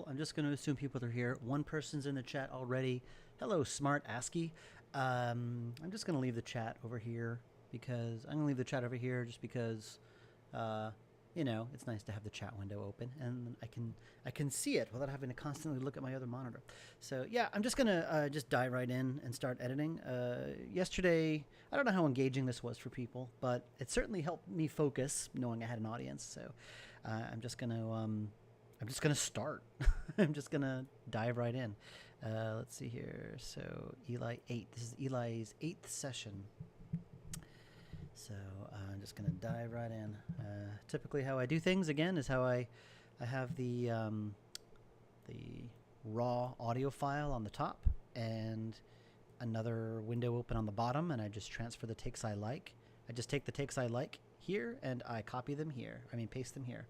default, I'm just going to assume people are here. One person's in the chat already. Hello, Smart ASCII. I'm just going to leave the chat over here because you know, it's nice to have the chat window open and I can see it without having to constantly look at my other monitor. So yeah, I'm just gonna just dive right in and start editing. Yesterday, I don't know how engaging this was for people, but it certainly helped me focus knowing I had an audience. So I'm just gonna start. I'm just gonna dive right in. Let's see here. So Eli 8. This is Eli's 8th session. So I'm just going to dive right in. Typically how I do things, again, is how I have the raw audio file on the top and another window open on the bottom, and I just transfer the takes I like. I just take the takes I like here, and I copy them here. Paste them here.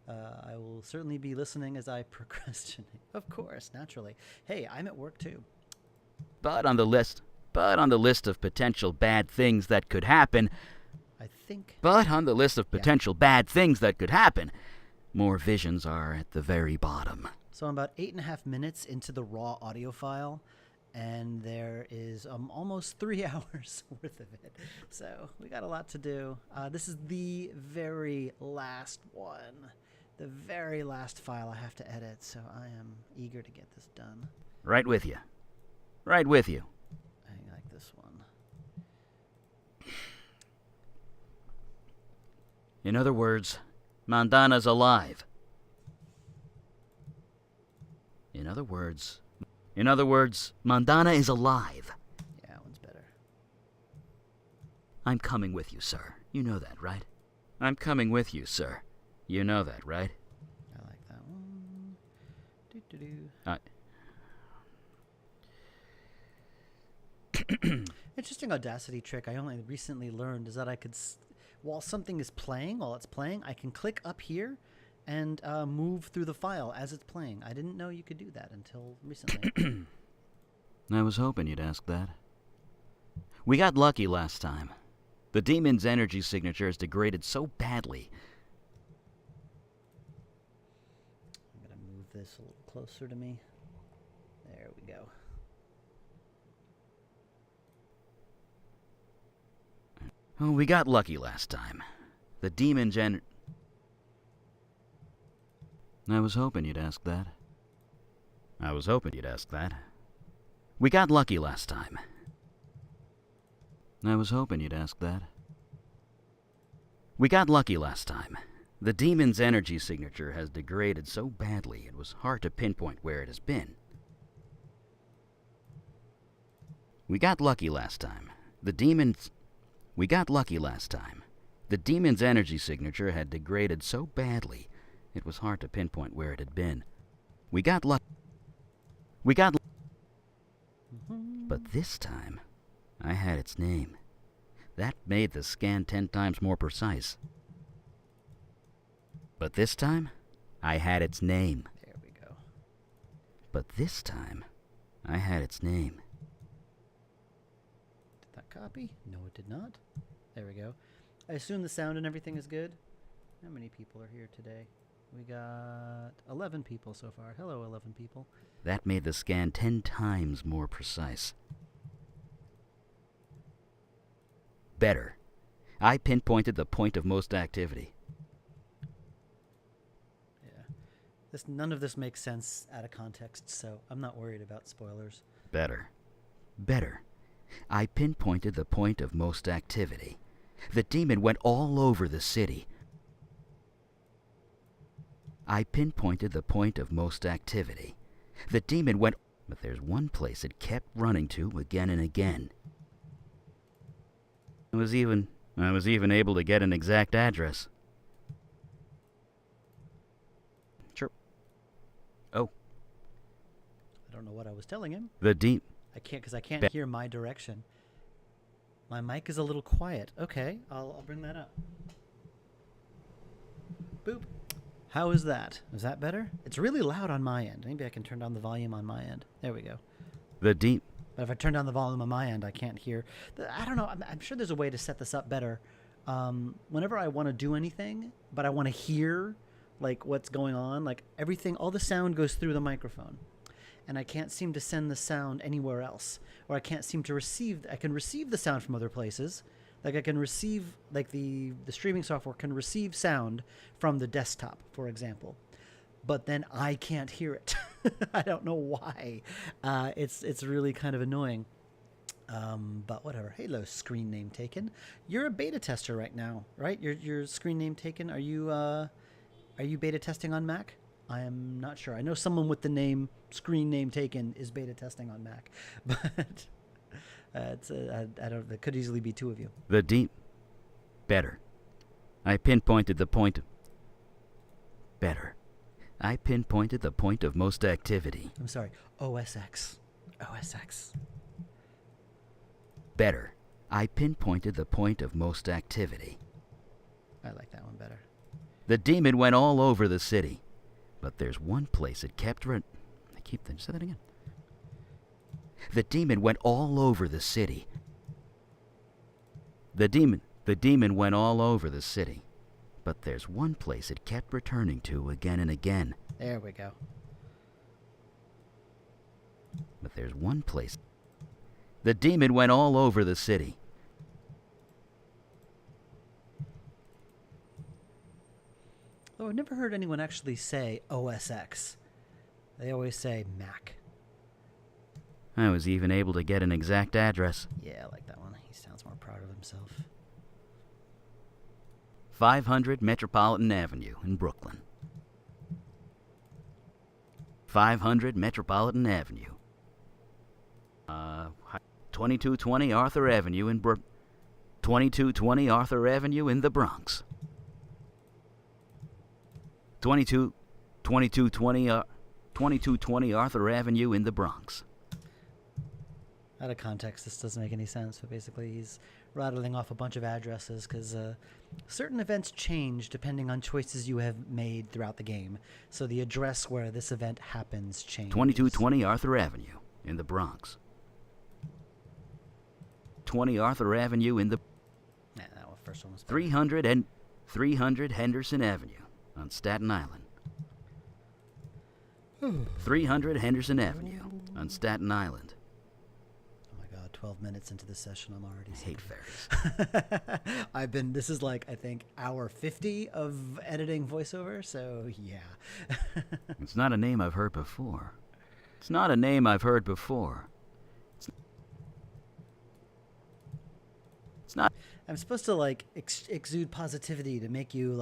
I will certainly be listening as I procrastinate. Of course, naturally. Hey, I'm at work too. But on the list of potential bad things that could happen, bad things that could happen, more visions are at the very bottom. So I'm about 8.5 minutes into the raw audio file, and there is almost 3 hours worth of it. So we got a lot to do. This is the very last one, the very last file I have to edit, so I am eager to get this done. Right with you. I like this one. In other words, Mandana's alive. In other words, Mandana is alive. Yeah, that one's better. I'm coming with you, sir. You know that, right? I'm coming with you, sir. You know that, right? I like that one. Interesting Audacity trick I only recently learned is that I could, while something is playing, I can click up here and move through the file as it's playing. I didn't know you could do that until recently. I was hoping you'd ask that. We got lucky last time. The demon's energy signature is degraded so badly. I'm going to move this a little closer to me. There we go. Oh, we got lucky last time. The demon's I was hoping you'd ask that. We got lucky last time. I was hoping you'd ask that. We got lucky last time. The demon's energy signature has degraded so badly it was hard to pinpoint where it has been. We got lucky last time. The demon's energy signature had degraded so badly it was hard to pinpoint where it had been. But this time, I had its name. That made the scan 10 times more precise. But this time, I had its name. There we go. But this time, I had its name. Did that copy? No, it did not. There we go. I assume the sound and everything is good. How many people are here today? We got 11 people so far. Hello, 11 people. That made the scan 10 times more precise. Better. I pinpointed the point of most activity. Yeah. None of this makes sense out of context, so I'm not worried about spoilers. Better. I pinpointed the point of most activity. The demon went all over the city. But there's one place it kept running to again and again. I was even able to get an exact address. Sure. Oh. I don't know what I was telling him. I can't, because I can't hear my direction. My mic is a little quiet. Okay, I'll bring that up. Boop. How is that? Is that better? It's really loud on my end. Maybe I can turn down the volume on my end. There we go. But if I turn down the volume on my end, I can't hear. I don't know. I'm sure there's a way to set this up better. Whenever I want to do anything, but I want to hear like what's going on. Like everything, all the sound goes through the microphone, and I can't seem to send the sound anywhere else, or I can't seem to receive. I can receive the sound from other places. Like I can receive, like the streaming software can receive sound from the desktop, for example, but then I can't hear it. I don't know why. It's really kind of annoying. But whatever. Hello, screen name taken. You're a beta tester right now, right? Your screen name taken. Are you beta testing on Mac? I am not sure. I know someone with the name screen name taken is beta testing on Mac, but I don't. It could easily be two of you. The deep. Better. I pinpointed the point. Better. I pinpointed the point of most activity. I'm sorry. OSX. OSX. Better. I pinpointed the point of most activity. I like that one better. The demon went all over the city, but there's one place it kept I keep them. Say that again. The demon went all over the city. The demon went all over the city, but there's one place it kept returning to again and again. There we go. But there's one place. The demon went all over the city. Oh, I've never heard anyone actually say OSX. They always say Mac. I was even able to get an exact address. Yeah, I like that one. He sounds more proud of himself. 500 Metropolitan Avenue in Brooklyn. 500 Metropolitan Avenue. 2220 Arthur Avenue in 2220 Arthur Avenue in the Bronx. 2220 Arthur Avenue in the Bronx. Out of context, this doesn't make any sense, but basically he's rattling off a bunch of addresses because certain events change depending on choices you have made throughout the game. So the address where this event happens changes. 2220 Arthur Avenue in the Bronx. 20 Arthur Avenue in the... Nah, that one, first one was better. 300 Henderson Avenue on Staten Island. 300 Henderson Avenue on Staten Island. Oh my god, 12 minutes into this session, I'm already Hate fairies. This is like, I think, hour 50 of editing voiceover, so yeah. It's not a name I've heard before. It's not a name I've heard before. It's not. I'm supposed to like exude positivity to make you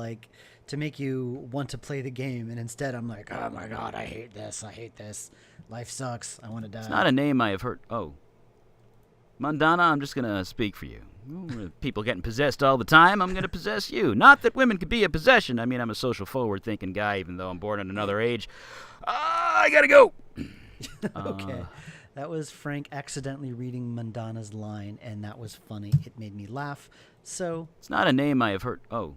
want to play the game, and instead I'm like, oh my god, I hate this, life sucks, I want to die. It's not a name I have heard. Oh, Mandana, I'm just gonna speak for you. People getting possessed all the time. I'm gonna possess you. Not that women could be a possession. I mean, I'm a social forward-thinking guy, even though I'm born in another age. I gotta go. Okay. That was Frank accidentally reading Mandana's line, and that was funny. It made me laugh. So it's not a name I have heard. Oh,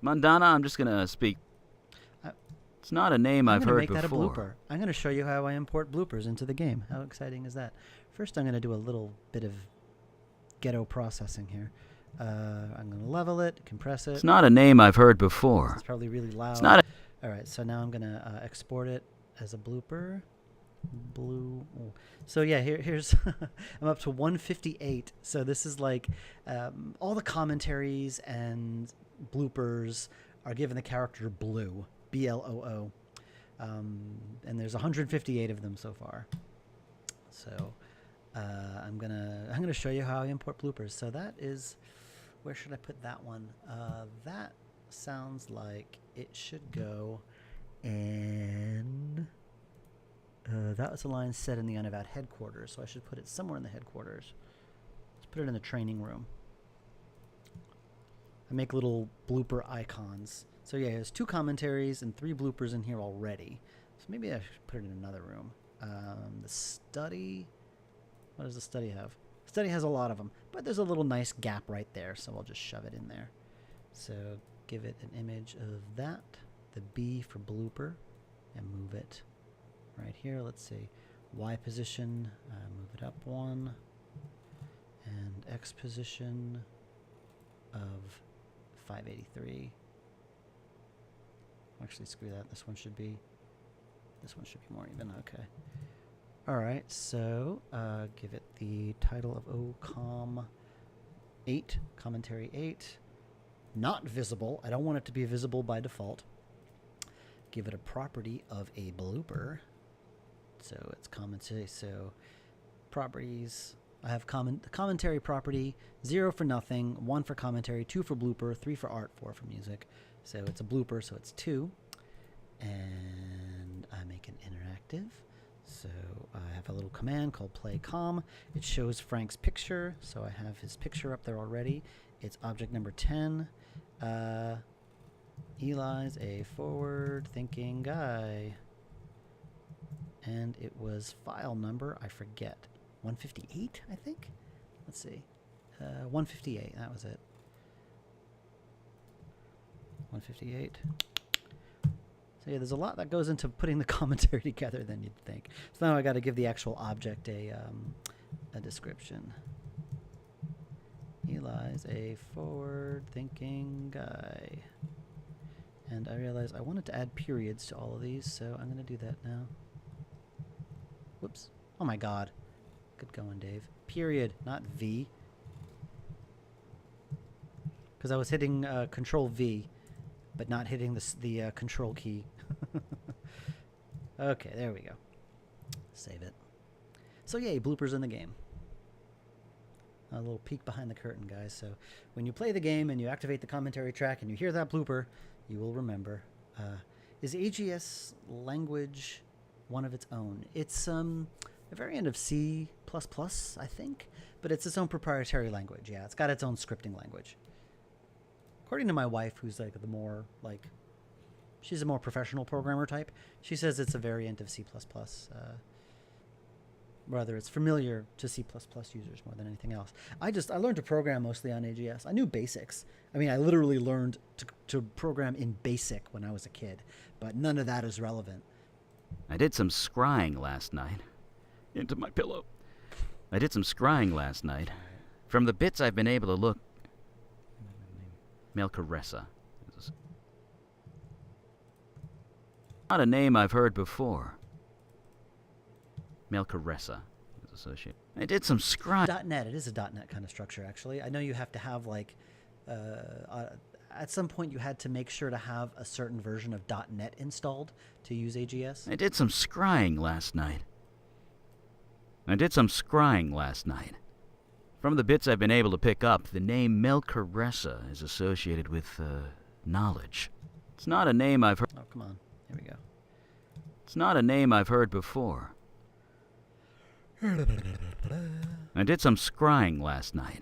Mandana, I'm just gonna speak. It's not a name I've heard before. I'm gonna make that a blooper. I'm gonna show you how I import bloopers into the game. How exciting is that? First, I'm gonna do a little bit of ghetto processing here. I'm gonna level it, compress it. It's not a name I've heard before. It's probably really loud. It's not. All right, so now I'm gonna export it as a blooper. So yeah, here's I'm up to 158. So this is like all the commentaries and bloopers are given the character Blue, BLOO, and there's 158 of them so far. So I'm gonna show you how I import bloopers. So that is, where should I put that one? That sounds like it should go in. That was a line set in the Unavowed headquarters, so I should put it somewhere in the headquarters. Let's put it in the training room. I make little blooper icons. So yeah, there's 2 commentaries and 3 bloopers in here already. So maybe I should put it in another room. The study. What does the study have? The study has a lot of them, but there's a little nice gap right there, so I'll just shove it in there. So give it an image of that, the B for blooper, and move it right here. Let's see, Y position, move it up 1, and X position of 583. Actually, screw that. This one should be more even. Okay. All right. So give it the title of OCOM 8, commentary 8. Not visible. I don't want it to be visible by default. Give it a property of a blooper. So it's commentary. So properties. I have commentary property, 0 for nothing, 1 for commentary, 2 for blooper, 3 for art, 4 for music. So it's a blooper, so it's 2. And I make it interactive. So I have a little command called play com. It shows Frank's picture, so I have his picture up there already. It's object number 10. Eli's a forward-thinking guy. And it was file number, I forget. 158, I think? Let's see. 158, that was it. 158. So yeah, there's a lot that goes into putting the commentary together than you'd think. So now I got to give the actual object a description. Eli's a forward-thinking guy. And I realized I wanted to add periods to all of these, so I'm going to do that now. Whoops. Oh my god. Good going, Dave. Period, not V. Because I was hitting Control V, but not hitting the Control key. Okay, there we go. Save it. So yay, bloopers in the game. A little peek behind the curtain, guys. So when you play the game and you activate the commentary track and you hear that blooper, you will remember. Is AGS language one of its own? It's a variant of C++, I think, but it's its own proprietary language. Yeah, it's got its own scripting language. According to my wife, who's like the more like, she's a more professional programmer type, she says it's a variant of C++. Rather, it's familiar to C++ users more than anything else. I learned to program mostly on AGS. I knew basics. I mean, I literally learned to program in BASIC when I was a kid, but none of that is relevant. I did some scrying last night. Into my pillow. I did some scrying last night. From the bits I've been able to look... Melcaressa. Not a name I've heard before. Melcaressa is associated. I did some scrying... .NET, it is a .NET kind of structure, actually. I know you have to have, like... at some point you had to make sure to have a certain version of .NET installed to use AGS. I did some scrying last night. From the bits I've been able to pick up, the name Melcaressa is associated with, knowledge. It's not a name I've heard... Oh, come on. Here we go. It's not a name I've heard before. I did some scrying last night.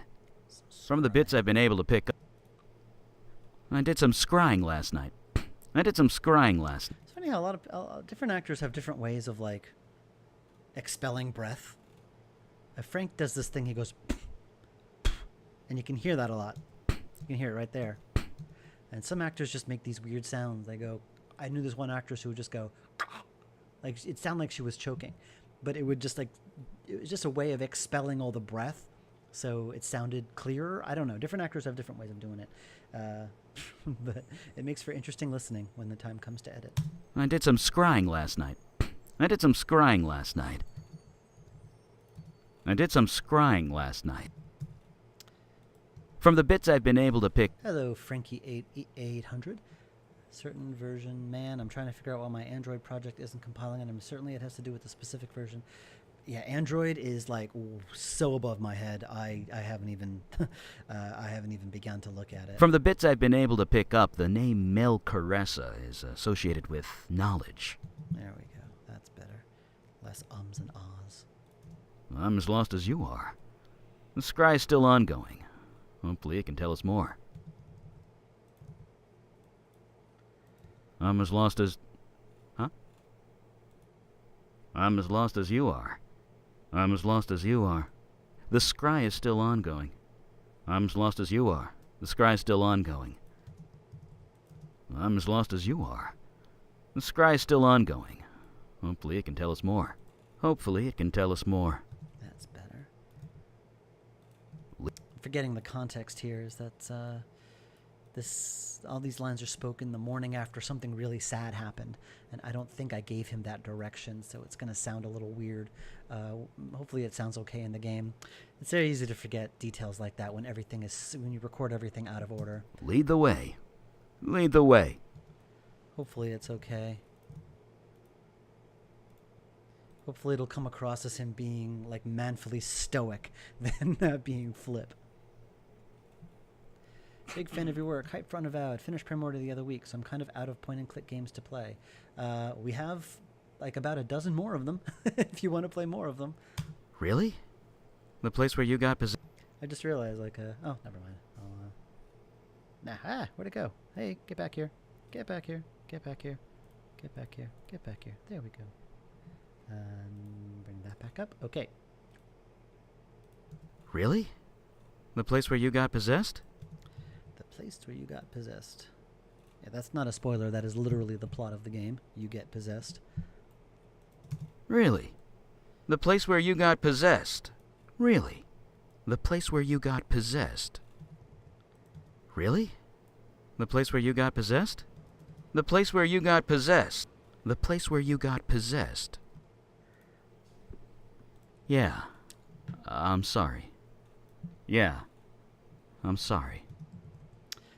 From the bits I've been able to pick up... I did some scrying last night. It's funny how a lot of different actors have different ways of, like, expelling breath. Frank does this thing, he goes... And you can hear that a lot. You can hear it right there. And some actors just make these weird sounds. They go... I knew this one actress who would just go... Like, it sounded like she was choking. But it would just, like... It was just a way of expelling all the breath. So it sounded clearer. I don't know. Different actors have different ways of doing it. But it makes for interesting listening when the time comes to edit. I did some scrying last night. From the bits I've been able to pick... Hello, Frankie 800. Certain version, man. I'm trying to figure out why my Android project isn't compiling, and certainly it has to do with the specific version. Yeah, Android is like so above my head. I haven't even I haven't even begun to look at it. From the bits I've been able to pick up, the name Melcaressa is associated with knowledge. There we go. That's better. Less ums and ahs. I'm as lost as you are. The scry is still ongoing. Hopefully it can tell us more. I'm as lost as... Huh? I'm as lost as you are. The scry is still ongoing. I'm as lost as you are. The scry is still ongoing. I'm as lost as you are. The scry is still ongoing. Hopefully it can tell us more. That's better. I'm forgetting the context here is that all these lines are spoken the morning after something really sad happened, and I don't think I gave him that direction, so it's going to sound a little weird. Hopefully it sounds okay in the game. It's very easy to forget details like that when you record everything out of order. Lead the way. Lead the way. Hopefully it's okay. Hopefully it'll come across as him being like manfully stoic than being flip. Big fan of your work. Hype for Unavowed. Finished Primordia the other week, so I'm kind of out of point-and-click games to play. We have like about a dozen more of them, if you want to play more of them. Really? The place where you got possessed? I just realized, oh, never mind. Where'd it go? Hey, get back here. Get back here. Get back here. Get back here. Get back here. There we go. Bring that back up. Okay. Really? The place where you got possessed? The place where you got possessed. Yeah, that's not a spoiler. That is literally the plot of the game. You get possessed. Really? The place where you got possessed? Really? The place where you got possessed? Really? The place where you got possessed? The place where you got possessed? The place where you got possessed? Yeah. I'm sorry. Yeah. I'm sorry.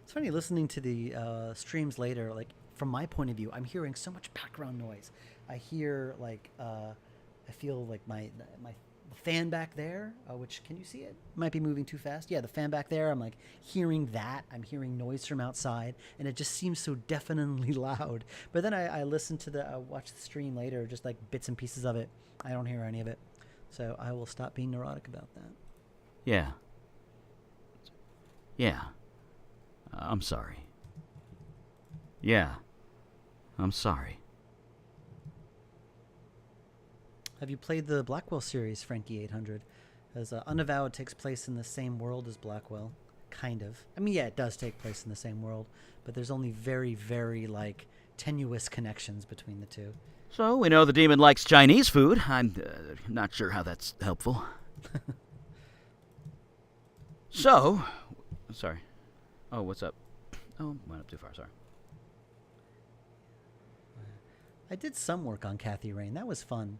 It's funny listening to the streams later, like from my point of view, I'm hearing so much background noise. I hear I feel like my fan back there, which, can you see it? Might be moving too fast. Yeah, the fan back there, I'm like hearing that. I'm hearing noise from outside, and it just seems so deafeningly loud. But then I listen to watch the stream later, just like bits and pieces of it. I don't hear any of it. So I will stop being neurotic about that. Yeah. Yeah. I'm sorry. Yeah. I'm sorry. Have you played the Blackwell series, Frankie 800? As Unavowed takes place in the same world as Blackwell. Kind of. I mean, yeah, it does take place in the same world, but there's only very, very, tenuous connections between the two. So, we know the demon likes Chinese food. I'm not sure how that's helpful. So, sorry. Oh, what's up? Oh, went up too far, sorry. I did some work on Kathy Rain. That was fun.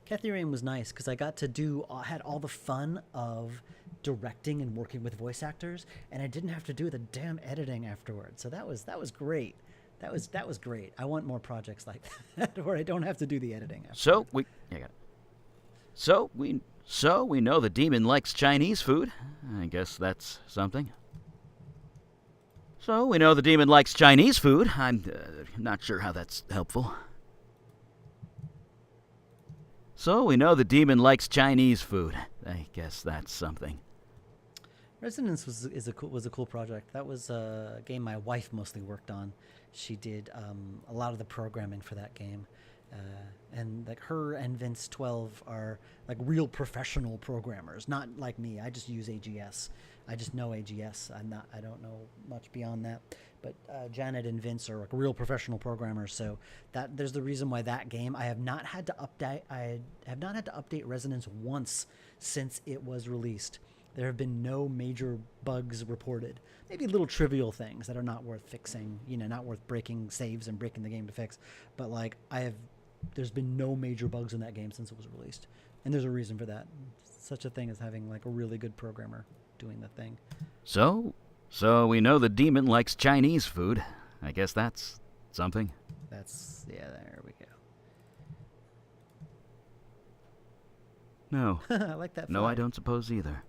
Kathy Rain was nice because I got to had all the fun of directing and working with voice actors, and I didn't have to do the damn editing afterwards. So that was great. That was great. I want more projects like that where I don't have to do the editing afterwards. So we know the demon likes Chinese food. I guess that's something. So we know the demon likes Chinese food. I'm not sure how that's helpful. So we know the demon likes Chinese food. I guess that's something. Resonance was a cool project. That was a game my wife mostly worked on. She did a lot of the programming for that game. And her and Vince 12 are real professional programmers, not like me. I just use AGS. I just know AGS. I don't know much beyond that. But Janet and Vince are real professional programmers. So there's the reason why that game I have not had to update. I have not had to update Resonance once since it was released. There have been no major bugs reported. Maybe little trivial things that are not worth fixing, not worth breaking saves and breaking the game to fix. But there's been no major bugs in that game since it was released. And there's a reason for that. Such a thing as having a really good programmer doing the thing. So we know the demon likes Chinese food. I guess that's something. There we go. No. I like that. No, I don't suppose either.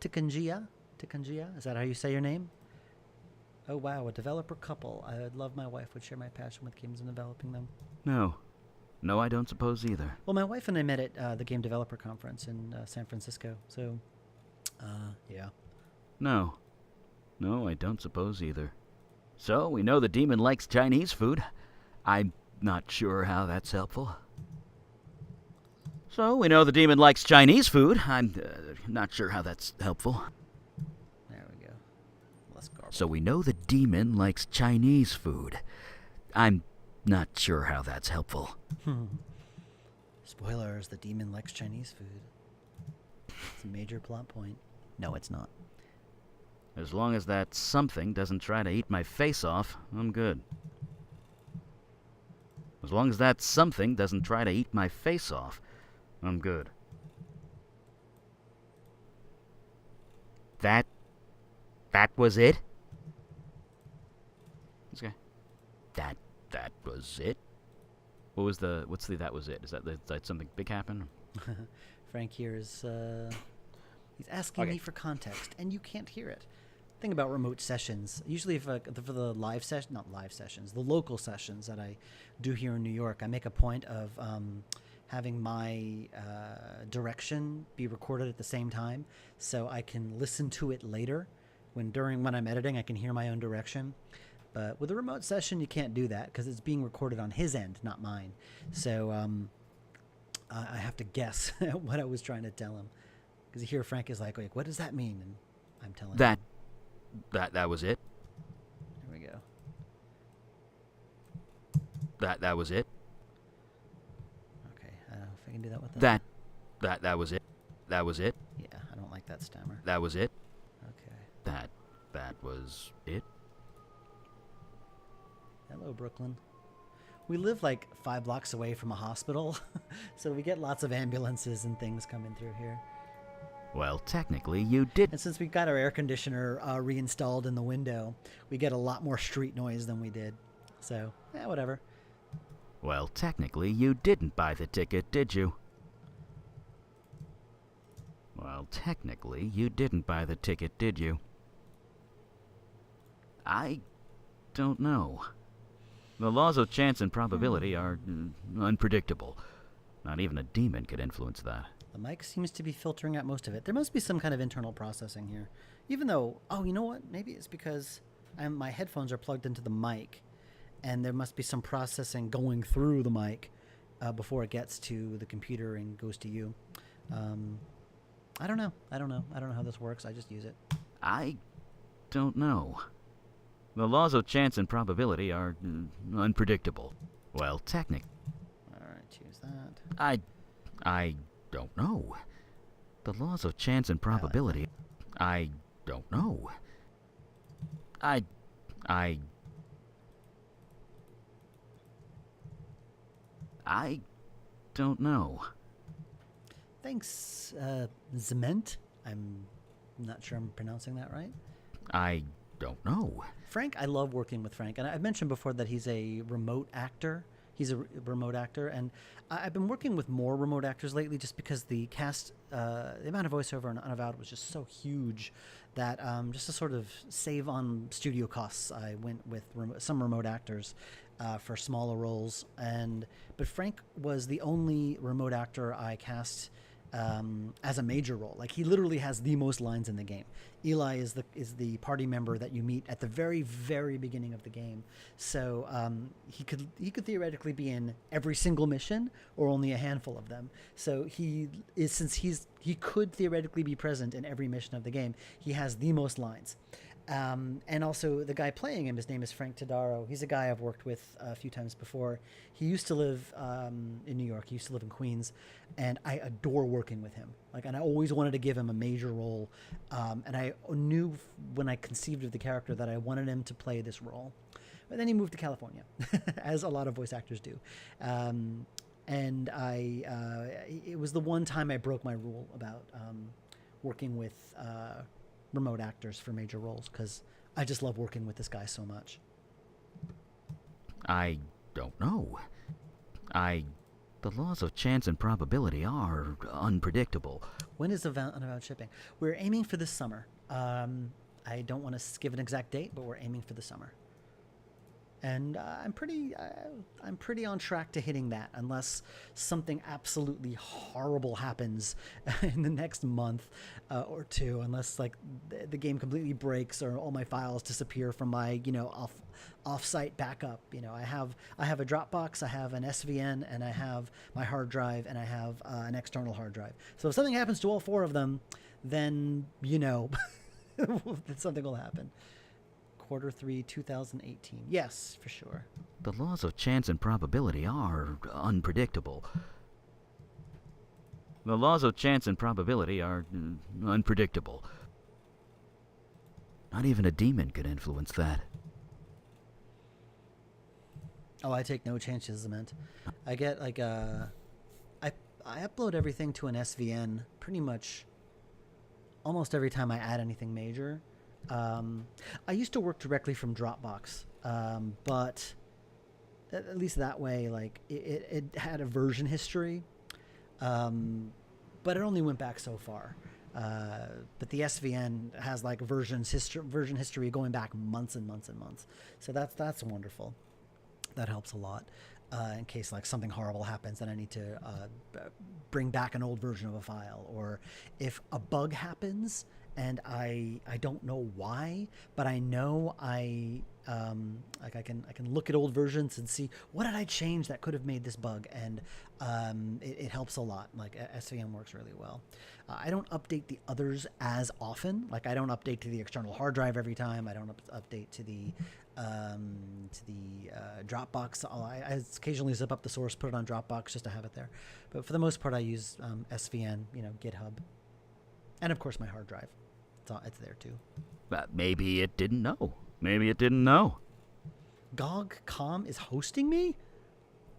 Tikanjia? Is that how you say your name? Oh, wow, a developer couple. I would love my wife would share my passion with games and developing them. No, I don't suppose either. Well, my wife and I met at the Game Developer Conference in San Francisco, so, yeah. No, I don't suppose either. So, we know the demon likes Chinese food. I'm not sure how that's helpful. So, we know the demon likes Chinese food. I'm not sure how that's helpful. There we go. Less garbled. So, we know the demon likes Chinese food. I'm not sure how that's helpful. Spoilers, the demon likes Chinese food. It's a major plot point. No, it's not. As long as that something doesn't try to eat my face off, I'm good. As long as that something doesn't try to eat my face off, I'm good. That was it? Okay. That was it? What's the that was it? Is that something big happened? Frank here is, he's asking me for context, and you can't hear it. Thing about remote sessions, usually for the live session, not live sessions, the local sessions that I do here in New York, I make a point of having my direction be recorded at the same time, so I can listen to it later. When I'm editing, I can hear my own direction. But with a remote session, you can't do that because it's being recorded on his end, not mine. So I have to guess what I was trying to tell him, because you hear Frank is like, what does that mean? And I'm telling him. That was it. There we go. That was it. Okay, I don't know if I can do that with that. That was it. That was it. Yeah, I don't like that stammer. That was it. Okay. That was it. Hello, Brooklyn. We live like 5 blocks away from a hospital, so we get lots of ambulances and things coming through here. Well, technically, you did. And since we got our air conditioner reinstalled in the window, we get a lot more street noise than we did. So, whatever. Well, technically, you didn't buy the ticket, did you? Well, technically, you didn't buy the ticket, did you? I don't know. The laws of chance and probability are unpredictable. Not even a demon could influence that. The mic seems to be filtering out most of it. There must be some kind of internal processing here. Even though, you know what? Maybe it's because my headphones are plugged into the mic, and there must be some processing going through the mic before it gets to the computer and goes to you. I don't know. I don't know how this works. I just use it. I don't know. The laws of chance and probability are unpredictable. Well, technically. All right, choose that. I don't know. The laws of chance and probability. I don't know. I don't know. Thanks, Zement. I'm not sure I'm pronouncing that right. I don't know. Frank, I love working with Frank. And I've mentioned before that he's a remote actor. He's a remote actor. And I've been working with more remote actors lately just because the cast, the amount of voiceover on Unavowed was just so huge that just to sort of save on studio costs, I went with some remote actors for smaller roles. But Frank was the only remote actor I cast as a major role. Like, he literally has the most lines in the game. Eli is the party member that you meet at the very, very beginning of the game. So he could theoretically be in every single mission or only a handful of them. So he could theoretically be present in every mission of the game. He has the most lines. And also the guy playing him, his name is Frank Tadaro. He's a guy I've worked with a few times before. He used to live in New York. He used to live in Queens, and I adore working with him. And I always wanted to give him a major role. And I knew when I conceived of the character that I wanted him to play this role. But then he moved to California, as a lot of voice actors do. And it was the one time I broke my rule about working with remote actors for major roles, because I just love working with this guy so much. I don't know. The laws of chance and probability are unpredictable. When is Unavowed shipping? We're aiming for this summer. I don't want to give an exact date, but we're aiming for the summer. And I'm pretty on track to hitting that, unless something absolutely horrible happens in the next month or two. Unless the game completely breaks or all my files disappear from my off-site backup. I have a Dropbox, I have an SVN, and I have my hard drive, and I have an external hard drive. So if something happens to all 4 of them, then something will happen. Q3 2018. Yes, for sure. The laws of chance and probability are unpredictable. The laws of chance and probability are unpredictable. Not even a demon could influence that. Oh, I take no chances, Ment. I get like I upload everything to an SVN pretty much almost every time I add anything major. I used to work directly from Dropbox, but at least that way, like it had a version history, but it only went back so far. But the SVN has like version history going back months and months and months. So that's wonderful. That helps a lot. In case like something horrible happens and I need to bring back an old version of a file, or if a bug happens and I don't know why, but I know I can look at old versions and see what did I change that could have made this bug, and it helps a lot. Like SVN works really well. I don't update the others as often. Like I don't update to the external hard drive every time. I don't update to the Dropbox. I occasionally zip up the source, put it on Dropbox just to have it there. But for the most part, I use SVN, GitHub, and of course my hard drive. It's there too. But maybe it didn't know. Maybe it didn't know. GogCom is hosting me?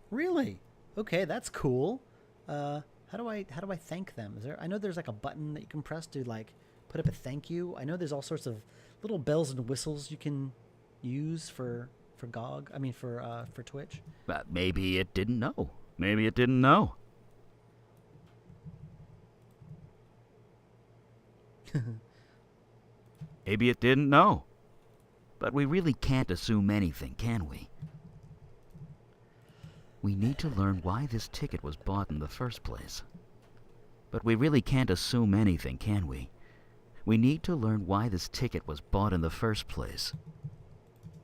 Really? Okay, that's cool. How do I thank them? I know there's like a button that you can press to like put up a thank you. I know there's all sorts of little bells and whistles you can use for GOG. I mean for Twitch. But maybe it didn't know. Maybe it didn't know. Maybe it didn't know. But we really can't assume anything, can we? We need to learn why this ticket was bought in the first place. But we really can't assume anything, can we? We need to learn why this ticket was bought in the first place.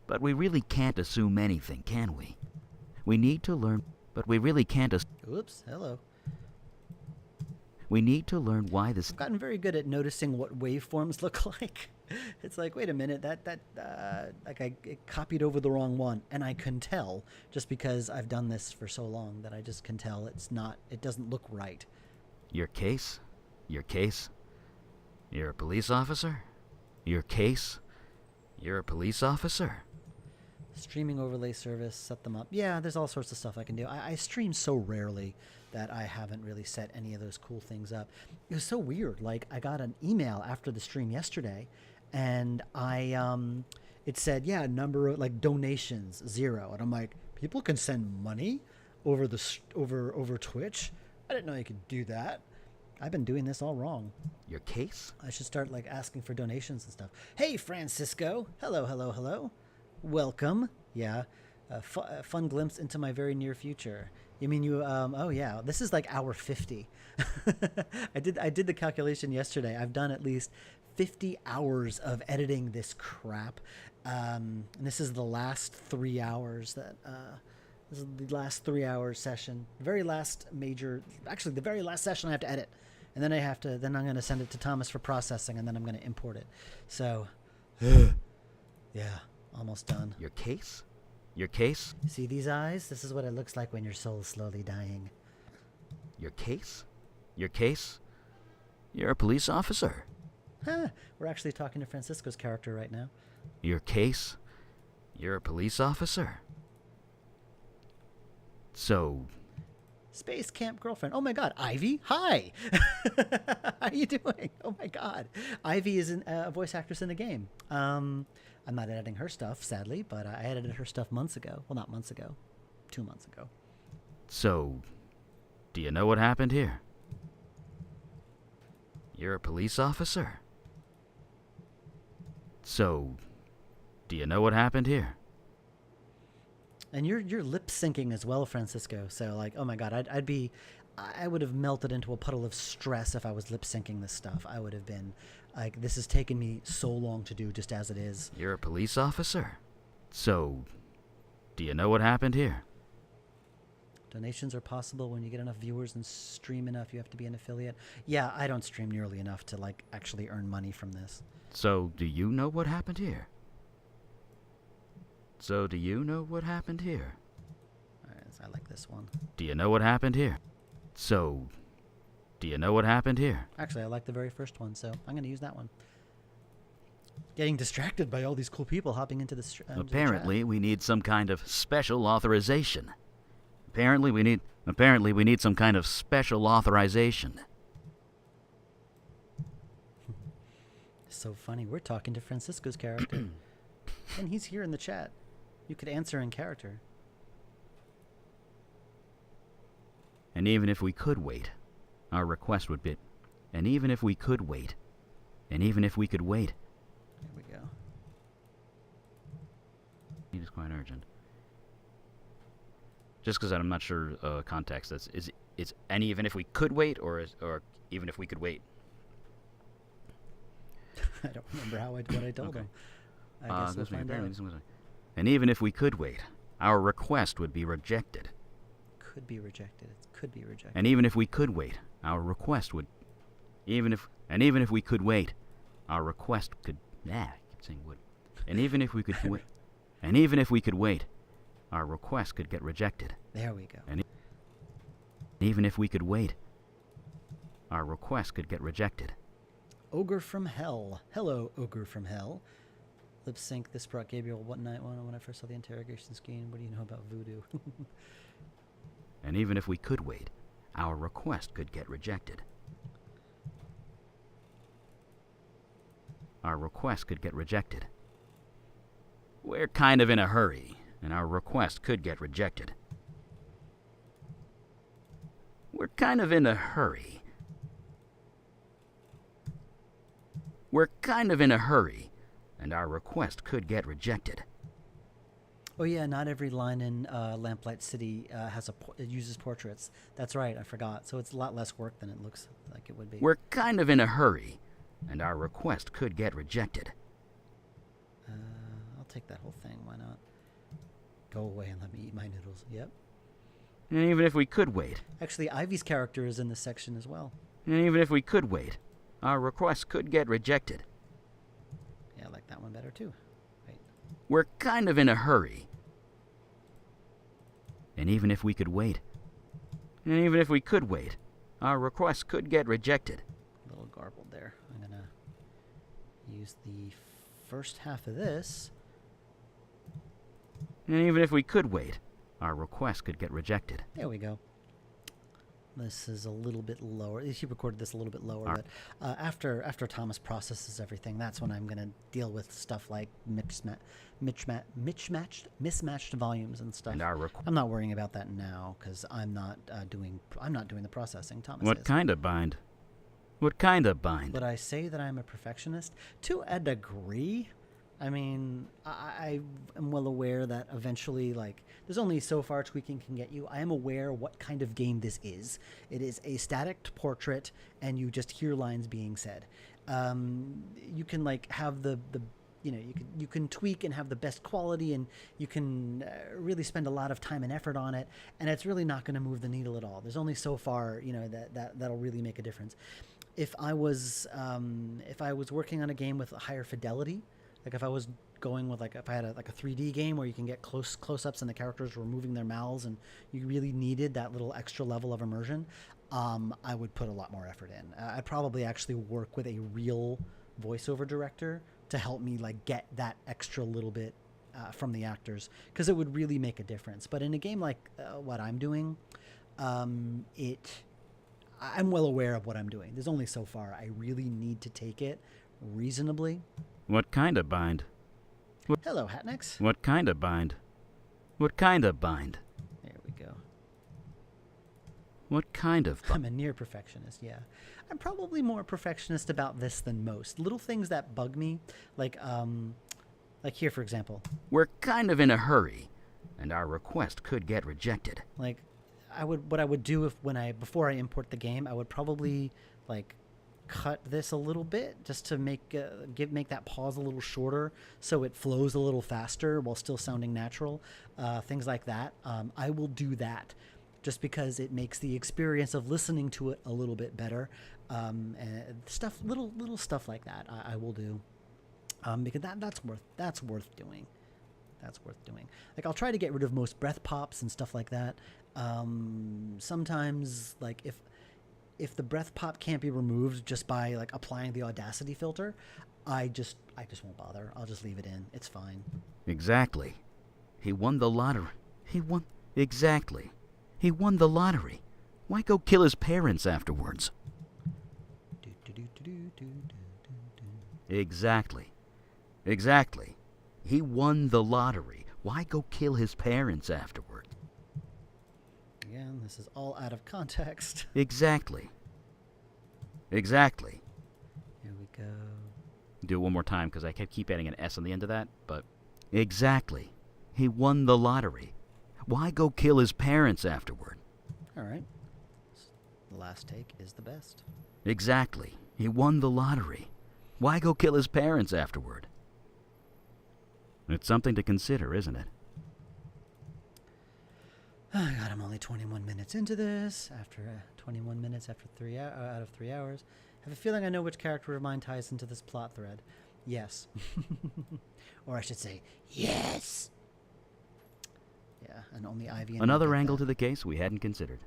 But we really can't assume anything, can we? We need to learn, but we really can't Oops, hello. We need to learn why this... I've gotten very good at noticing what waveforms look like. It's like, wait a minute, like I copied over the wrong one, and I can tell just because I've done this for so long that I just can tell it doesn't look right. Your case? Your case? You're a police officer? Your case? You're a police officer? Streaming overlay service, set them up. Yeah, there's all sorts of stuff I can do. I stream so rarely that I haven't really set any of those cool things up. It was so weird. Like, I got an email after the stream yesterday, and it said, yeah, number of like donations 0, and I'm like, people can send money over over Twitch. I didn't know you could do that. I've been doing this all wrong. Your case? I should start like asking for donations and stuff. Hey, Francisco. Hello. Welcome. Yeah. Fun glimpse into my very near future. You mean you, oh yeah, this is like hour 50. I did the calculation yesterday. I've done at least 50 hours of editing this crap. And this is the last 3 hours this is the last 3 hour session. The very last session I have to edit. And then then I'm going to send it to Thomas for processing, and then I'm going to import it. So, yeah, almost done. Your case? Your case? See these eyes? This is what it looks like when your soul's slowly dying. Your case? Your case? You're a police officer. Huh, we're actually talking to Francisco's character right now. Your case? You're a police officer. So... Space Camp Girlfriend. Oh my god, Ivy, hi! How are you doing? Oh my god. Ivy is a voice actress in the game. I'm not editing her stuff, sadly, but I edited her stuff months ago. Well, not months ago. 2 months ago. So, do you know what happened here? You're a police officer. So, do you know what happened here? And you're lip syncing as well, Francisco. So like, oh my god, I would have melted into a puddle of stress if I was lip syncing this stuff. I would have been like, this has taken me so long to do just as it is. You're a police officer. So, do you know what happened here? Donations are possible when you get enough viewers and stream enough. You have to be an affiliate. Yeah, I don't stream nearly enough to like actually earn money from this. So, do you know what happened here? So, do you know what happened here? Alright, I like this one. Do you know what happened here? So, do you know what happened here? Actually, I like the very first one, so I'm going to use that one. Getting distracted by all these cool people hopping into the Apparently, we need some kind of special authorization. Apparently, we need some kind of special authorization. So funny. We're talking to Francisco's character, and he's here in the chat. You could answer in character. And even if we could wait, our request would be... And even if we could wait... And even if we could wait... There we go. It is quite urgent. Just because I'm not sure context. It's and even if we could wait, or even if we could wait. I don't remember what I told him. I guess we'll find out. And even if we could wait, our request would be rejected. Could be rejected. It could be rejected. And even if we could wait, our request would... even if we could wait, our request could... I keep saying would. And even if we could wait... And even if we could wait, our request could get rejected. There we go. And even if we could wait, our request could get rejected. Ogre from Hell. Hello, Ogre from Hell. Lip sync. This brought Gabriel one night when I first saw the interrogation scheme. What do you know about voodoo? And even if we could wait, our request could get rejected. Our request could get rejected. We're kind of in a hurry, and our request could get rejected. We're kind of in a hurry. We're kind of in a hurry, and our request could get rejected. Oh yeah, not every line in Lamplight City it uses portraits. That's right, I forgot. So it's a lot less work than it looks like it would be. We're kind of in a hurry, and our request could get rejected. I'll take that whole thing. Why not? Go away and let me eat my noodles. Yep. And even if we could wait. Actually, Ivy's character is in this section as well. And even if we could wait, our request could get rejected. Yeah, I like that one better too. Wait. We're kind of in a hurry. And even if we could wait. And even if we could wait, our request could get rejected. A little garbled there. I'm going to use the first half of this. And even if we could wait, our request could get rejected. There we go. This is a little bit lower. He recorded this a little bit lower, but after Thomas processes everything, that's when I'm going to deal with stuff like mismatched volumes and stuff. And I'm not worrying about that now because I'm not doing the processing. Thomas What is. kind of bind? What kind of bind? Would I say that I'm a perfectionist? To a degree. I mean, I am well aware that eventually, like, there's only so far tweaking can get you. I am aware what kind of game this is. It is a static portrait, and you just hear lines being said. You can, like, have you can tweak and have the best quality, and you can really spend a lot of time and effort on it, and it's really not going to move the needle at all. There's only so far, that'll really make a difference. If I was working on a game with a higher fidelity, like if I was going with if I had a 3D game where you can get close-ups and the characters were moving their mouths and you really needed that little extra level of immersion, I would put a lot more effort in. I'd probably actually work with a real voiceover director to help me get that extra little bit from the actors, because it would really make a difference. But in a game like what I'm doing, I'm well aware of what I'm doing. There's only so far. I really need to take it reasonably. What kind of bind? Hello, Hatnex. What kind of bind? What kind of bind? There we go. What kind of bind? I'm a near perfectionist, yeah. I'm probably more perfectionist about this than most. Little things that bug me, like here, for example. We're kind of in a hurry, and our request could get rejected. What I would do before I import the game, I would probably cut this a little bit just to make that pause a little shorter so it flows a little faster while still sounding natural. Things like that. I will do that just because it makes the experience of listening to it a little bit better. And little stuff like that I will do because that's worth doing. That's worth doing. I'll try to get rid of most breath pops and stuff like that. Sometimes if the breath pop can't be removed just by applying the Audacity filter, I just won't bother. I'll just leave it in. It's fine. Exactly. He won the lottery. Exactly. He won the lottery. Why go kill his parents afterwards? Exactly. He won the lottery. Why go kill his parents afterward? Again, this is all out of context. Exactly. Here we go. Do it one more time because I keep adding an S on the end of that, but... Exactly. He won the lottery. Why go kill his parents afterward? All right. The last take is the best. Exactly. He won the lottery. Why go kill his parents afterward? It's something to consider, isn't it? Oh God, I'm only 21 minutes into this. After 21 minutes after out of 3 hours. I have a feeling I know which character of mine ties into this plot thread. Yes. Or I should say, yes. Yeah, and only Ivy and Another angle to the case we hadn't considered.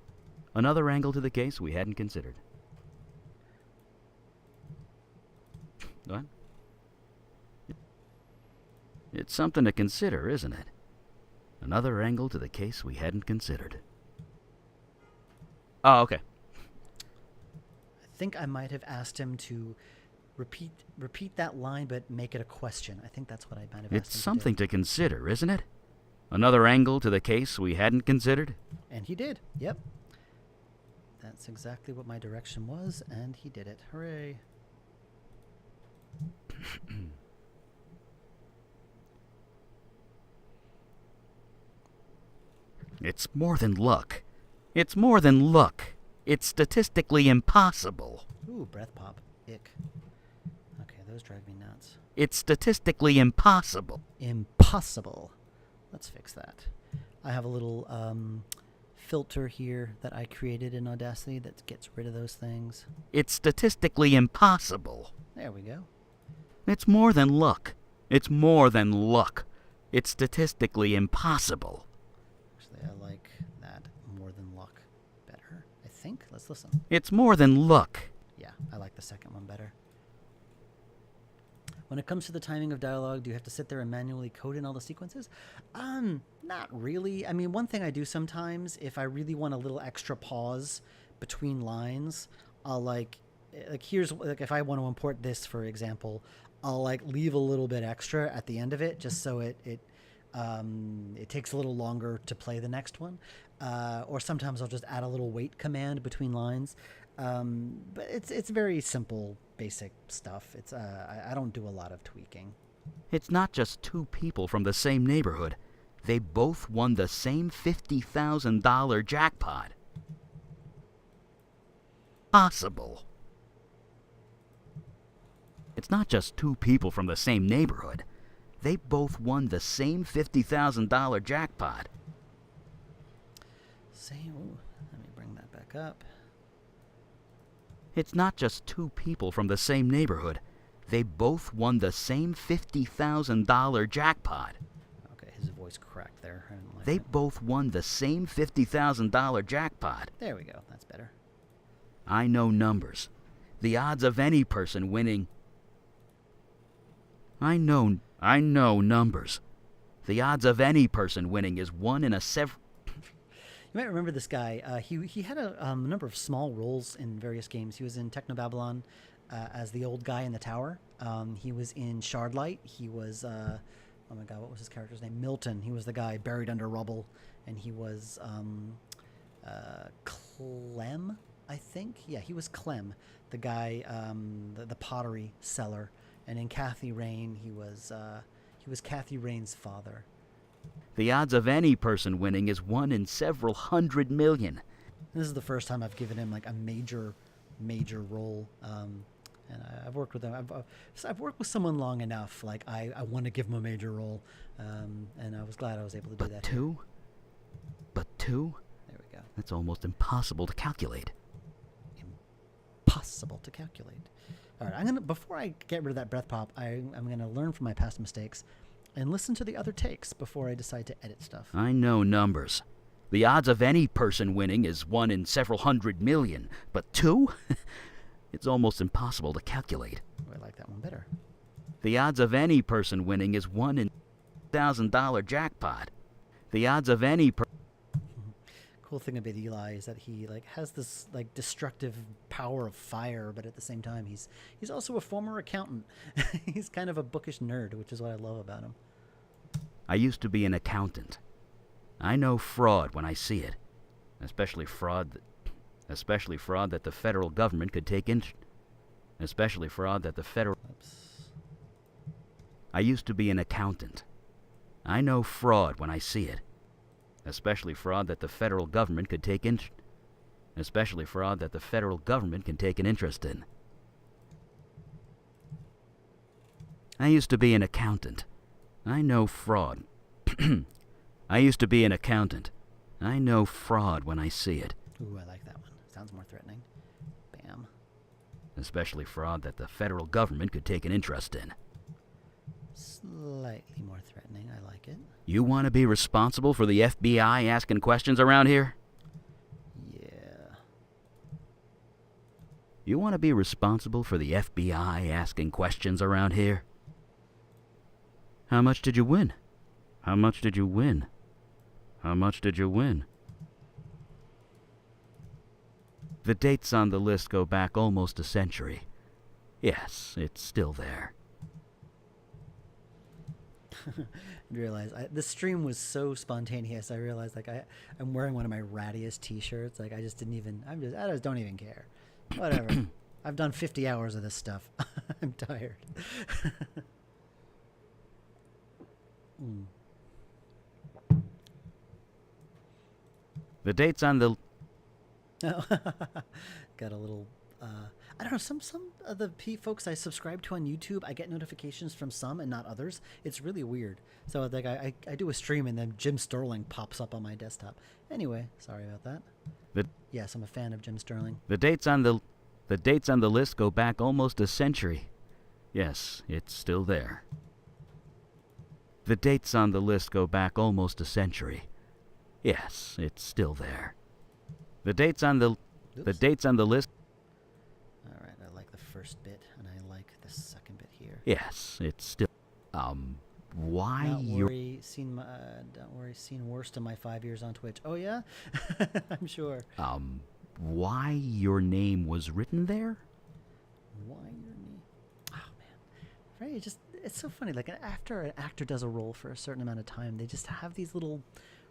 What? It's something to consider, isn't it? Another angle to the case we hadn't considered. Oh, okay. I think I might have asked him to repeat that line, but make it a question. I think that's what I might have asked him It's to do. something to consider, isn't it? Another angle to the case we hadn't considered. And he did. Yep. That's exactly what my direction was, and he did it. Hooray. It's more than luck. It's statistically impossible. Ooh, breath pop. Ick. Okay, those drive me nuts. It's statistically impossible. Impossible. Let's fix that. I have a little filter here that I created in Audacity that gets rid of those things. It's statistically impossible. There we go. It's more than luck. It's statistically impossible. Actually, I like that more than luck better, I think. Let's listen. It's more than luck. Yeah, I like the second one better. When it comes to the timing of dialogue, do you have to sit there and manually code in all the sequences? Not really. I mean, one thing I do sometimes, if I really want a little extra pause between lines, I'll here's if I want to import this, for example, I'll leave a little bit extra at the end of it, just so it takes a little longer to play the next one. Or sometimes I'll just add a little wait command between lines. But it's very simple, basic stuff. I don't do a lot of tweaking. It's not just two people from the same neighborhood. They both won the same $50,000 jackpot. Possible. It's not just two people from the same neighborhood. They both won the same $50,000 jackpot. Let me bring that back up. It's not just two people from the same neighborhood. They both won the same $50,000 jackpot. Okay, his voice cracked there. I didn't like They it. both won the same $50,000 jackpot. There we go. That's better. I know numbers. The odds of any person winning... I know numbers. The odds of any person winning is 1 in a several... You might remember this guy. He had a number of small roles in various games. He was in Technobabylon as the old guy in the tower. He was in Shardlight. He was, oh my god, what was his character's name? Milton. He was the guy buried under rubble. And he was Clem, I think. Yeah, he was Clem, the guy, the pottery seller. And in Kathy Rain, he was Kathy Rain's father. The odds of any person winning is 1 in several hundred million. This is the first time I've given him a major role, and I've worked with him. I've worked with someone long enough. I want to give him a major role, and I was glad I was able to do that. But two. There we go. That's almost impossible to calculate. Impossible to calculate. All right, before I get rid of that breath pop, I'm gonna learn from my past mistakes and listen to the other takes before I decide to edit stuff. I know numbers. The odds of any person winning is 1 in several hundred million. But 2? It's almost impossible to calculate. Oh, I like that one better. The odds of any person winning is 1 in $1,000 jackpot. The odds of any Cool thing about Eli is that he like has this like destructive power of fire, but at the same time he's also a former accountant. He's kind of a bookish nerd, which is what I love about him. I used to be an accountant. I know fraud when I see it, especially fraud that the federal government could take in. Especially fraud that the federal. Oops. I used to be an accountant. I know fraud when I see it. Especially fraud that the federal government could take in. Especially fraud that the federal government can take an interest in. I used to be an accountant. I know fraud. I used to be an accountant. I know fraud when I see it. Ooh, I like that one. Sounds more threatening. Bam. Especially fraud that the federal government could take an interest in. Slightly more threatening. I like it. You want to be responsible for the FBI asking questions around here? Yeah. You want to be responsible for the FBI asking questions around here? How much did you win? How much did you win? How much did you win? The dates on the list go back almost a century. Yes, it's still there. I realized the stream was so spontaneous. I realized like I'm wearing one of my rattiest t-shirts. Like I just don't even care. Whatever. I've done 50 hours of this stuff. I'm tired. The dates on the... Got a little... I don't know, some of the folks I subscribe to on YouTube, I get notifications from some and not others. It's really weird. So like I do a stream and then Jim Sterling pops up on my desktop. Anyway, sorry about that. Yes, I'm a fan of Jim Sterling. The dates on the list go back almost a century. Yes, it's still there. The dates on the list go back almost a century. Yes, it's still there. The dates on the list. All right, I like the first bit and I like the second bit here. Yes, it's still. Why Don't worry, seen worst in my 5 years on Twitch. Oh yeah, I'm sure. Why your name was written there? Why your name? Oh man, right? It's so funny. Like after an actor does a role for a certain amount of time, they just have these little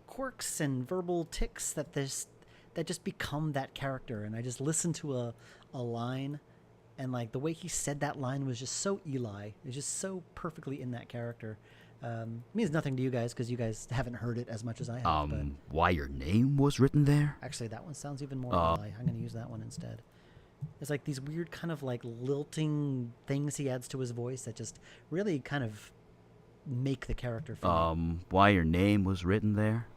quirks and verbal tics that just become that character. And I just listened to a line, and like the way he said that line was just so Eli. It's just so perfectly in that character. Means nothing to you guys because you guys haven't heard it as much as I have. But why your name was written there? actually, that one sounds even more Eli. I'm going to use that one instead. It's like these weird kind of like lilting things he adds to his voice that just really kind of make the character for me. Why your name was written there?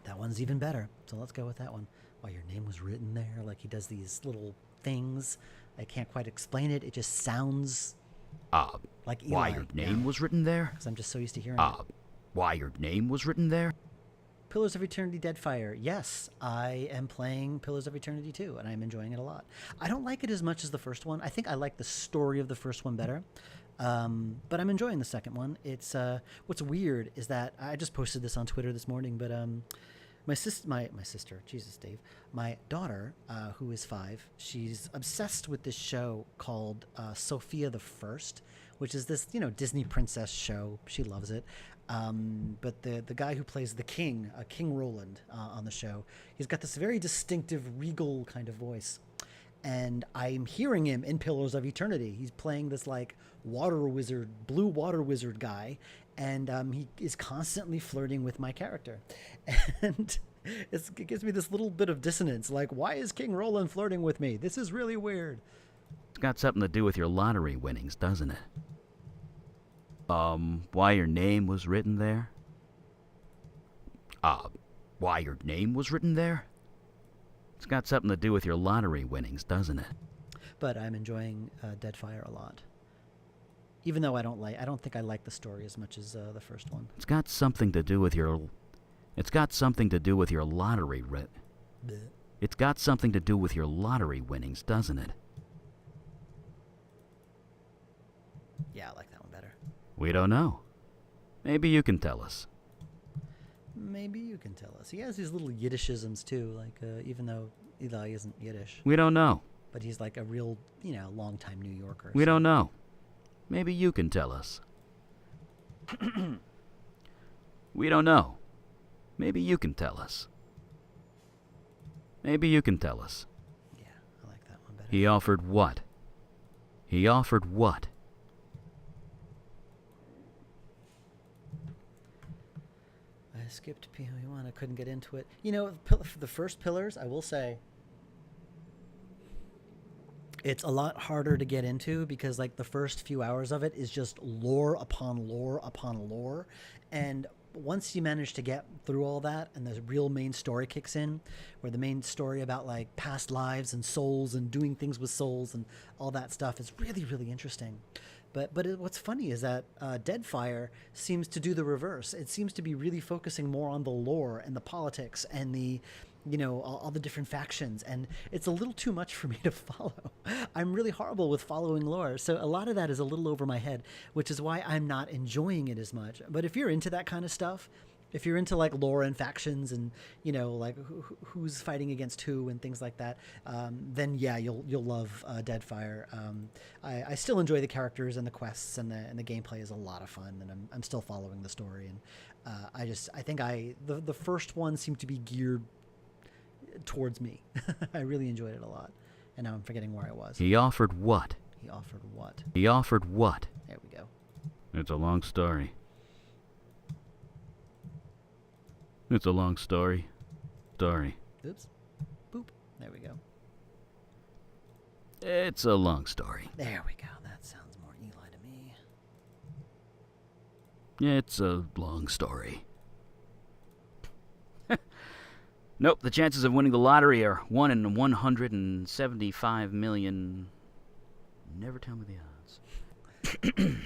That one's even better. So let's go with that one. Why your name was written there. Like he does these little things. I can't quite explain it. It just sounds like Eli. Why your name was written there? Because I'm just so used to hearing it. Why your name was written there? Pillars of Eternity Deadfire. Yes, I am playing Pillars of Eternity 2, and I'm enjoying it a lot. I don't like it as much as the first one. I think I like the story of the first one better. But I'm enjoying the second one. It's what's weird is that I just posted this on Twitter this morning, but my sister, Jesus, Dave, my daughter, who is 5, she's obsessed with this show called Sophia the First, which is this, Disney princess show. She loves it. But the guy who plays the king, King Roland, on the show, he's got this very distinctive, regal kind of voice. And I'm hearing him in Pillars of Eternity. He's playing this like blue water wizard guy, and he is constantly flirting with my character. And it gives me this little bit of dissonance. Like, why is King Roland flirting with me? This is really weird. It's got something to do with your lottery winnings, doesn't it? Why your name was written there? Why your name was written there? It's got something to do with your lottery winnings, doesn't it? But I'm enjoying Deadfire a lot. Even though I don't think I like the story as much as the first one. It's got something to do with your lottery. It's got something to do with your lottery winnings, doesn't it? Yeah, I like that one better. We don't know. Maybe you can tell us. Maybe you can tell us. He has these little Yiddishisms too, like even though Eli isn't Yiddish, We don't know. but he's like a real, long-time New Yorker. We so- don't know. Maybe you can tell us. We don't know. Maybe you can tell us. Maybe you can tell us. Yeah, I like that one better. He offered what? He offered what? I skipped POE1. I couldn't get into it. For the first Pillars, I will say, it's a lot harder to get into because like the first few hours of it is just lore upon lore upon lore, and once you manage to get through all that and the real main story kicks in, where the main story about like past lives and souls and doing things with souls and all that stuff is really, really interesting. But what's funny is that Deadfire seems to do the reverse. It seems to be really focusing more on the lore and the politics and the all the different factions, and it's a little too much for me to follow. I'm really horrible with following lore, so a lot of that is a little over my head, which is why I'm not enjoying it as much. But if you're into that kind of stuff, if you're into like lore and factions and like who's fighting against who and things like that, then yeah, you'll love Deadfire. I still enjoy the characters and the quests, and the gameplay is a lot of fun, and I'm still following the story. And I think the first one seemed to be geared towards me. I really enjoyed it a lot, and now I'm forgetting where I was. He offered what? He offered what? He offered what? There we go. It's a long story. It's a long story. Story. Oops. Boop. There we go. It's a long story. There we go. That sounds more Eli to me. It's a long story. Nope, the chances of winning the lottery are 1 in 175 million. Never tell me the odds.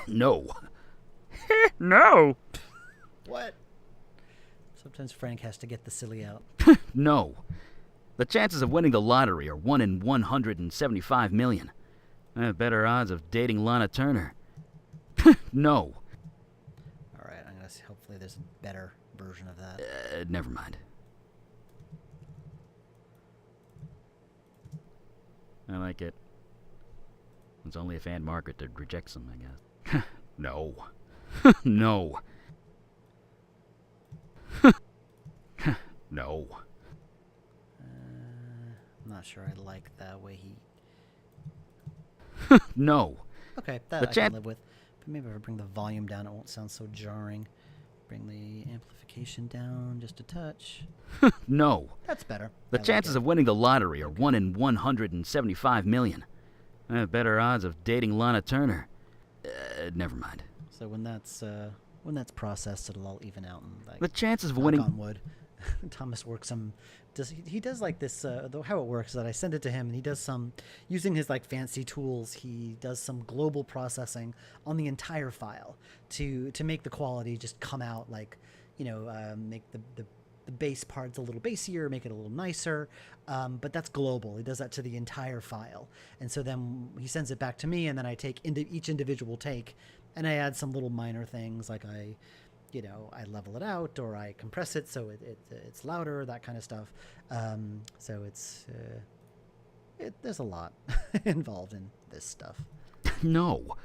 No. No. What? Sometimes Frank has to get the silly out. No. The chances of winning the lottery are 1 in 175 million. I have better odds of dating Lana Turner. No. All right, I'm gonna see. Hopefully, there's a better version of that. Never mind. I like it. It's only if Aunt Margaret rejects them, I guess. No. No. No. I'm not sure I like the way he. No. Okay, that I can live with. But maybe if I bring the volume down, it won't sound so jarring. Bring the amplification down just a touch. No. That's better. The chances of winning the lottery are 1 in 175 million. I have better odds of dating Lana Turner. Never mind. So when that's processed, it'll all even out. And like, The chances of knock winning... on wood. Thomas works some. He does like this? How it works is that I send it to him, and he does some using his like fancy tools. He does some global processing on the entire file to make the quality just come out like, make the bass parts a little bassier, make it a little nicer. But that's global. He does that to the entire file, and so then he sends it back to me, and then I take each individual take, and I add some little minor things like I level it out or I compress it so it's louder, that kind of stuff. So there's a lot involved in this stuff. No.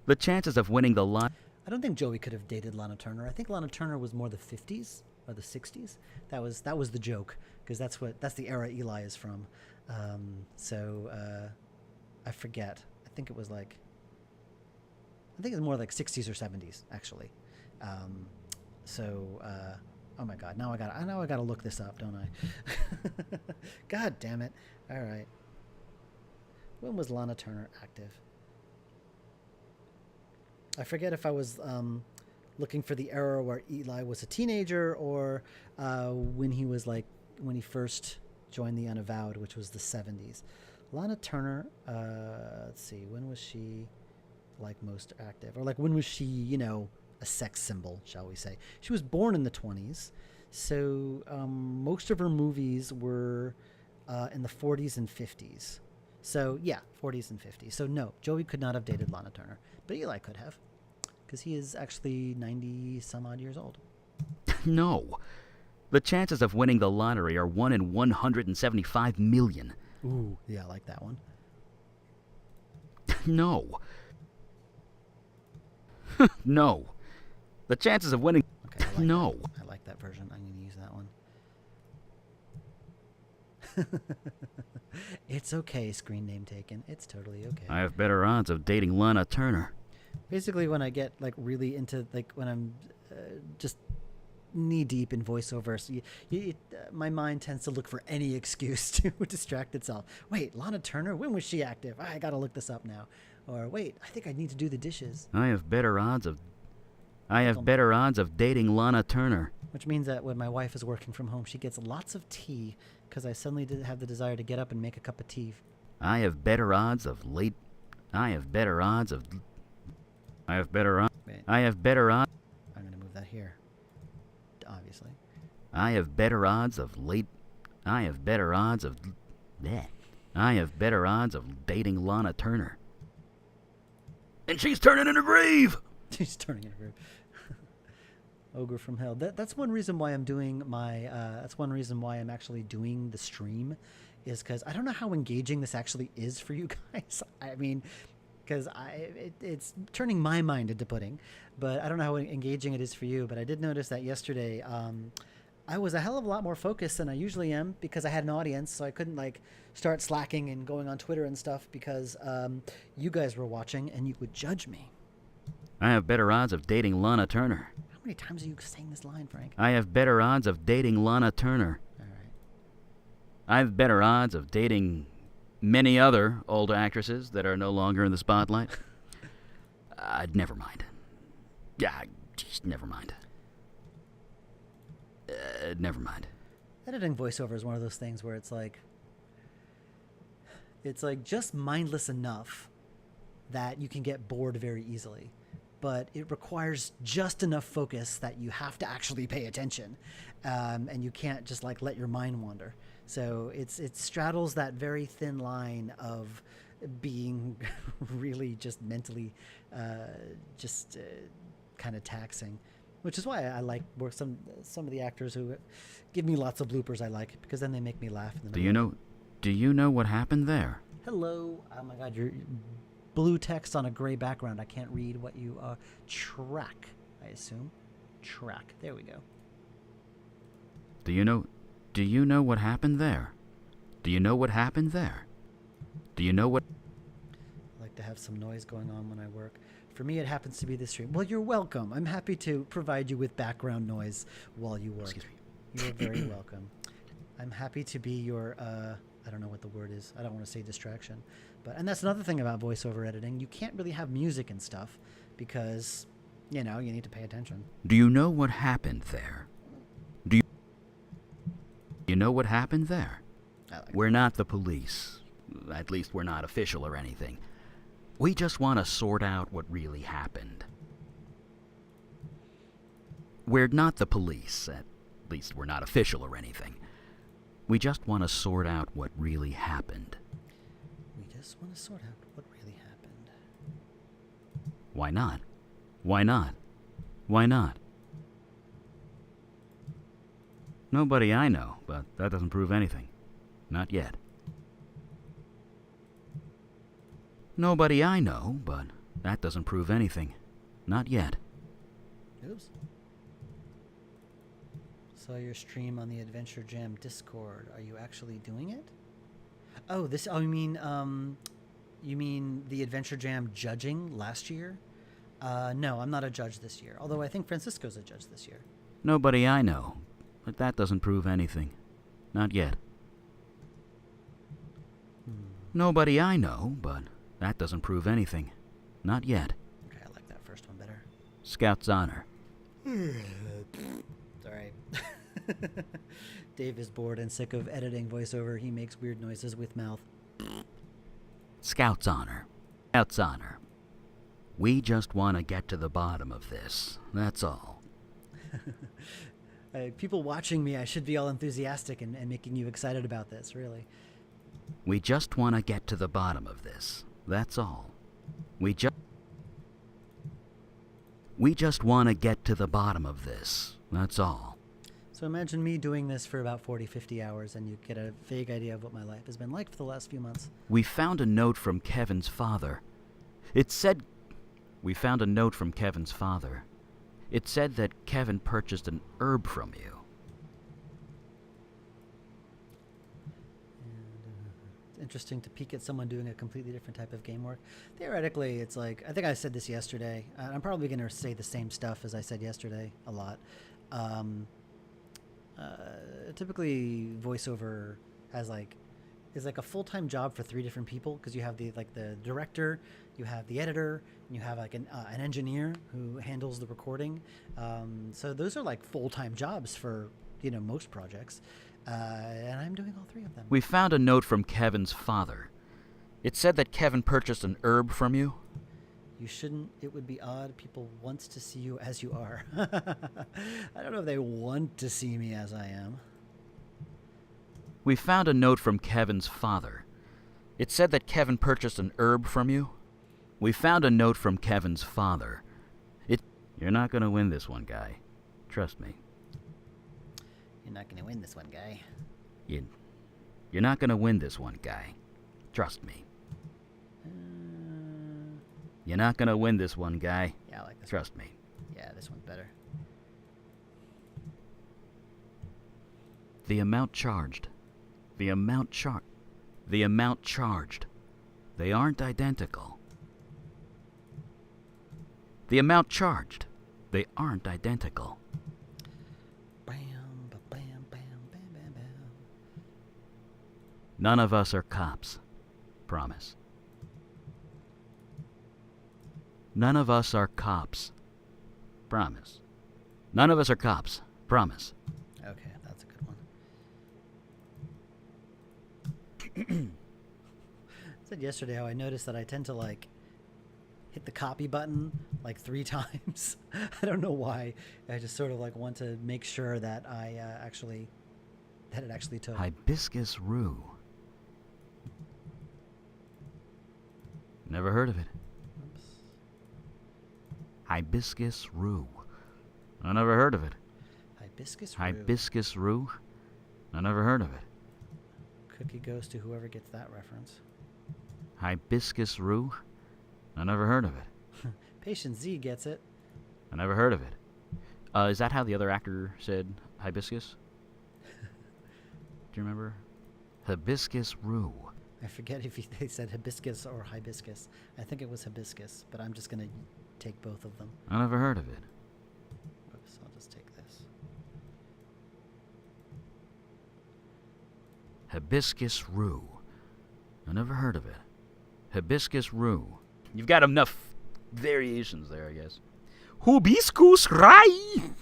The chances of winning the lot... I don't think Joey could have dated Lana Turner. I think Lana Turner was more the 50s or the 60s. That was the joke, because that's the era Eli is from. I forget. I think it was more like 60s or 70s actually. Oh my God! Now I gotta look this up, don't I? God damn it! All right. When was Lana Turner active? I forget if I was looking for the era where Eli was a teenager or when he first joined the Unavowed, which was the 70s. Lana Turner. Let's see. When was she most active, or when was she? A sex symbol, shall we say. She was born in the 20s, so most of her movies were in the 40s and 50s. So, yeah, 40s and 50s. So, no, Joey could not have dated Lana Turner, but Eli could have, because he is actually 90-some-odd years old. No. The chances of winning the lottery are 1 in 175 million. Ooh, yeah, I like that one. No. No. The chances of winning... Okay, I like No. that. I like that version. I'm going to use that one. It's okay, screen name taken. It's totally okay. I have better odds of dating Lana Turner. Basically, when I get like really into like when I'm just knee deep in voiceover, so my mind tends to look for any excuse to distract itself. Wait, Lana Turner? When was she active? I got to look this up now. Or wait, I think I need to do the dishes. I have better odds of dating Lana Turner. Which means that when my wife is working from home, she gets lots of tea because I suddenly did have the desire to get up and make a cup of tea. I have better odds of... Wait. I have better odds... I'm I going to move that here. Obviously. I have better odds of dating Lana Turner. And she's turning in her grave! She's turning in her grave. Ogre from Hell. That's one reason why I'm doing my... that's one reason why I'm actually doing the stream, is because I don't know how engaging this actually is for you guys. I mean, because it's turning my mind into pudding, but I don't know how engaging it is for you. But I did notice that yesterday I was a hell of a lot more focused than I usually am because I had an audience, so I couldn't like start slacking and going on Twitter and stuff because you guys were watching and you would judge me. I have better odds of dating Lana Turner. How many times are you saying this line, Frank? I have better odds of dating Lana Turner. All right. I have better odds of dating many other old actresses that are no longer in the spotlight. Never mind. Yeah, just never mind. Never mind. Editing voiceover is one of those things where it's like just mindless enough that you can get bored very easily, but it requires just enough focus that you have to actually pay attention, and you can't just like let your mind wander. So it straddles that very thin line of being really just mentally kind of taxing, which is why I like some of the actors who give me lots of bloopers. I like because then they make me laugh. In the middle. Do you know what happened there? Hello. Oh my God, you're blue text on a gray background. I can't read what you are. Track, I assume. Track. There we go. Do you know what happened there? Do you know what happened there? Do you know what... I like to have some noise going on when I work. For me, it happens to be the stream. Well, you're welcome. I'm happy to provide you with background noise while you work. Excuse me. You're very welcome. I'm happy to be your, I don't know what the word is. I don't want to say distraction. And that's another thing about voiceover editing. You can't really have music and stuff because, you need to pay attention. Do you know what happened there? Do you know what happened there? We're not the police. At least we're not official or anything. We just want to sort out what really happened. We're not the police. At least we're not official or anything. We just want to sort out what really happened. We just want to sort out what really happened. Why not? Why not? Why not? Nobody I know, but that doesn't prove anything. Not yet. Nobody I know, but that doesn't prove anything. Not yet. Oops. Saw your stream on the Adventure Jam Discord. Are you actually doing it? Oh, you mean the Adventure Jam judging last year? No, I'm not a judge this year. Although I think Francisco's a judge this year. Nobody I know, but that doesn't prove anything. Not yet. Nobody I know, but that doesn't prove anything. Not yet. Okay, I like that first one better. Scout's honor. It's alright. Dave is bored and sick of editing voiceover. He makes weird noises with mouth. Scout's honor. Scout's honor. We just want to get to the bottom of this. That's all. People watching me, I should be all enthusiastic and making you excited about this, really. We just want to get to the bottom of this. That's all. We just want to get to the bottom of this. That's all. So imagine me doing this for about 40, 50 hours, and you get a vague idea of what my life has been like for the last few months. We found a note from Kevin's father. It said that Kevin purchased an herb from you. It's interesting to peek at someone doing a completely different type of game work. Theoretically, it's like, I think I said this yesterday. I'm probably going to say the same stuff as I said yesterday a lot. Typically, voiceover is like a full-time job for 3 different people, because you have the director, you have the editor, and you have like an engineer who handles the recording. So those are like full-time jobs for most projects, and I'm doing all 3 of them. We found a note from Kevin's father. It said that Kevin purchased an herb from you. You shouldn't. It would be odd. People want to see you as you are. I don't know if they want to see me as I am. We found a note from Kevin's father. It said that Kevin purchased an herb from you. We found a note from Kevin's father. You're not going to win this one, guy. Trust me. You're not going to win this one, guy. You're not going to win this one, guy. Trust me. You're not going to win this one, guy. Yeah, I like this. Trust me. Yeah, this one's better. The amount charged. The amount charged. They aren't identical. The amount charged. They aren't identical. Bam, bam, bam, bam, bam, bam. None of us are cops. Promise. None of us are cops. Promise. None of us are cops. Promise. Okay, that's a good one. I said yesterday how I noticed that I tend to hit the copy button 3 times. I don't know why. I just sort of want to make sure that it actually took. Hibiscus rue. Never heard of it. Oops. Hibiscus rue. I never heard of it. Hibiscus rue. Hibiscus rue. I never heard of it. Cookie goes to whoever gets that reference. Hibiscus rue. I never heard of it. Patient Z gets it. I never heard of it. Is that how the other actor said hibiscus? Do you remember? Hibiscus rue. I forget if they said hibiscus or hibiscus. I think it was hibiscus, but I'm just going to take both of them. I never heard of it. Oops, I'll just take this. Hibiscus rue. I never heard of it. Hibiscus rue. You've got enough variations there, I guess. Hibiscus rye.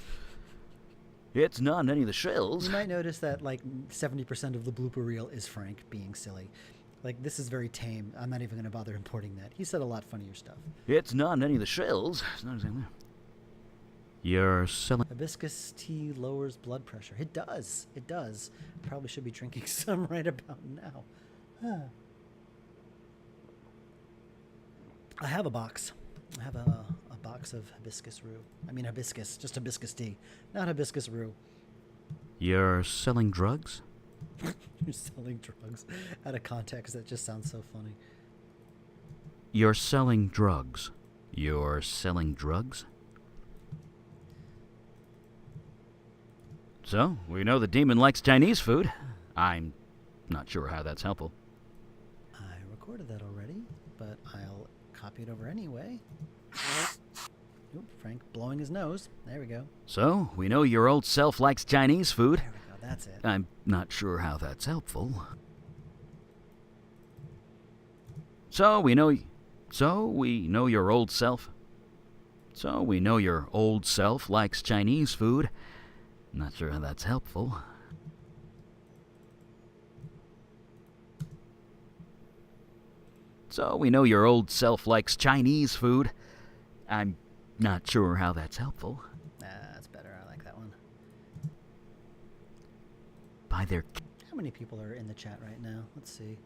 It's not on any of the shells. You might notice that 70% of the blooper reel is Frank being silly. This is very tame. I'm not even going to bother importing that. He said a lot funnier stuff. It's not on any of the shells. It's not exactly. You're selling. Hibiscus tea lowers blood pressure. It does. It does. Probably should be drinking some right about now. I have a box. I have a box of hibiscus rue. I mean hibiscus, just hibiscus tea, not hibiscus rue. You're selling drugs? You're selling drugs. Out of context, that just sounds so funny. You're selling drugs. You're selling drugs? So, we know the demon likes Chinese food. I'm not sure how that's helpful. I recorded that already, but I'll copy it over anyway. Oop, Frank blowing his nose. There we go. So, we know your old self likes Chinese food. There we go. That's it. I'm not sure how that's helpful. So we know your old self. So we know your old self likes Chinese food. Not sure how that's helpful. So we know your old self likes Chinese food. I'm not sure how that's helpful. That's better. I like that one. By their... How many people are in the chat right now? Let's see.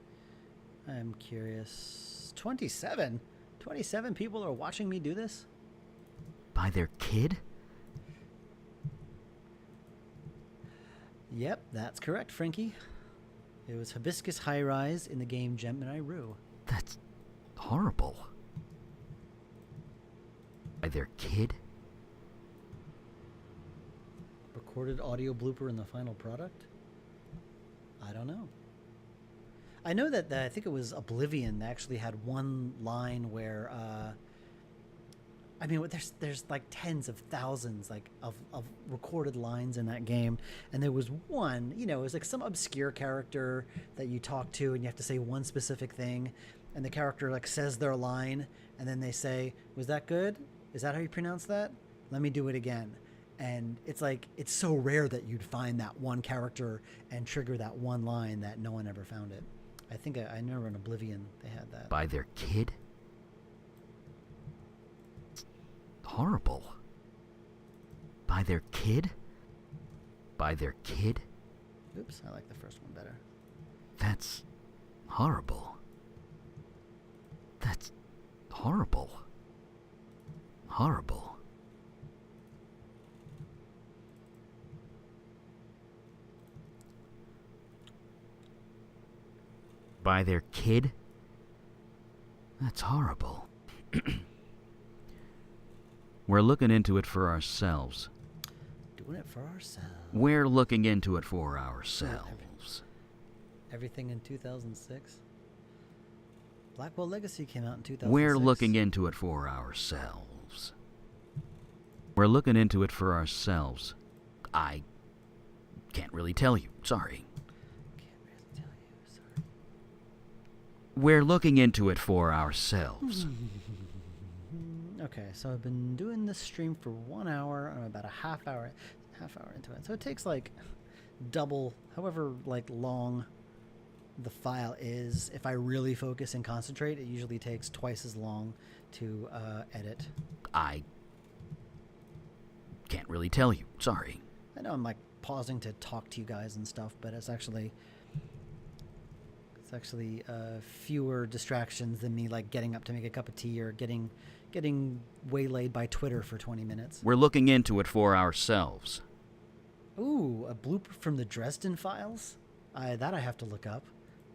I'm curious. 27? 27 people are watching me do this? By their kid? Yep, that's correct, Frankie. It was Hibiscus High Rise in the game Gemini Rue. That's horrible. By their kid? Recorded audio blooper in the final product? I don't know. I know that I think it was Oblivion that actually had one line where, I mean, there's like tens of thousands of recorded lines in that game, and there was one, you know, it was like some obscure character that you talk to, and you have to say one specific thing, and the character like says their line, and then they say, "Was that good? Is that how you pronounce that? Let me do it again." And it's like, it's so rare that you'd find that one character and trigger that one line that no one ever found it. I think I remember in Oblivion they had that. By their kid? Horrible. By their kid? By their kid? Oops, I like the first one better. That's horrible. That's horrible. Horrible. By their kid? That's horrible. We're looking into it for ourselves. Doing it for ourselves. We're looking into it for ourselves. Everything in 2006? Blackwell Legacy came out in 2006. We're looking into it for ourselves. We're looking into it for ourselves. I can't really tell you. Sorry. We're looking into it for ourselves. Okay, so I've been doing this stream for 1 hour. I'm about a half hour into it. So it takes like double, however like long the file is. If I really focus and concentrate, it usually takes twice as long to edit. I can't really tell you. Sorry. I know I'm like pausing to talk to you guys and stuff, but it's actually fewer distractions than me like getting up to make a cup of tea or getting waylaid by Twitter for 20 minutes. We're looking into it for ourselves. Ooh, a blooper from the Dresden Files? That I have to look up.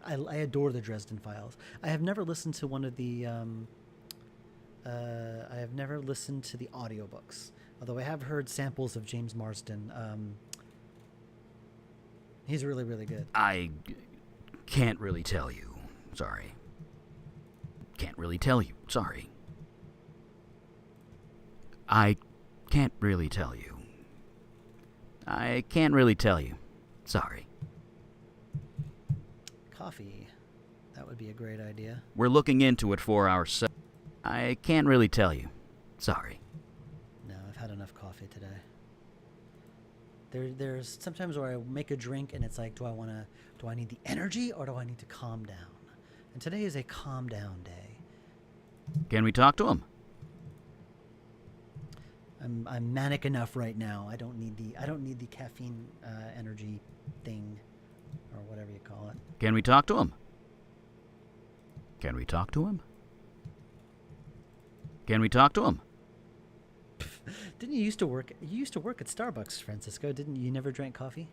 I adore the Dresden Files. I have never listened to one of the I have never listened to the audiobooks, although I have heard samples of James Marsden. He's really, really good. I can't really tell you. Sorry. Can't really tell you. Sorry. I can't really tell you. I can't really tell you. Sorry. Coffee. That would be a great idea. We're looking into it for ourselves. I can't really tell you. Sorry. No, I've had enough coffee today. There's sometimes where I make a drink and it's like, do I need the energy or do I need to calm down? And today is a calm down day. Can we talk to him? I'm manic enough right now. I don't need the caffeine energy thing or whatever you call it. Can we talk to him? Can we talk to him? Can we talk to him? Didn't you used to work? You used to work at Starbucks, Francisco, didn't you? You never drank coffee?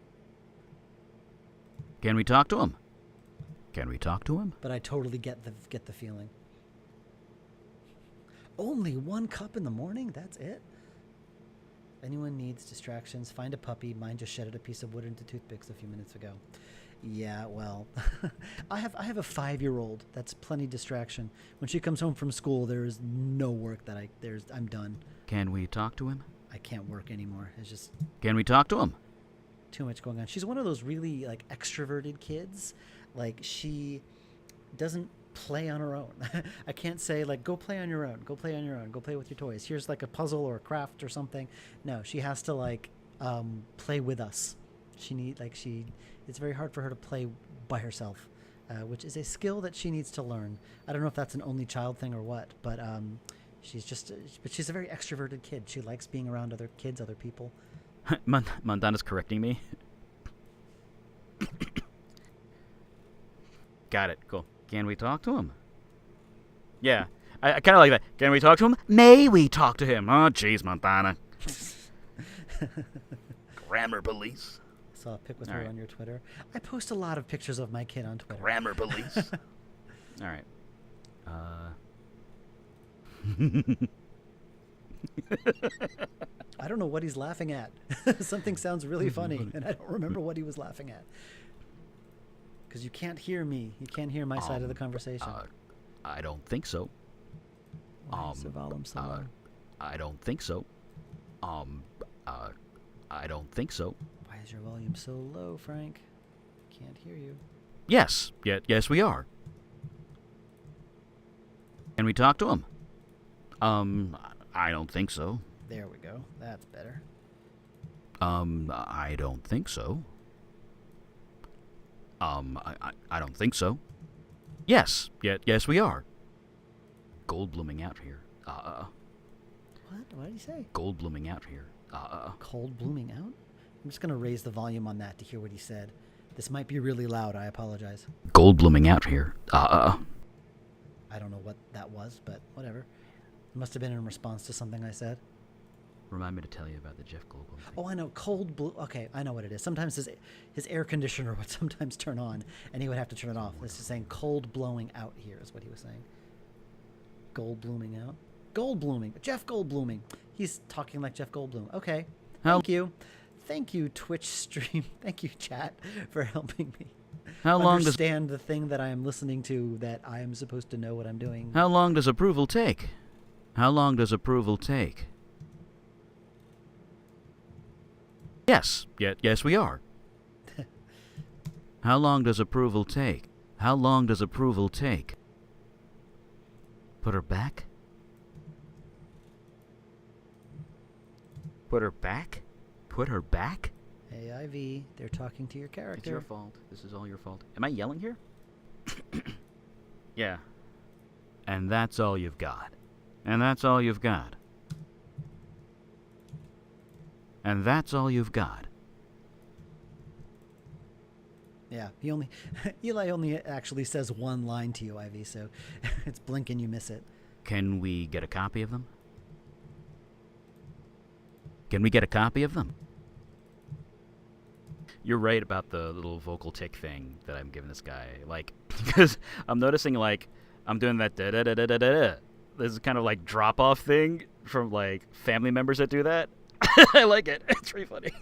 Can we talk to him? Can we talk to him? But I totally get the feeling. Only 1 cup in the morning? That's it? Anyone needs distractions, find a puppy. Mine just shedded a piece of wood into toothpicks a few minutes ago. Yeah, well, I have a 5-year-old. That's plenty distraction. When she comes home from school, there is no work that I'm done. Can we talk to him? I can't work anymore. It's just Can we talk to him? too much going on. She's one of those really like extroverted kids. Like she doesn't play on her own. I can't say like, go play on your own, go play on your own, go play with your toys. Here's like a puzzle or a craft or something. No, she has to like play with us. It's very hard for her to play by herself, which is a skill that she needs to learn. I don't know if that's an only child thing or what, but she's a very extroverted kid. She likes being around other kids, other people. Montana's correcting me. Got it. Cool. Can we talk to him? Yeah. I kind of like that. Can we talk to him? May we talk to him? Oh, jeez, Montana. Grammar police. I saw a pic with All her right. on your Twitter. I post a lot of pictures of my kid on Twitter. Grammar police. All right. I don't know what he's laughing at. Something sounds really funny, and I don't remember what he was laughing at. Because you can't hear me. You can't hear my side of the conversation. I don't think so. Why is the volume so low? I don't think so. I don't think so. Why is your volume so low, Frank? Can't hear you. Yes. Yes, we are. Can we talk to him? I don't think so. There we go. That's better. I don't think so. I don't think so. Yes. Yes, we are. Gold blooming out here. What? What did he say? Gold blooming out here. Cold blooming out? I'm just going to raise the volume on that to hear what he said. This might be really loud. I apologize. Gold blooming out here. I don't know what that was, but whatever. It must have been in response to something I said. Remind me to tell you about the Jeff Goldblum thing. Oh, I know. Cold blue. Okay, I know what it is. Sometimes his air conditioner would sometimes turn on, and he would have to turn it off. This is saying cold blowing out here is what he was saying. Gold blooming out. Gold blooming. Jeff Goldbluming. He's talking like Jeff Goldblum. Okay. Thank you. Thank you, Twitch stream. Thank you, chat, for helping me understand the thing that I am listening to, that I am supposed to know what I'm doing. How long does approval take? How long does approval take? Yes. Yes, we are. How long does approval take? How long does approval take? Put her back? Put her back? Put her back? Hey, Ivy, they're talking to your character. It's your fault. This is all your fault. Am I yelling here? Yeah. And that's all you've got. And that's all you've got. And that's all you've got. Yeah, Eli only actually says one line to you, Ivy, so it's blink and you miss it. Can we get a copy of them? Can we get a copy of them? You're right about the little vocal tick thing that I'm giving this guy. Like, because I'm noticing, like, I'm doing that da-da-da-da-da-da. This is kind of like drop-off thing from, like, family members that do that. I like it. It's pretty funny.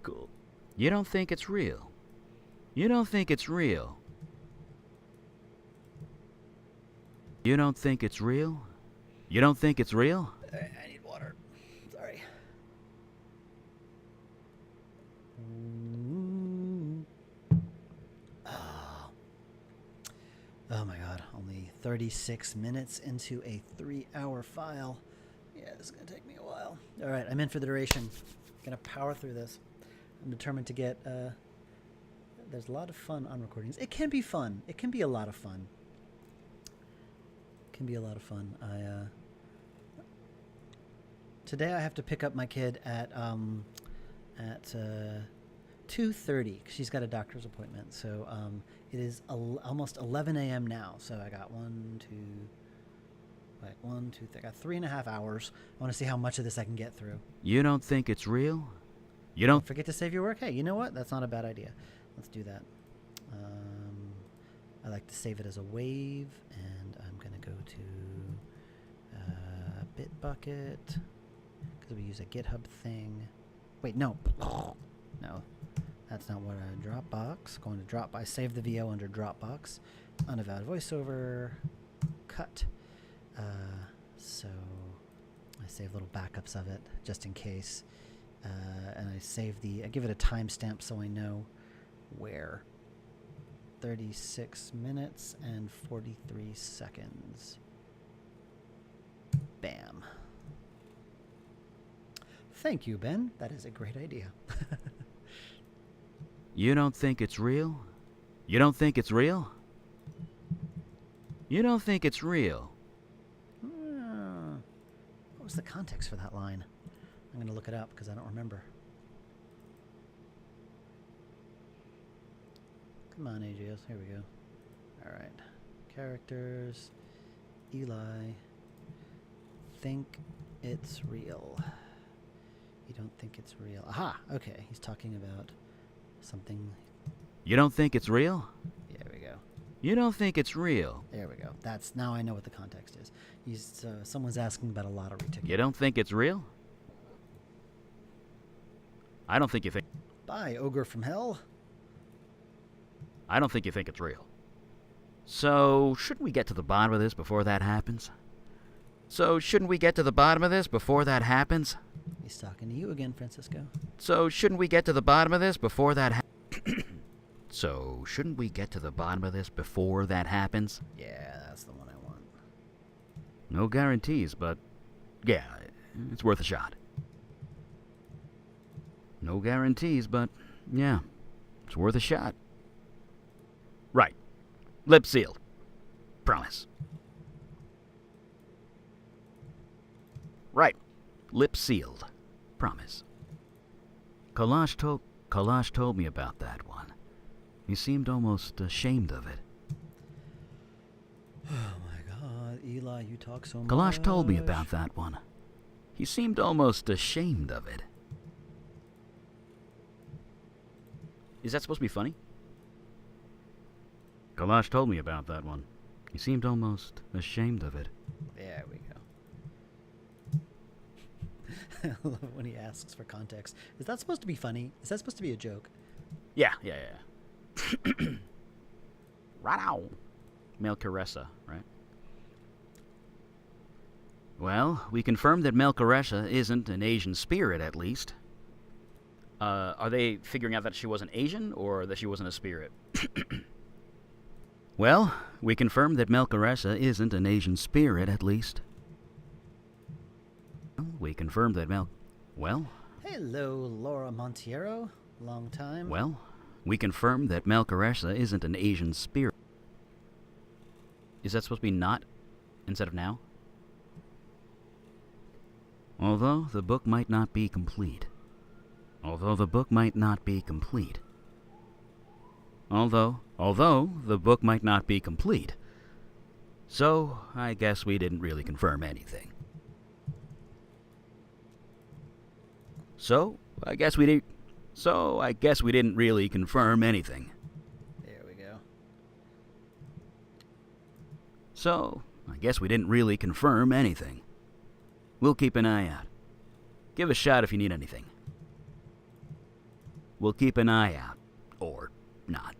Cool. You don't think it's real? You don't think it's real? You don't think it's real? You don't think it's real? I need water. Sorry. Oh my god, only 36 minutes into a 3-hour file. Yeah, this is going to take me a while. All right, I'm in for the duration. Going to power through this. I'm determined to get... there's a lot of fun on recordings. It can be fun. It can be a lot of fun. It can be a lot of fun. Today I have to pick up my kid at 2:30 because she's got a doctor's appointment. So it is almost 11 a.m. now. So I got 1, 2, 3. I got 3.5 hours. I want to see how much of this I can get through. You don't think it's real? You don't forget to save your work. Hey, you know what? That's not a bad idea. Let's do that. I like to save it as a wave, and I'm going to go to Bitbucket because we use a GitHub thing. Wait, no. No. That's not what a Dropbox. Going to Dropbox. Save the VO under Dropbox. Unavowed voiceover. Cut. So I save little backups of it just in case. And I give it a timestamp so I know where. 36 minutes and 43 seconds. Bam. Thank you, Ben. That is a great idea. You don't think it's real? You don't think it's real? You don't think it's real? What was the context for that line? I'm going to look it up because I don't remember. Come on, AGS. Here we go. All right. Characters. Eli. Think it's real. You don't think it's real. Aha! Okay, he's talking about something. You don't think it's real? There we go. You don't think it's real? There we go. That's now I know what the context is. He's someone's asking about a lottery ticket. You don't think it's real? I don't think you think. Bye, ogre from hell. I don't think you think it's real. So, shouldn't we get to the bottom of this before that happens? He's talking to you again, Francisco. So, shouldn't we get to the bottom of this before that happens? Yeah, that's the one I want. No guarantees, but yeah, it's worth a shot. No guarantees, but yeah, it's worth a shot. Right. Lip sealed. Promise. Right. Lip sealed. Promise. Kalash told me about that one. He seemed almost ashamed of it. Oh my god, Eli, you talk so much. Kalash told me about that one. He seemed almost ashamed of it. Is that supposed to be funny? Kalash told me about that one. He seemed almost ashamed of it. There we go. I love it when he asks for context. Is that supposed to be funny? Is that supposed to be a joke? Yeah. Right-ow. Melcaressa, right? Well, we confirmed that Melcaressa isn't an Asian spirit, at least. Are they figuring out that she wasn't Asian, or that she wasn't a spirit? Well, we confirmed that Melcaressa isn't an Asian spirit, at least. We confirmed that Well? Hello, Laura Montiero. Long time. Well, we confirmed that Melcaressa isn't an Asian spirit. Is that supposed to be not instead of now? Although the book might not be complete. Although the book might not be complete. So, I guess we didn't really confirm anything. So, I guess we didn't really confirm anything. There we go. So, I guess we didn't really confirm anything. We'll keep an eye out. Give a shout if you need anything. We'll keep an eye out. Or not.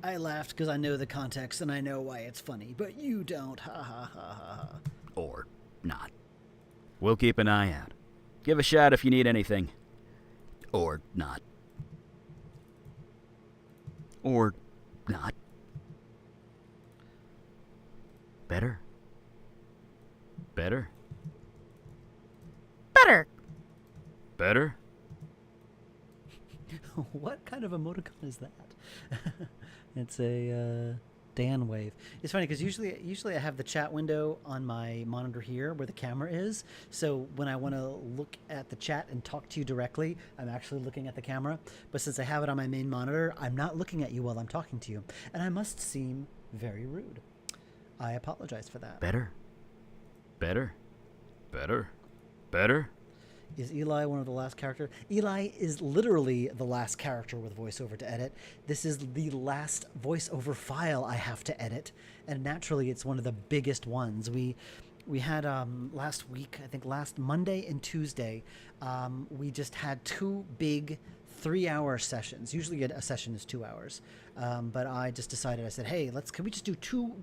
I laughed because I know the context and I know why it's funny, but you don't. Ha ha ha ha ha. Or not. We'll keep an eye out. Give a shout if you need anything. Or not. Or not. Better? Better? Better. Better? What kind of emoticon is that? It's a Dan wave. It's funny because usually I have the chat window on my monitor here where the camera is. So when I want to look at the chat and talk to you directly, I'm actually looking at the camera. But since I have it on my main monitor, I'm not looking at you while I'm talking to you. And I must seem very rude. I apologize for that. Better? Better? Better? Better? Is Eli one of the last characters? Eli is literally the last character with voiceover to edit. This is the last voiceover file I have to edit, and naturally it's one of the biggest ones. We had last week, I think last Monday and Tuesday, we just had two big 3-hour sessions. Usually a session is 2 hours, but I just decided, I said, hey, can we just do two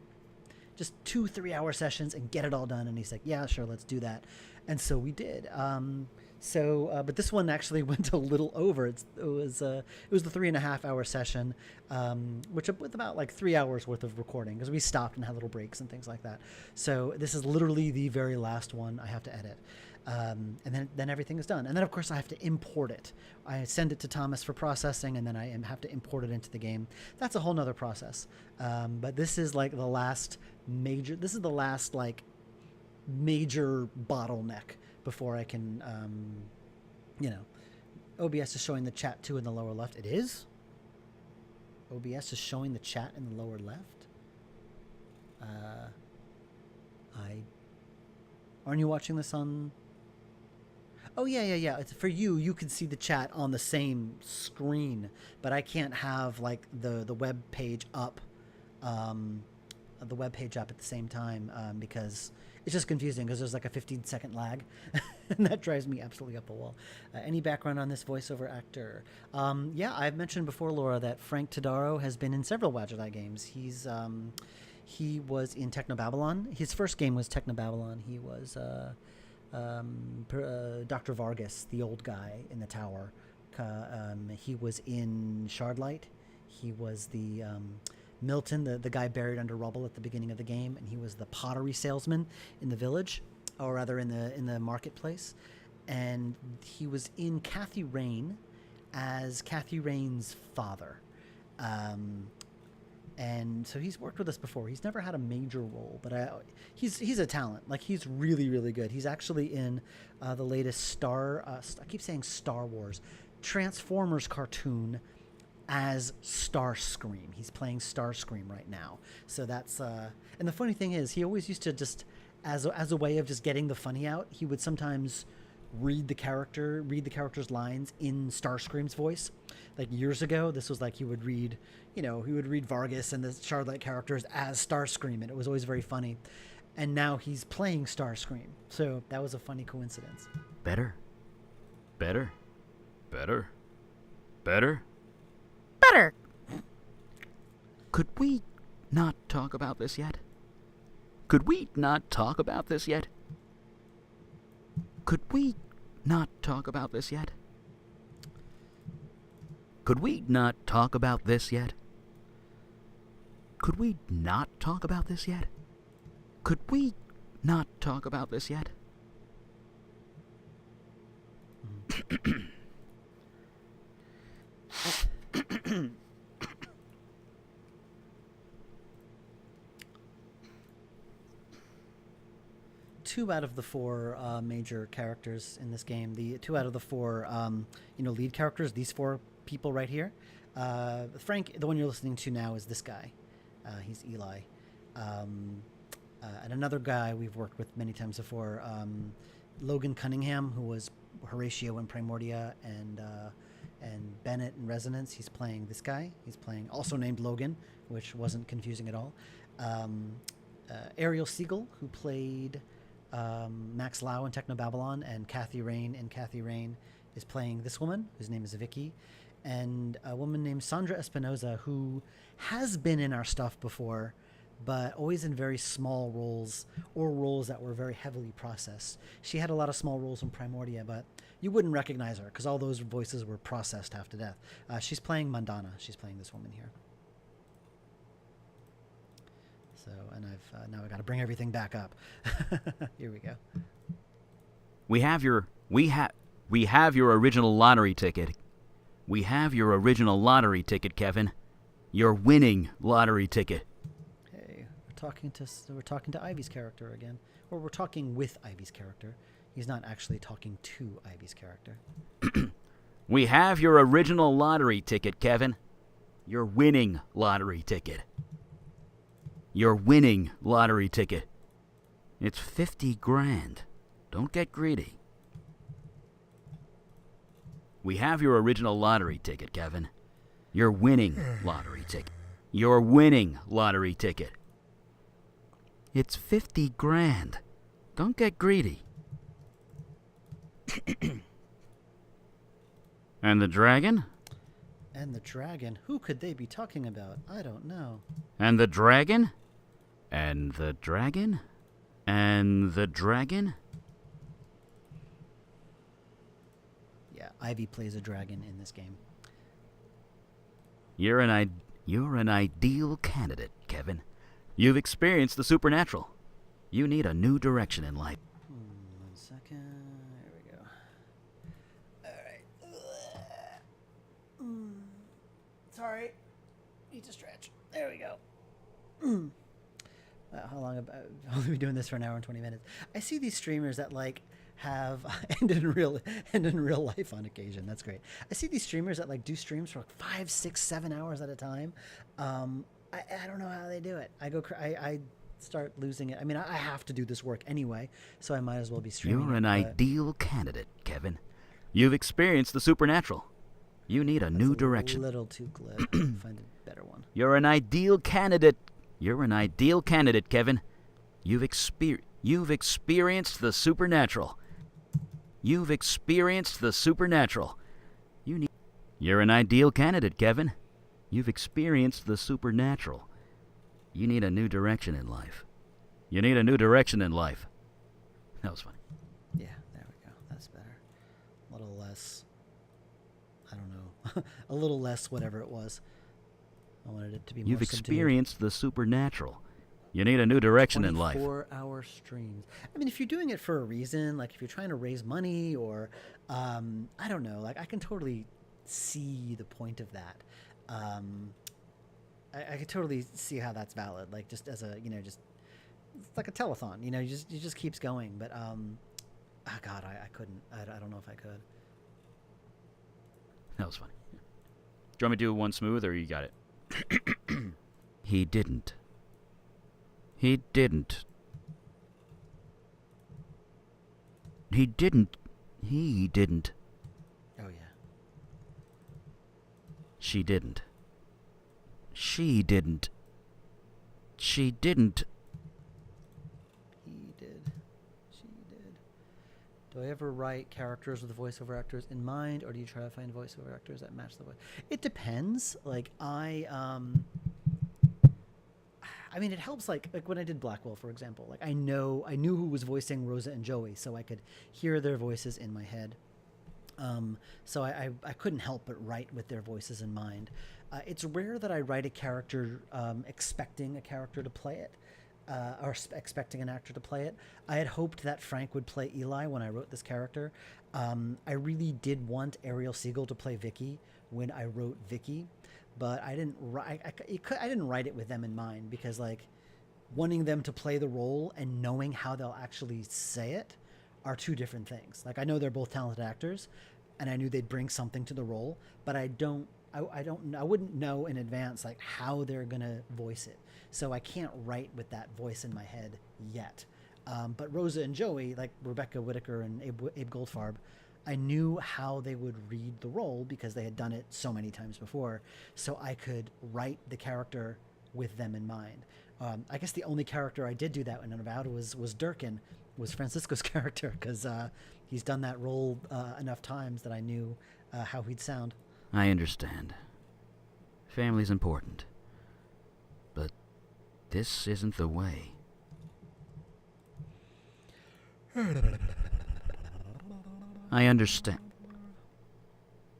3-hour sessions and get it all done? And he's like, yeah, sure, let's do that. And so we did. But this one actually went a little over. It was the 3.5-hour session, which with about like 3 hours worth of recording because we stopped and had little breaks and things like that. So this is literally the very last one I have to edit. And then everything is done. And then of course I have to import it. I send it to Thomas for processing, and then I have to import it into the game. That's a whole nother process. But this is like the last major bottleneck before I can, OBS is showing the chat too in the lower left. It is? OBS is showing the chat in the lower left? Aren't you watching this on... Oh, yeah. It's for you. You can see the chat on the same screen, but I can't have like the web page up, at the same time because it's just confusing because there's like a 15-second lag, and that drives me absolutely up the wall. Any background on this voiceover actor? Yeah, I've mentioned before, Laura, that Frank Todaro has been in several Wadjet games. He was in Technobabylon. His first game was Technobabylon. He was Dr. Vargas, the old guy in the tower. He was in Shardlight. He was the Milton, the guy buried under rubble at the beginning of the game, and he was the pottery salesman in the village, or rather in the marketplace. And he was in Kathy Rain as Kathy Rain's father. And so he's worked with us before. He's never had a major role, but he's a talent. Like, he's really, really good. He's actually in the latest I keep saying Star Wars, Transformers cartoon as Starscream. He's playing Starscream right now. So that's, and the funny thing is, he always used to just, as a way of just getting the funny out, he would sometimes read the character's lines in Starscream's voice. Like years ago, this was like he would read Vargas and the Shardlight characters as Starscream, and it was always very funny. And now he's playing Starscream, so that was a funny coincidence. Better. Could we not talk about this yet? Could we not talk about this yet? Could we not talk about this yet? Could we not talk about this yet? Could we not talk about this yet? Could we not talk about this yet? Two out of the four major characters in this game, the two out of the four lead characters, these four people right here. Frank, the one you're listening to now, is this guy. He's Eli. And another guy we've worked with many times before, Logan Cunningham, who was Horatio in Primordia and Bennett in Resonance. He's playing this guy. He's playing, also named Logan, which wasn't confusing at all. Ariel Siegel, who played Max Lau in Technobabylon, and Kathy Rain in Kathy Rain, is playing this woman, whose name is Vicky, and a woman named Sandra Espinoza, who has been in our stuff before, but always in very small roles, or roles that were very heavily processed. She had a lot of small roles in Primordia, but you wouldn't recognize her because all those voices were processed half to death. She's playing Mandana. She's playing this woman here. So, and now I got to bring everything back up. Here we go. We have your original lottery ticket. We have your original lottery ticket, Kevin. Your winning lottery ticket. Hey, we're talking to Ivy's character again, or we're talking with Ivy's character. He's not actually talking to Ivy's character. We have your original lottery ticket, Kevin. Your winning lottery ticket. Your winning lottery ticket. It's 50 grand. Don't get greedy. We have your original lottery ticket, Kevin. Your winning lottery ticket. Your winning lottery ticket. It's 50 grand. Don't get greedy. And the dragon? And the dragon? Who could they be talking about? I don't know. And the dragon? And the dragon? And the dragon? Yeah, Ivy plays a dragon in this game. You're an ideal candidate, Kevin. You've experienced the supernatural. You need a new direction in life. 1 second. There we go. All right. Sorry. Need to stretch. There we go. How long have we been doing this for an hour and 20 minutes? I see these streamers that like have ended in real life on occasion. That's great. I see these streamers that like do streams for like 5, 6, 7 hours at a time. I don't know how they do it. I start losing it. I mean, I have to do this work anyway, so I might as well be streaming. You're an ideal candidate, Kevin. You've experienced the supernatural. You need a new direction. A little too glib. Find a better one. You're an ideal candidate. You're an ideal candidate, Kevin. You've experienced the supernatural. You've experienced the supernatural. You're an ideal candidate, Kevin. You've experienced the supernatural. You need a new direction in life. You need a new direction in life. That was funny. Yeah, there we go. That's better. A little less, I don't know, a little less whatever it was. I wanted it to be more You've subdued. experienced the supernatural. You need a new direction in life. 24-hour streams. I mean, if you're doing it for a reason, like if you're trying to raise money or, I don't know, like I can totally see the point of that. I could totally see how that's valid. Like just as a, just it's like a telethon. You just keeps going. But God, I couldn't. I don't know if I could. That was funny. Do you want me to do one smooth, or you got it? He didn't. He didn't. He didn't. He didn't. Oh yeah. She didn't. She didn't. She didn't. He did. She did. Do I ever write characters with voiceover actors in mind, or do you try to find voiceover actors that match the voice? It depends. Like I mean, it helps. Like when I did Blackwell, for example. Like I knew who was voicing Rosa and Joey, so I could hear their voices in my head. So I couldn't help but write with their voices in mind. It's rare that I write a character expecting a character to play it, or expecting an actor to play it. I had hoped that Frank would play Eli when I wrote this character. I really did want Ariel Siegel to play Vicky when I wrote Vicky, but I didn't write it with them in mind, because like wanting them to play the role and knowing how they'll actually say it are two different things. Like I know they're both talented actors, and I knew they'd bring something to the role, but I wouldn't know in advance like how they're gonna voice it. So I can't write with that voice in my head yet. But Rosa and Joey, like Rebecca Whitaker and Abe Goldfarb, I knew how they would read the role because they had done it so many times before. So I could write the character with them in mind. I guess the only character I did do that in Unavowed was Durkin, was Francisco's character, because he's done that role enough times that I knew how he'd sound. I understand. Family's important. But this isn't the way. I understand.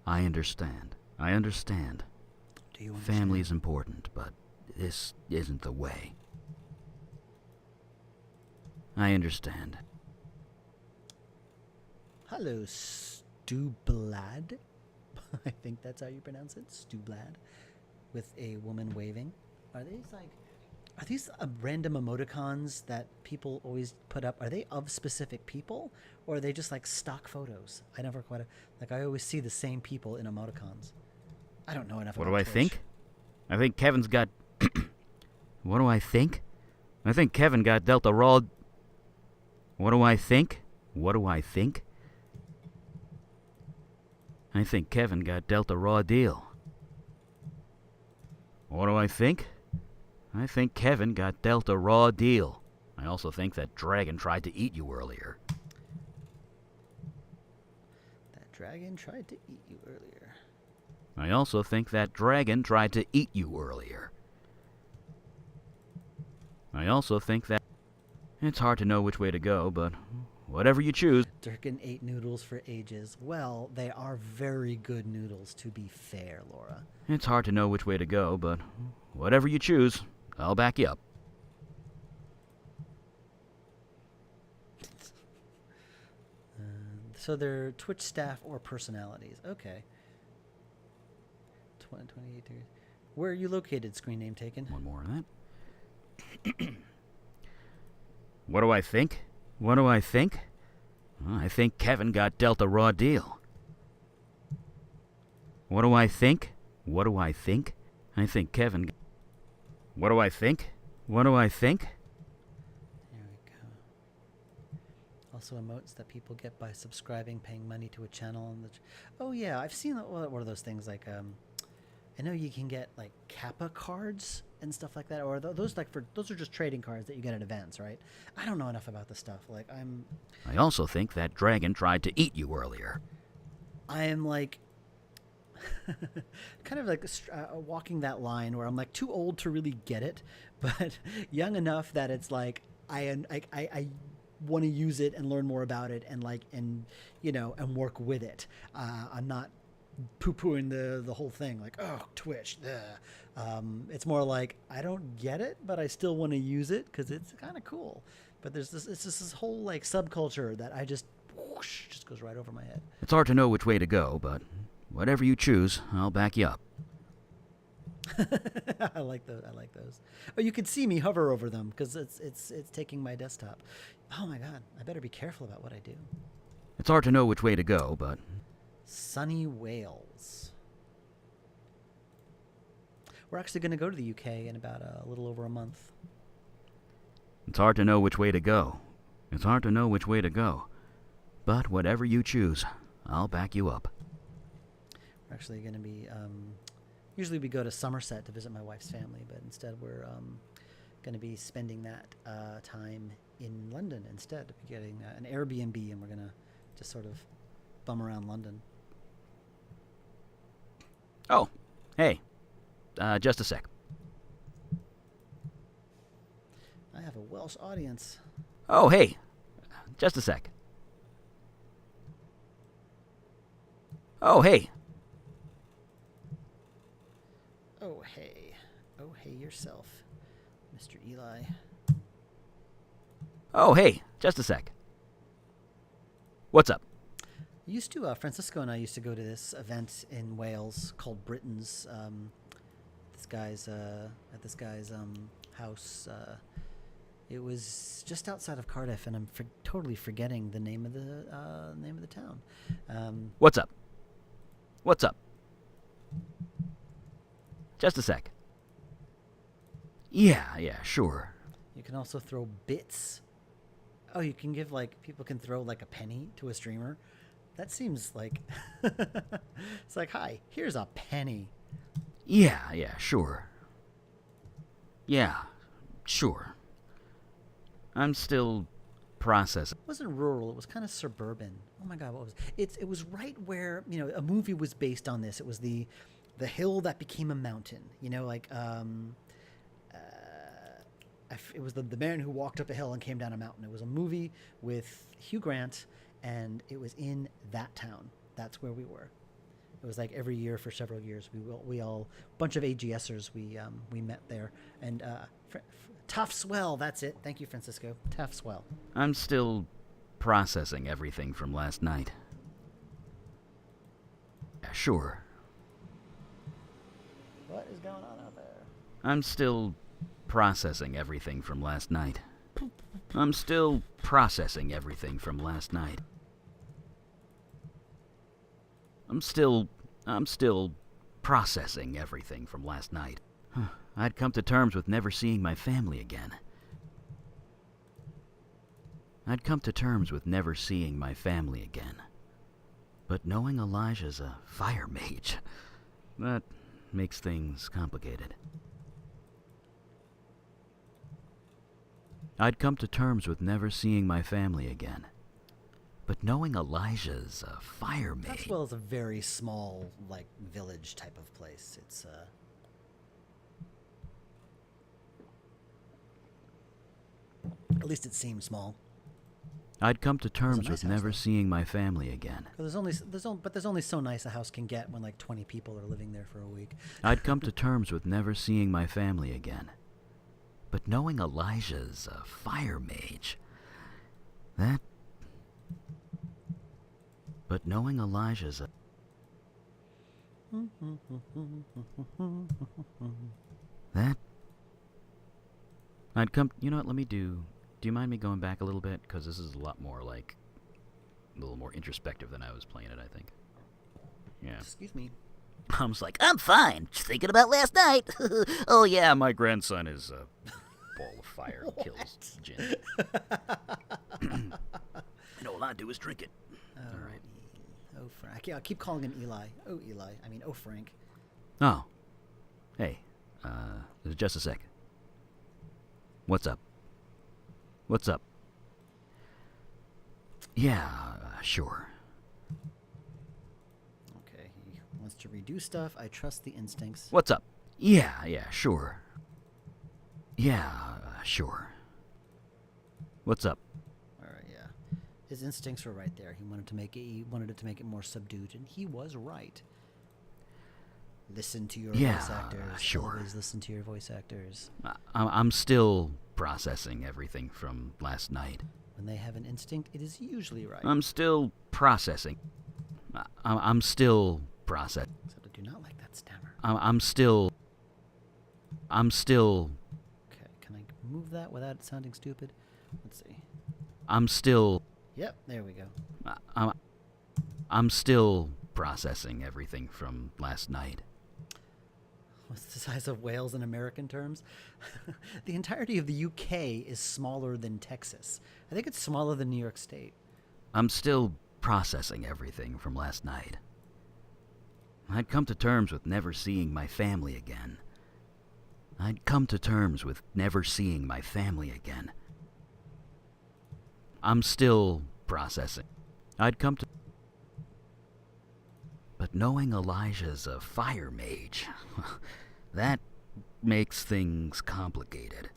I understand. I understand. Do you understand? Family's important, but this isn't the way. I understand. Hello, Stublad. I think that's how you pronounce it, Stublad, with a woman waving. Are these random emoticons that people always put up? Are they of specific people, or are they just like stock photos? I never quite I always see the same people in emoticons. I don't know enough What about do I Twitch. think? I think Kevin's got... What do I think? I think Kevin got dealt a raw... What do I think? What do I think? I think Kevin got dealt a raw deal. What do I think? I think Kevin got dealt a raw deal. I also think that dragon tried to eat you earlier. That dragon tried to eat you earlier. I also think that dragon tried to eat you earlier. I also think that... It's hard to know which way to go, but whatever you choose... Durkin ate noodles for ages. Well, they are very good noodles, to be fair, Laura. It's hard to know which way to go, but whatever you choose, I'll back you up. So they're Twitch staff or personalities. Okay. 28 degrees. Where are you located? Screen name taken. One more of that. What do I think? What do I think? I think Kevin got dealt a raw deal. What do I think? What do I think? I think Kevin... What do I think? What do I think? There we go. Also emotes that people get by subscribing, paying money to a channel. Oh yeah, I've seen what are those things like I know you can get like Kappa cards and stuff like that, or those are just trading cards that you get at events, right? I don't know enough about this stuff. Like I also think that dragon tried to eat you earlier. I am like kind of like walking that line where I'm like too old to really get it, but young enough that it's like I want to use it and learn more about it and and work with it. I'm not poo-pooing the whole thing like, oh, Twitch, it's more like I don't get it, but I still want to use it because it's kind of cool. But it's just this whole like subculture that I just goes right over my head. It's hard to know which way to go, but whatever you choose, I'll back you up. I like those. Oh, you can see me hover over them because it's taking my desktop. Oh my god, I better be careful about what I do. It's hard to know which way to go, but... Sunny Wales. We're actually going to go to the UK in about a little over a month. It's hard to know which way to go. It's hard to know which way to go. But whatever you choose, I'll back you up. We're actually going to be... usually we go to Somerset to visit my wife's family, but instead we're going to be spending that time in London instead. We're getting an Airbnb, and we're going to just sort of bum around London. Oh, hey. Just a sec. I have a Welsh audience. Oh, hey. Just a sec. Oh, hey. Oh, hey. Oh, hey yourself, Mr. Eli. Oh, hey. Just a sec. What's up? Francisco and I used to go to this event in Wales called Britain's. This guy's house. It was just outside of Cardiff, and I'm totally forgetting the name of the town. What's up? What's up? Just a sec. Yeah, sure. You can also throw bits. Oh, you can give people can throw a penny to a streamer. That seems like it's like, hi, here's a penny. Yeah, sure. Yeah, sure. I'm still processing. It wasn't rural. It was kind of suburban. Oh my God, what was it? It was right where a movie was based on this. It was the hill that became a mountain. It was the man who walked up a hill and came down a mountain. It was a movie with Hugh Grant, and it was in that town. That's where we were. It was like every year for several years. We all bunch of AGSers. We met there, and tough swell. That's it. Thank you, Francisco. Tough swell. I'm still processing everything from last night. Yeah, sure. What is going on out there? I'm still processing everything from last night. I'm still processing everything from last night. I'm still processing everything from last night. I'd come to terms with never seeing my family again. I'd come to terms with never seeing my family again. But knowing Elijah's a fire mage, that makes things complicated. I'd come to terms with never seeing my family again. But knowing Elijah's a fire mage... As well as a very small, village type of place. It's, at least it seemed small. I'd come to terms with never seeing my family again. There's only so nice a house can get when 20 people are living there for a week. I'd come to terms with never seeing my family again. But knowing Elijah's a fire mage, that... But knowing Elijah's a... That... I'd come... You know what, let me do... Do you mind me going back a little bit? Because this is a lot more, A little more introspective than I was playing it, I think. Yeah. Excuse me. Mom's like, I'm fine. Just thinking about last night. Oh, yeah, my grandson is a ball of fire and kills Jin. And all I do is drink it. All right. Oh, Frank. I'll keep calling him Eli. Oh, Eli. I mean, oh, Frank. Oh. Hey, just a sec. What's up? What's up? Yeah, sure. Okay, he wants to redo stuff. I trust the instincts. What's up? Yeah, sure. Yeah, sure. What's up? All right, yeah. His instincts were right there. He wanted it to make it more subdued, and he was right. Listen to your voice actors. Sure. Always listen to your voice actors. I'm still processing everything from last night. When they have an instinct, it is usually right. I'm still processing. I'm still processing. Except I do not like that stammer. I'm still. Okay, can I move that without it sounding stupid? Let's see. I'm still. Yep, there we go. I'm still processing everything from last night. What's the size of Wales in American terms? The entirety of the UK is smaller than Texas. I think it's smaller than New York State. I'm still processing everything from last night. I'd come to terms with never seeing my family again. I'm still processing. But knowing Elijah's a fire mage, that makes things complicated.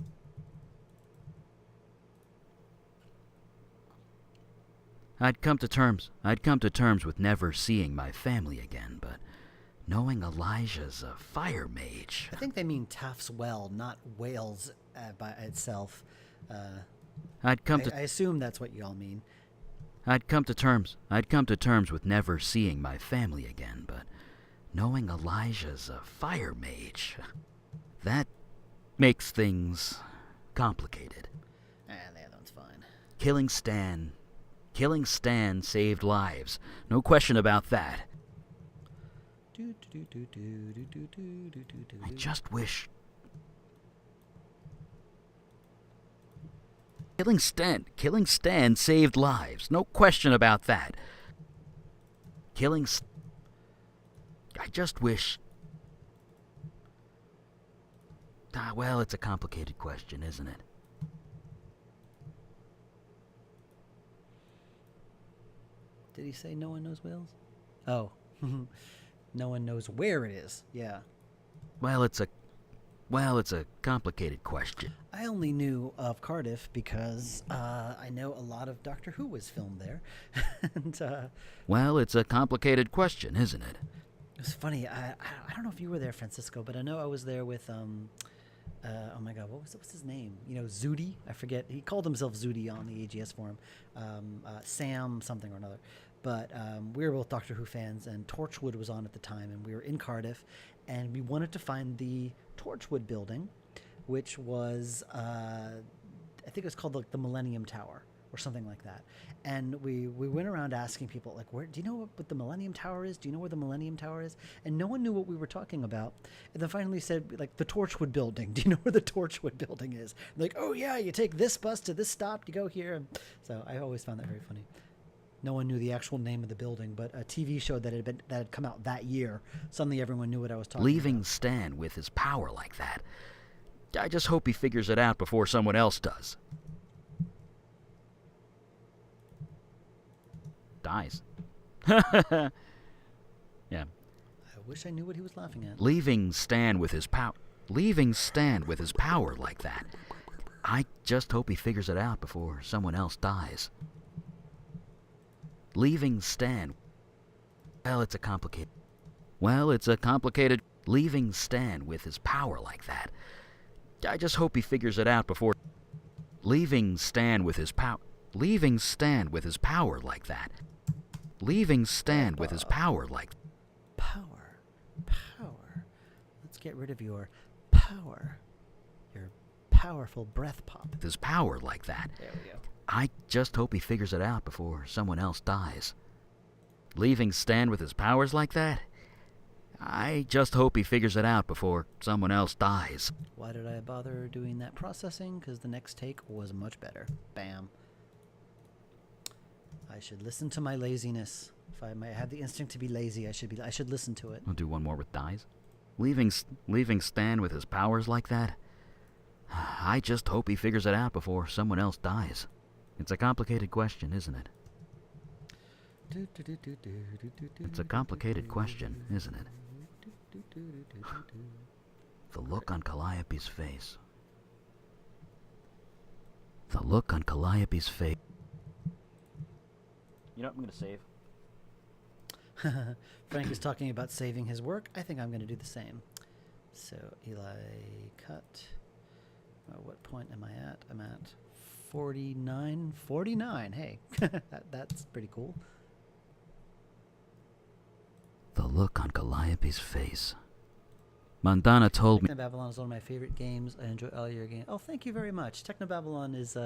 I'd come to terms with never seeing my family again, but knowing Elijah's a fire mage. I think they mean Taft's Well, not Wales by itself. I assume that's what you all mean. I'd come to terms with never seeing my family again, but knowing Elijah's a fire mage, that makes things complicated. The other one's fine. Killing Stan saved lives. No question about that. I just wish... Killing Stan saved lives. No question about that. I just wish... well, it's a complicated question, isn't it? Did he say no one knows Wales? Oh. No one knows where it is. Yeah. Well, it's a complicated question. I only knew of Cardiff because I know a lot of Doctor Who was filmed there. And, well, it's a complicated question, isn't it? It was funny. I don't know if you were there, Francisco, but I know I was there with oh my God, what's his name? Zudi. I forget. He called himself Zudi on the AGS forum. Sam something or another. But we were both Doctor Who fans, and Torchwood was on at the time, and we were in Cardiff, and we wanted to find the Torchwood building, which was, I think it was called the Millennium Tower or something like that. And we went around asking people, like, where do you know what the Millennium Tower is? Do you know where the Millennium Tower is? And no one knew what we were talking about. And then finally said, like, the Torchwood building. Do you know where the Torchwood building is? And like, oh yeah, you take this bus to this stop, you go here. And so I always found that very funny. No one knew the actual name of the building, but a TV show that had come out that year, suddenly everyone knew what I was talking about. Leaving Stan with his power like that. I just hope he figures it out before someone else does. Dies. Yeah. I wish I knew what he was laughing at. Leaving Stan with his power like that. I just hope he figures it out before someone else dies. Leaving Stan. Well, it's a complicated. Leaving Stan with his power like that. I just hope he figures it out before. Leaving Stan with his power like that. Leaving Stan with his power like. Power. Let's get rid of your power. Your powerful breath pop. His power like that. There we go. I just hope he figures it out before someone else dies. Leaving Stan with his powers like that? I just hope he figures it out before someone else dies. Why did I bother doing that processing? Because the next take was much better. Bam. I should listen to my laziness. If I might have the instinct to be lazy, I should listen to it. I'll do one more with dies. Leaving Stan with his powers like that? I just hope he figures it out before someone else dies. It's a complicated question, isn't it? It's a complicated question, isn't it? The look on Calliope's face. The look on Calliope's face. You know what, I'm going to save. Frank is talking about saving his work. I think I'm going to do the same. So, Eli, cut. What point am I at? I'm at 49. 49. Hey, that's pretty cool. The look on Calliope's face. Mandana told me... Technobabylon is one of my favorite games. I enjoy all your games. Oh, thank you very much. Technobabylon is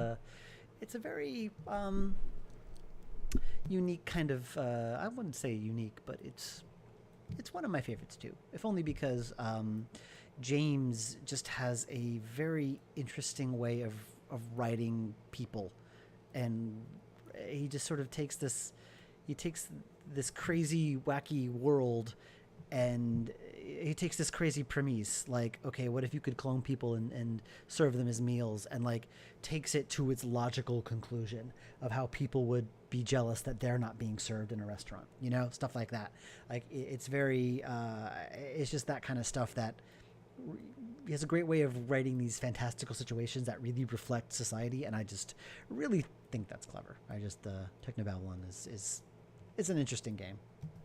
it's a very unique kind of... I wouldn't say unique, but it's one of my favorites too. If only because James just has a very interesting way of writing people, and he just sort of takes this... He takes this crazy, wacky world, and he takes this crazy premise, like, okay, what if you could clone people and serve them as meals, and like takes it to its logical conclusion of how people would be jealous that they're not being served in a restaurant, you know, stuff like that. Like it's very, it's just that kind of stuff that he has a great way of writing these fantastical situations that really reflect society, and I just really think that's clever. I just, Technobabylon is an interesting game.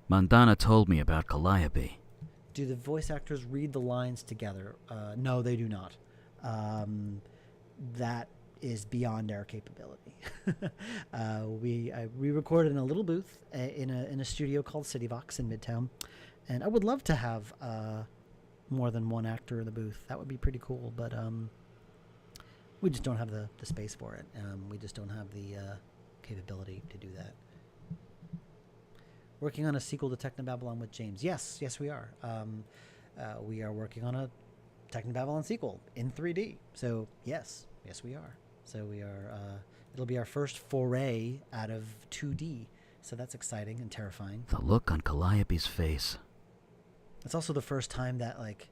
Mandana told me about Calliope. Do the voice actors read the lines together? No, they do not. That is beyond our capability. We recorded in a little booth in a studio called CityVox in Midtown, and I would love to have more than one actor in the booth. That would be pretty cool, but we just don't have the space for it. We just don't have the capability to do that. Working on a sequel to Technobabylon with James. Yes, we are. We are working on a Technobabylon sequel in 3D. So yes, we are. So we are. It'll be our first foray out of 2D. So that's exciting and terrifying. The look on Calliope's face. It's also the first time that like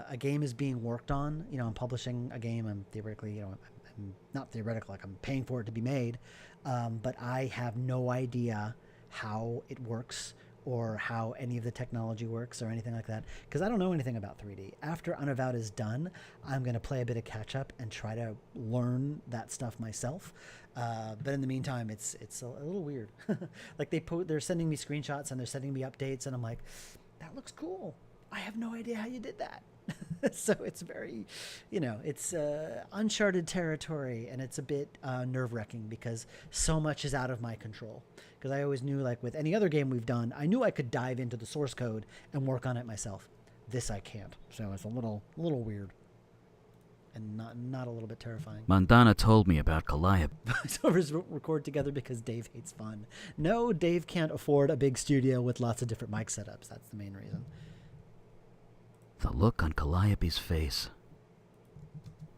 a game is being worked on. You know, I'm publishing a game. I'm theoretically, you know, I'm not theoretical. Like I'm paying for it to be made, but I have no idea how it works or how any of the technology works or anything like that, because I don't know anything about 3D. After Unavowed is done, I'm going to play a bit of catch up and try to learn that stuff myself. But in the meantime, it's a little weird. Like they're sending me screenshots and they're sending me updates, and I'm like, that looks cool. I have no idea how you did that. So it's very, you know, it's uncharted territory, and it's a bit nerve-wracking because so much is out of my control. Because I always knew, like with any other game we've done, I knew I could dive into the source code and work on it myself. This I can't. So it's a little weird, and not a little bit terrifying. Mandana told me about Calliope. Voiceovers record together because Dave hates fun. No, Dave can't afford a big studio with lots of different mic setups. That's the main reason. The look on Calliope's face.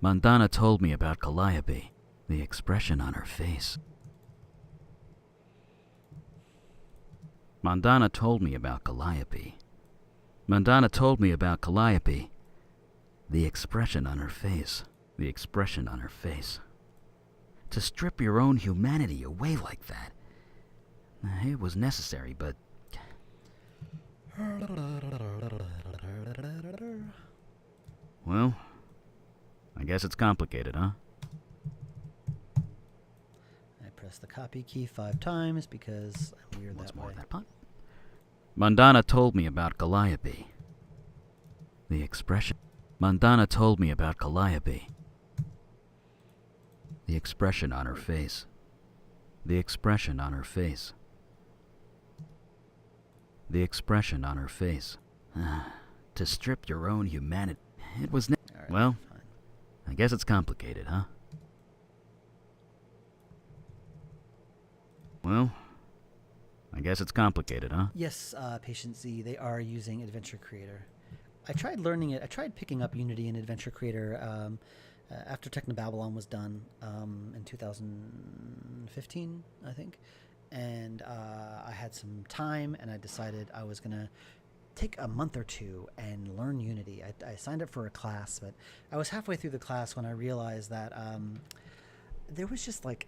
Mandana told me about Calliope. The expression on her face. Mandana told me about Calliope. Mandana told me about Calliope. The expression on her face. The expression on her face. To strip your own humanity away like that. It was necessary, but... Well, I guess it's complicated, huh? I press the copy key 5 times because I'm weird Once that more way. of that pot. Mandana told me about Calliope. The expression. Mandana told me about Calliope. The expression on her face. The expression on her face. The expression on her face. To strip your own humanity. It was... All right, well, fine. I guess it's complicated, huh? Well, I guess it's complicated, huh? Yes, Patient Z, they are using Adventure Creator. I tried learning it. I tried picking up Unity in Adventure Creator after Technobabylon was done in 2015, I think. And I had some time, and I decided I was going to take a month or two and learn Unity. I signed up for a class, but I was halfway through the class when I realized that there was just like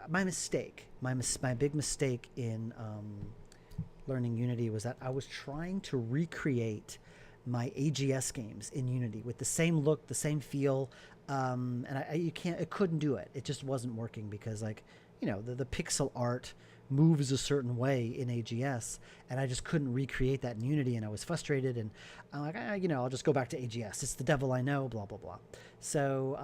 my mistake. My big mistake in learning Unity was that I was trying to recreate my AGS games in Unity with the same look, the same feel, and I couldn't do it. It just wasn't working because, like, you know, the pixel art moves a certain way in AGS, and I just couldn't recreate that in Unity, and I was frustrated, and I'm like, I'll just go back to AGS. It's the devil I know, blah, blah, blah. So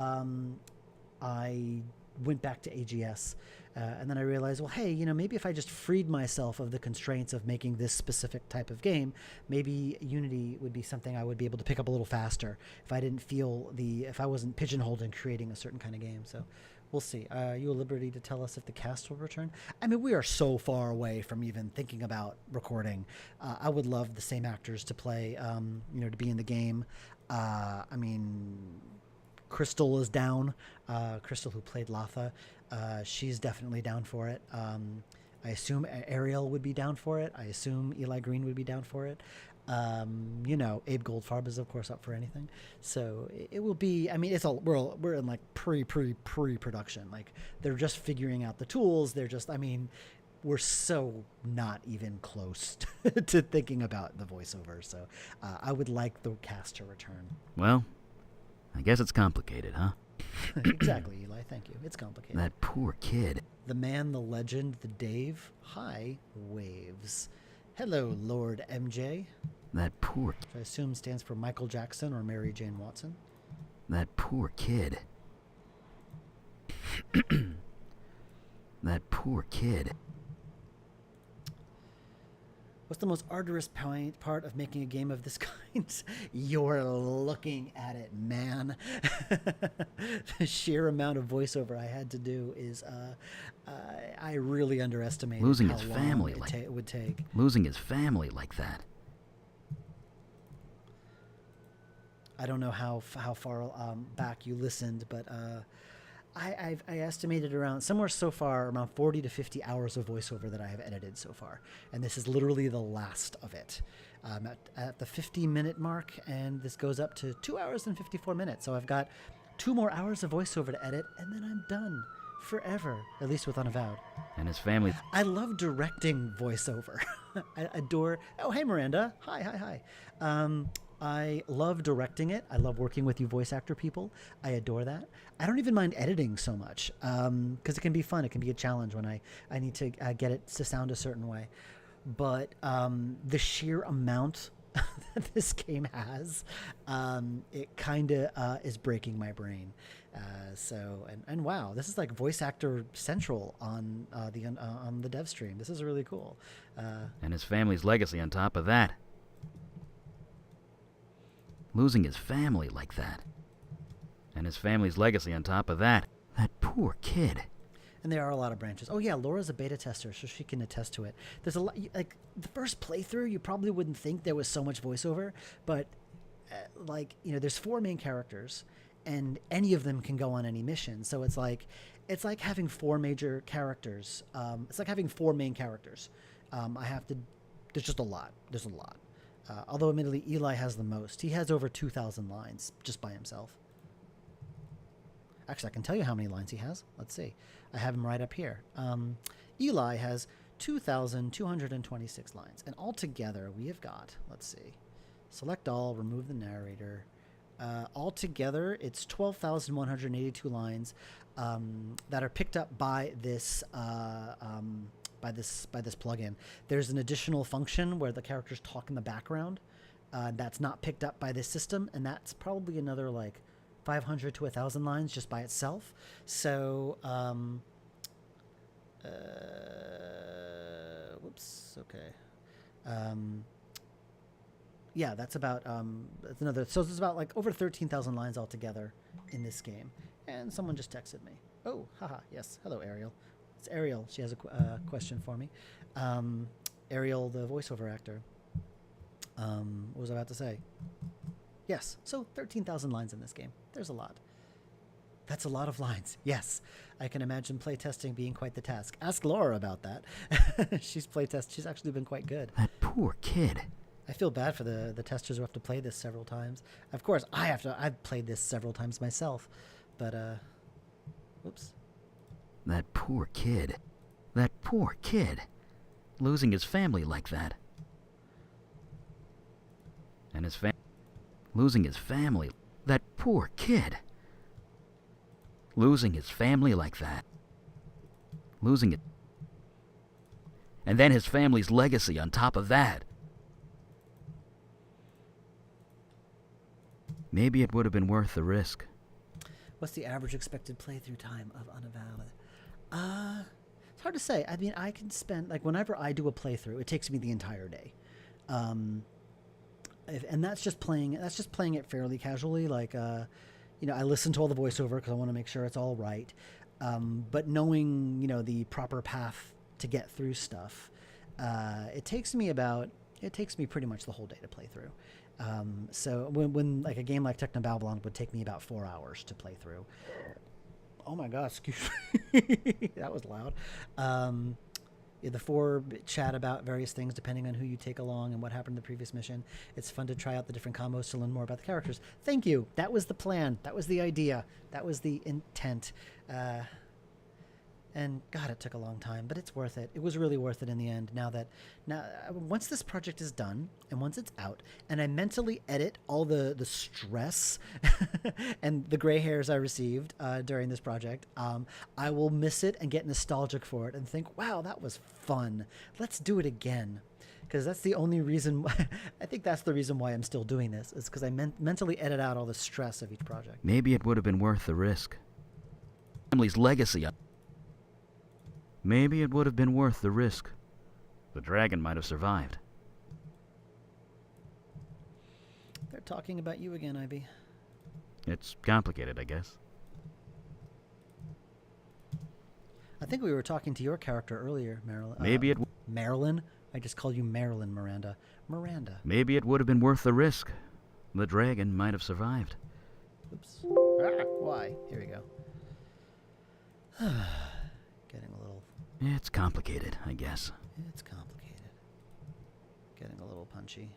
I went back to AGS, and then I realized, well, hey, maybe if I just freed myself of the constraints of making this specific type of game, maybe Unity would be something I would be able to pick up a little faster if I didn't feel if I wasn't pigeonholed in creating a certain kind of game. So we'll see. Are you at liberty to tell us if the cast will return? I mean, we are so far away from even thinking about recording. I would love the same actors to play, to be in the game. I mean, Crystal is down. Crystal, who played Latha, she's definitely down for it. I assume Ariel would be down for it. I assume Eli Green would be down for it. Abe Goldfarb is, of course, up for anything. So it will be, I mean, we're in like pre-production. Like, they're just figuring out the tools. They're just, I mean, we're so not even close to thinking about the voiceover. So I would like the cast to return. Well, I guess it's complicated, huh? Exactly, Eli. Thank you. It's complicated. That poor kid. The man, the legend, the Dave. Hi, Waves. Hello, Lord MJ. That poor Which I assume stands for Michael Jackson or Mary Jane Watson. That poor kid. That poor kid. What's the most arduous part of making a game of this kind? You're looking at it, man. The sheer amount of voiceover I had to do is, I really underestimated losing how his long family it would take. Losing his family like that. I don't know how far back you listened, but I estimated around somewhere so far around 40 to 50 hours of voiceover that I have edited so far, and this is literally the last of it. At the 50-minute mark, and this goes up to 2 hours and 54 minutes. So I've got 2 more hours of voiceover to edit, and then I'm done forever, at least with Unavowed. And his family. I love directing voiceover. I adore. Oh, hey, Miranda. Hi. I love directing it. I love working with you voice actor people. I adore that. I don't even mind editing so much because it can be fun. It can be a challenge when I need to get it to sound a certain way. But the sheer amount that this game has, it kind of is breaking my brain. And wow, this is like voice actor central on the dev stream. This is really cool. And his family's legacy on top of that. Losing his family like that. And his family's legacy on top of that. That poor kid. And there are a lot of branches. Oh yeah, Laura's a beta tester, so she can attest to it. There's a lot, like the first playthrough, you probably wouldn't think there was so much voiceover, but there's 4 main characters, and any of them can go on any mission. So it's like having 4 major characters. It's like having 4 main characters. There's just a lot. There's a lot. Although admittedly, Eli has the most. He has over 2,000 lines just by himself. Actually, I can tell you how many lines he has. Let's see. I have him right up here. Eli has 2,226 lines. And altogether, we have got, let's see, select all, remove the narrator. Altogether, it's 12,182 lines that are picked up by this by this plugin. There's an additional function where the characters talk in the background that's not picked up by this system, and that's probably another like 500 to 1,000 lines just by itself. So, whoops, okay. Yeah, that's about, that's another, so there's about like over 13,000 lines altogether in this game. And someone just texted me. Oh, haha, yes. Hello, Ariel. It's Ariel. She has a question for me. Ariel, the voiceover actor. What was I about to say? Yes. So 13,000 lines in this game. There's a lot. That's a lot of lines. Yes. I can imagine playtesting being quite the task. Ask Laura about that. She's actually been quite good. That poor kid. I feel bad for the testers who have to play this several times. Of course, I've played this several times myself. But, whoops. That poor kid. That poor kid. Losing his family like that. And losing his family. That poor kid. Losing his family like that. Losing it. And then his family's legacy on top of that. Maybe it would have been worth the risk. What's the average expected playthrough time of Unavowed? It's hard to say. I mean, I can spend, like, whenever I do a playthrough, it takes me the entire day. And that's just playing it fairly casually. Like, I listen to all the voiceover because I want to make sure it's all right. But knowing, the proper path to get through stuff, it takes me pretty much the whole day to play through. So when like a game like Technobabylon would take me about 4 hours to play through. Oh my God, excuse me. That was loud. The 4 chat about various things depending on who you take along and what happened in the previous mission. It's fun to try out the different combos to learn more about the characters. Thank you. That was the plan. That was the idea. That was the intent. And God, it took a long time, but it's worth it. It was really worth it in the end. Now, once this project is done and once it's out, and I mentally edit all the stress and the gray hairs I received during this project, I will miss it and get nostalgic for it and think, wow, that was fun. Let's do it again. Because that's the only reason. I think that's the reason why I'm still doing this, is because I mentally edit out all the stress of each project. Maybe it would have been worth the risk. Family's legacy. Maybe it would have been worth the risk. The dragon might have survived. They're talking about you again, Ivy. It's complicated, I guess. I think we were talking to your character earlier, Marilyn. Maybe it... Marilyn? I just called you Marilyn, Miranda. Miranda. Maybe it would have been worth the risk. The dragon might have survived. Oops. Why? Here we go. Getting a little... It's complicated, I guess. It's complicated. Getting a little punchy.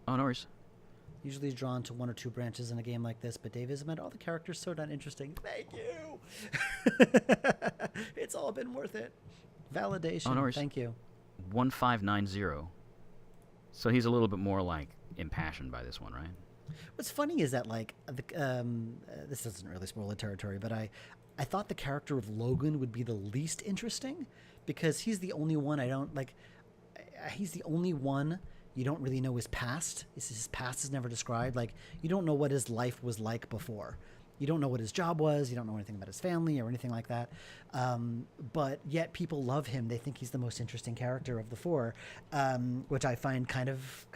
Oh, no worries. Usually drawn to 1 or 2 branches in a game like this, but Dave has made all the characters so darn interesting. Thank you! It's all been worth it. Validation. Oh, no worries. Thank you. 1590. So he's a little bit more, like, impassioned by this one, right? What's funny is that, like, this doesn't really spoil the territory, but I thought the character of Logan would be the least interesting because he's the only one I don't, like, he's the only one you don't really know his past. His past is never described. Like, you don't know what his life was like before. You don't know what his job was. You don't know anything about his family or anything like that. But yet people love him. They think he's the most interesting character of the 4, which I find kind of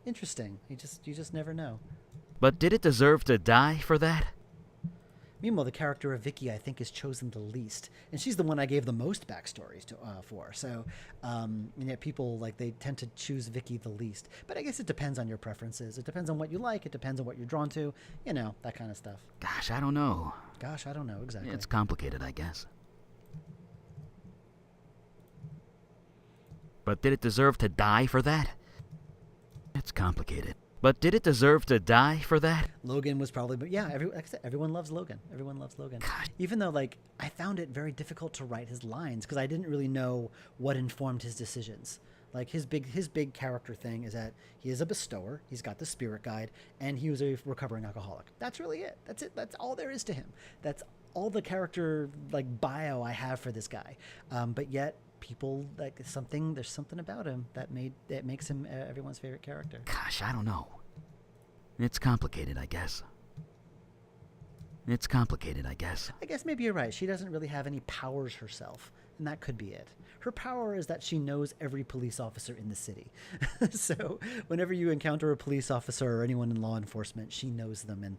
interesting. You just never know. But did it deserve to die for that? Meanwhile, the character of Vicky, I think, is chosen the least, and she's the one I gave the most backstories to for. So, and yet people, like, they tend to choose Vicky the least. But I guess it depends on your preferences. It depends on what you like. It depends on what you're drawn to. That kind of stuff. Gosh, I don't know. Gosh, I don't know exactly. It's complicated, I guess. But did it deserve to die for that? It's complicated. But did it deserve to die for that? Logan was probably, but yeah, like I said, everyone loves Logan. Everyone loves Logan. God. Even though, like, I found it very difficult to write his lines because I didn't really know what informed his decisions. Like, his big character thing is that he is a bestower. He's got the spirit guide, and he was a recovering alcoholic. That's really it. That's it. That's all there is to him. That's all the character, like, bio I have for this guy. But yet, people, like, there's something about him that makes him everyone's favorite character. Gosh, I don't know. It's complicated, I guess. It's complicated, I guess. I guess maybe you're right. She doesn't really have any powers herself. and that could be it. Her power is that she knows every police officer in the city. So whenever you encounter a police officer or anyone in law enforcement, she knows them and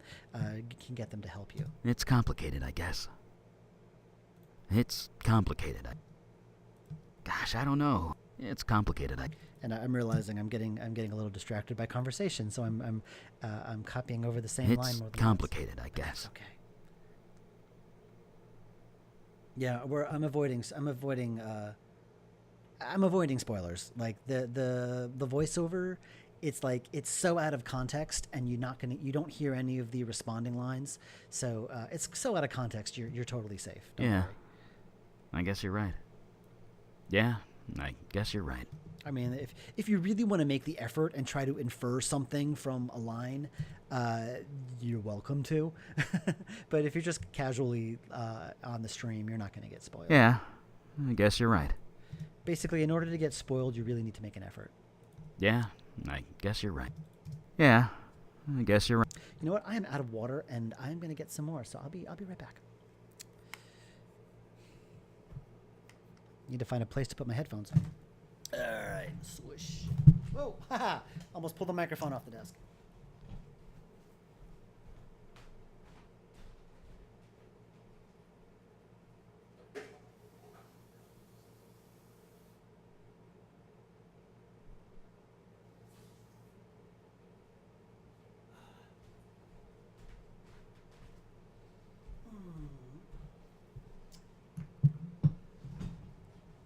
can get them to help you. It's complicated, I guess. It's complicated. Gosh, I don't know. It's complicated. And I'm realizing I'm getting a little distracted by conversation, so I'm copying over the same line more than It's complicated, I guess. That's okay. Yeah, I'm avoiding spoilers. Like the voiceover, it's like it's so out of context, and you don't hear any of the responding lines. So it's so out of context. You're totally safe. Don't worry. I guess you're right. Yeah, I guess you're right. I mean, if you really want to make the effort and try to infer something from a line, you're welcome to. But if you're just casually on the stream, you're not going to get spoiled. Yeah, I guess you're right. Basically, in order to get spoiled, you really need to make an effort. Yeah, I guess you're right. Yeah, I guess you're right. You know what? I am out of water, and I'm going to get some more, so I'll be right back. Need to find a place to put my headphones on. All right, swish. Whoa, haha! Almost pulled the microphone off the desk.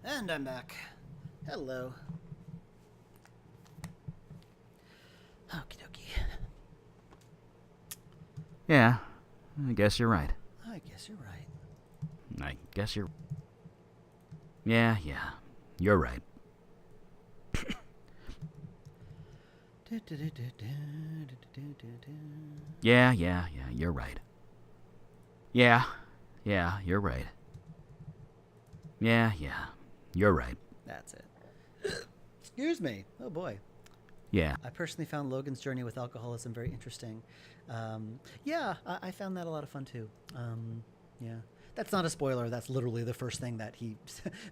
And I'm back. Hello. Okie dokie. Yeah, I guess you're right. I guess you're right. I guess you're... Yeah, you're right. Yeah, you're right. Yeah, you're right. Yeah, you're right. That's it. Excuse me. Oh boy. Yeah. I personally found Logan's journey with alcoholism very interesting. I found that a lot of fun too. Yeah. That's not a spoiler. That's literally the first thing that he...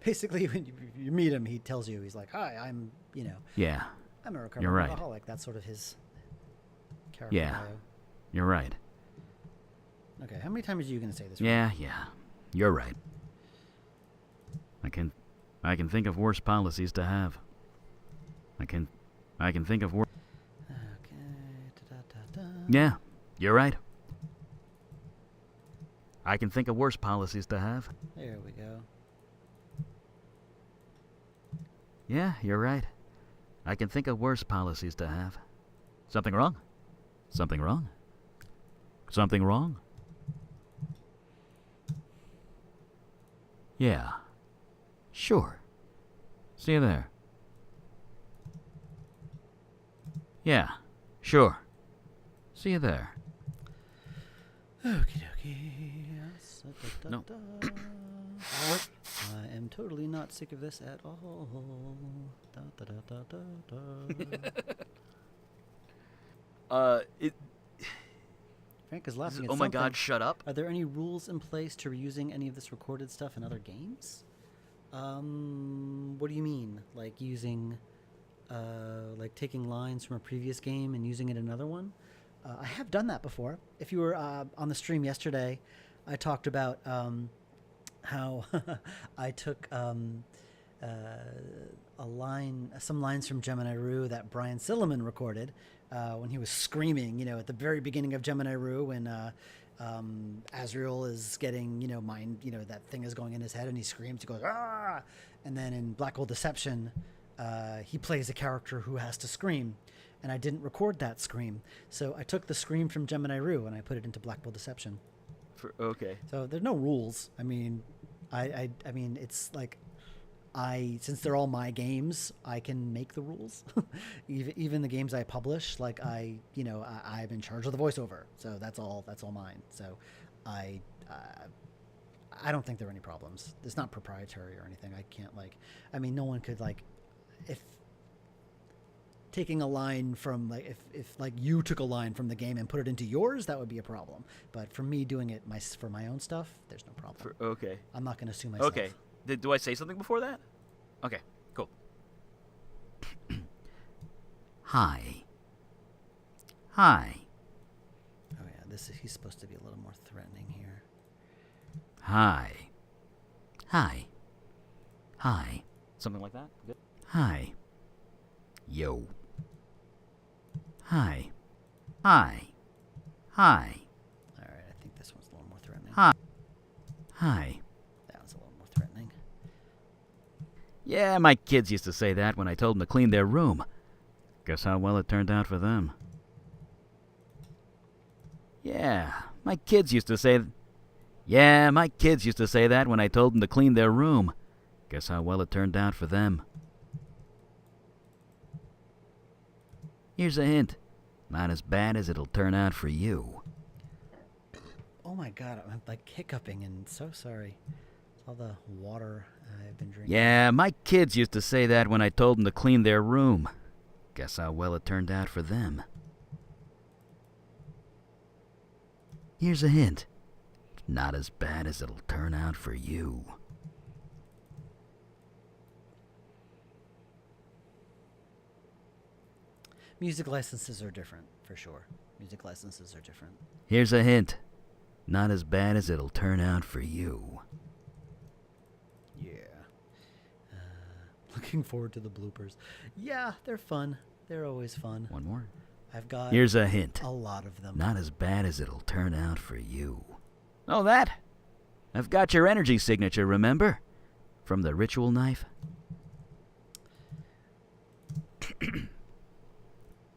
Basically, when you meet him, he tells you, he's like, hi, I'm, Yeah. I'm a recovering alcoholic. That's sort of his character bio. You're right. Okay, how many times are you going to say this? Yeah, you're right. I can think of worse policies to have. I can think of worse... Okay, Yeah, you're right. I can think of worse policies to have. There we go. Yeah, you're right. I can think of worse policies to have. Something wrong? Something wrong? Something wrong? Yeah. Sure. See you there. Yeah. Sure. See you there. Okie dokie. No. I am totally not sick of this at all. Da, da, da, da, da. Frank is laughing at Oh my something. God, shut up. Are there any rules in place to reusing any of this recorded stuff in other games? What do you mean? Like using, like taking lines from a previous game and using it in another one? I have done that before. If you were on the stream yesterday, I talked about how I took some lines from Gemini Rue that Brian Silliman recorded when he was screaming, at the very beginning of Gemini Rue when Azrael is getting, that thing is going in his head and he screams, he goes, ah! And then in Black Hole Deception, he plays a character who has to scream. And I didn't record that scream. So I took the scream from Gemini Rue and I put it into Black Hole Deception. Okay. So there's no rules. I mean, I mean, it's like, since they're all my games, I can make the rules. even the games I publish, like I'm in charge of the voiceover, so that's all mine. So I don't think there are any problems. It's not proprietary or anything. I can't no one could if taking a line from if you took a line from the game and put it into yours, that would be a problem. But for me doing it for my own stuff, there's no problem. Okay. I'm not going to sue myself. Okay. Do I say something before that? Okay, cool. Hi. Hi. Oh yeah, he's supposed to be a little more threatening here. Hi. Hi. Hi. Something like that? Good. Hi. Yo. Hi. Hi. Hi. All right, I think this one's a little more threatening. Hi. Hi. That one's a little more threatening. Yeah, my kids used to say that when I told them to clean their room. Guess how well it turned out for them. Yeah, my kids used to say that when I told them to clean their room. Guess how well it turned out for them. Here's a hint. Not as bad as it'll turn out for you. Oh my god, I'm like hiccuping and so sorry. It's all the water I've been drinking. Yeah, my kids used to say that when I told them to clean their room. Guess how well it turned out for them. Here's a hint. Not as bad as it'll turn out for you. Music licenses are different, for sure. Music licenses are different. Here's a hint. Not as bad as it'll turn out for you. Yeah. Looking forward to the bloopers. Yeah, they're fun. They're always fun. One more. I've got Here's a hint. a lot of them. Not as bad as it'll turn out for you. Oh, that? I've got your energy signature, remember? From the ritual knife.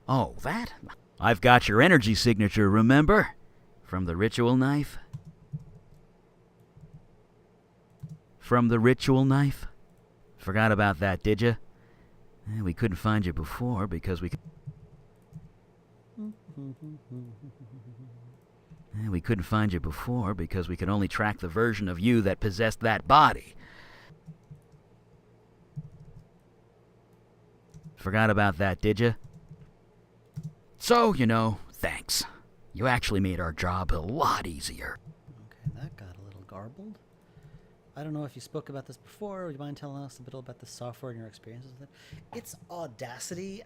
Oh, that? I've got your energy signature, remember? From the ritual knife. From the ritual knife. Forgot about that, did you? We couldn't find you before because we could... We couldn't find you before because we could only track the version of you that possessed that body. Forgot about that, did you? So, thanks. You actually made our job a lot easier. Okay, that got a little garbled. I don't know if you spoke about this before. Would you mind telling us a bit about the software and your experiences with it? It's Audacity.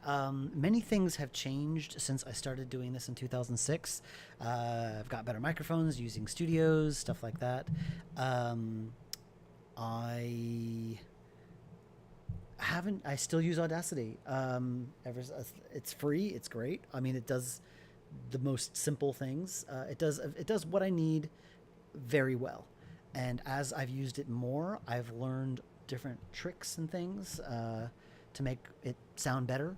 Many things have changed since I started doing this in 2006. I've got better microphones, using studios, stuff like that. I still use Audacity. It's free. It's great. I mean, it does the most simple things. It does what I need very well. And as I've used it more, I've learned different tricks and things to make it sound better.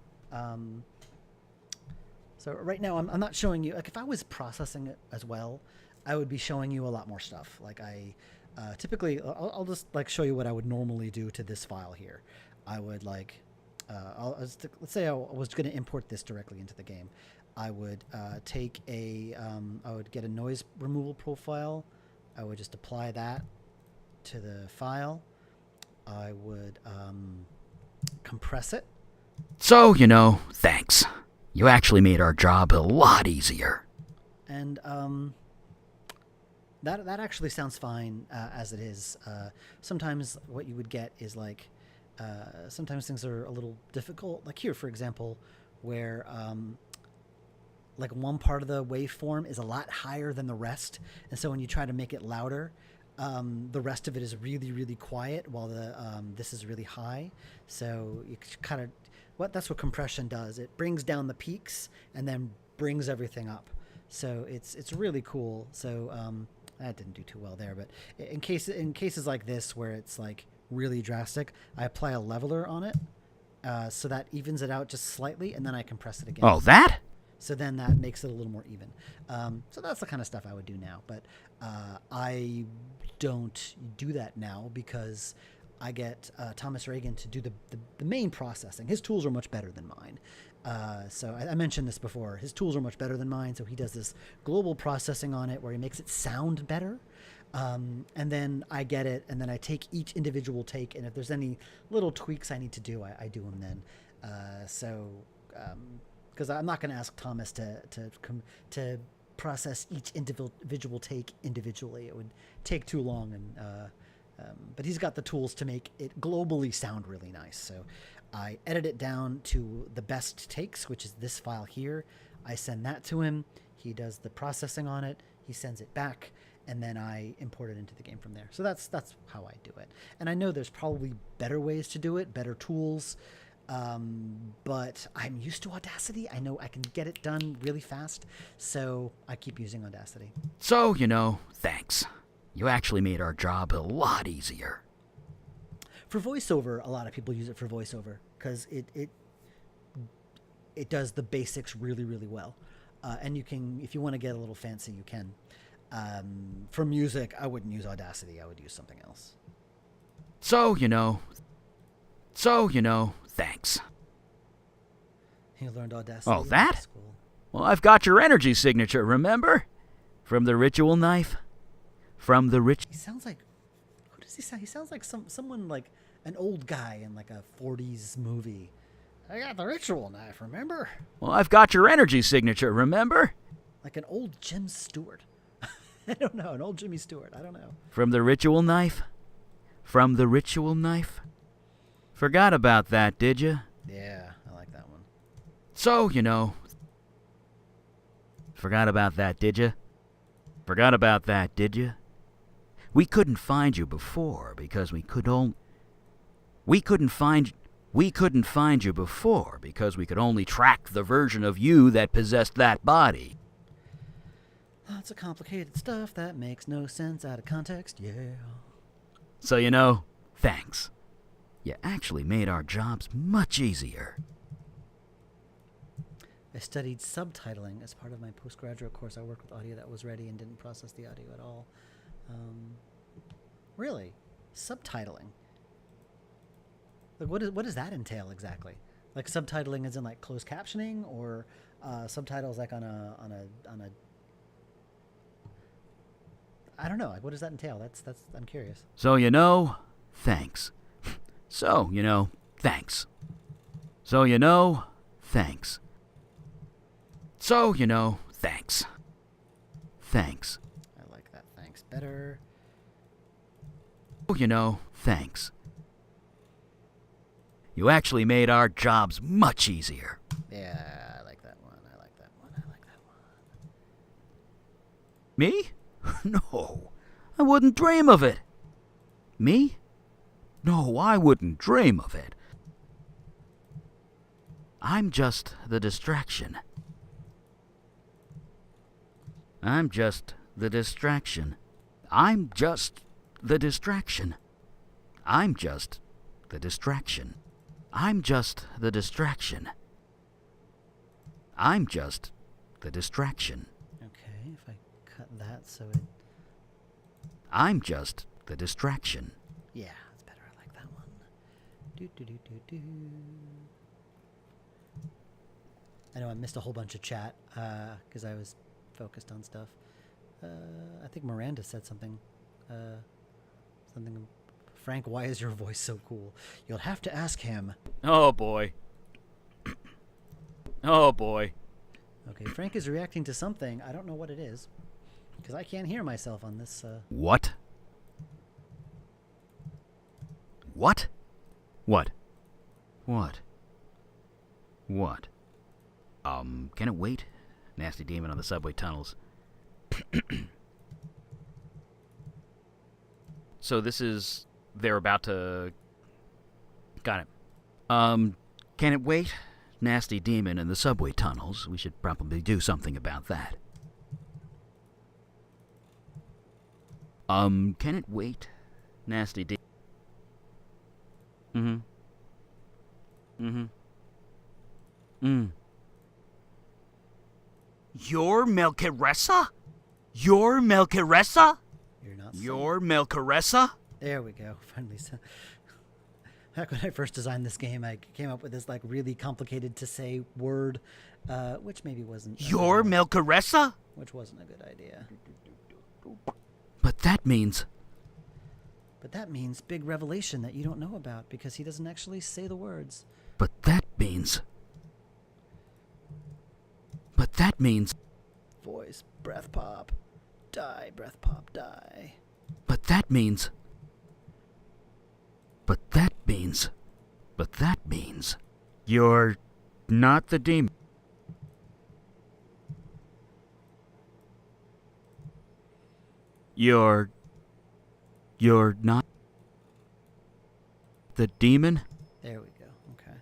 So right now, I'm not showing you. Like, if I was processing it as well, I would be showing you a lot more stuff. Like typically, I'll just like show you what I would normally do to this file here. I would like, let's say I was going to import this directly into the game. I would take I would get a noise removal profile. I would just apply that to the file. I would compress it. So, thanks. You actually made our job a lot easier. And that actually sounds fine as it is. Sometimes what you would get is like, sometimes things are a little difficult. Like here, for example, where like one part of the waveform is a lot higher than the rest. And so when you try to make it louder, the rest of it is really, really quiet while this is really high. So you kind of, that's what compression does. It brings down the peaks and then brings everything up. So it's really cool. So that didn't do too well there, but in cases like this where it's like really drastic, I apply a leveler on it so that evens it out just slightly, and then I compress it again. Oh, that? So then that makes it a little more even. So that's the kind of stuff I would do now. But I don't do that now because I get Thomas Reagan to do the main processing. His tools are much better than mine. So I mentioned this before. His tools are much better than mine. So he does this global processing on it where he makes it sound better. And then I get it, and then I take each individual take, and if there's any little tweaks I need to do, I do them then. Because I'm not going to ask Thomas to process each individual take individually. It would take too long, But he's got the tools to make it globally sound really nice. So I edit it down to the best takes, which is this file here. I send that to him. He does the processing on it. He sends it back, and then I import it into the game from there. So that's how I do it. And I know there's probably better ways to do it, better tools. But I'm used to Audacity. I know I can get it done really fast. So I keep using Audacity. So, thanks. You actually made our job a lot easier. For voiceover, a lot of people use it for voiceover because it does the basics really, really well. And you can, if you want to get a little fancy, you can. For music, I wouldn't use Audacity. I would use something else. So, thanks. You learned Audacity. Oh, that? Well, I've got your energy signature, remember? From the ritual knife. From the He sounds like, who does he sound? He sounds like someone like an old guy in like a 40s movie. I got the ritual knife, remember? Well, I've got your energy signature, remember? Like an old Jim Stewart. I don't know, an old Jimmy Stewart. I don't know. From the ritual knife? From the ritual knife? Forgot about that, did you? Yeah, I like that one. So, Forgot about that, did you? Forgot about that, did you? We couldn't find you before because we couldn't find you before because we could only track the version of you that possessed that body. Lots of complicated stuff that makes no sense out of context, yeah. So, thanks. You actually made our jobs much easier. I studied subtitling as part of my postgraduate course. I worked with audio that was ready and didn't process the audio at all. Really? Subtitling? Like, what does that entail exactly? Like subtitling is in like closed captioning, or subtitles like on a I don't know. Like, what does that entail? That's I'm curious. So, thanks. So, thanks. So, thanks. So, thanks. Thanks. I like that. Thanks better. So, thanks. You actually made our jobs much easier. Yeah, I like that one. I like that one. I like that one. Me? No, I wouldn't dream of it. Me? No, I wouldn't dream of it. I'm just the distraction. I'm just the distraction. I'm just the distraction. I'm just the distraction. I'm just the distraction. I'm just the distraction. Okay, if I cut that so it... I'm just the distraction. Yeah, that's better. I like that one. Do do do do do. I know I missed a whole bunch of chat because I was focused on stuff. I think Miranda said something. Something. Frank, why is your voice so cool? You'll have to ask him. Oh boy. Oh boy. Okay, Frank is reacting to something. I don't know what it is because I can't hear myself on this. What? What? What? What? What? Can it wait? Nasty demon on the subway tunnels. So this is... They're about to... Got it. Can it wait? Nasty demon in the subway tunnels. We should probably do something about that. Can it wait? Nasty demon... You're Melchiressa? You're Melchiressa? You're not. You're Melchiressa? There we go. Finally. Back when I first designed this game, I came up with this like really complicated to say word, which maybe wasn't. You're Melchiressa? Which wasn't a good idea. But that means... But that means big revelation that you don't know about because he doesn't actually say the words. But that means... But that means... Voice, breath pop, die, breath pop, die. But that means... But that means you're not the demon. You're not the demon? There we go. Okay.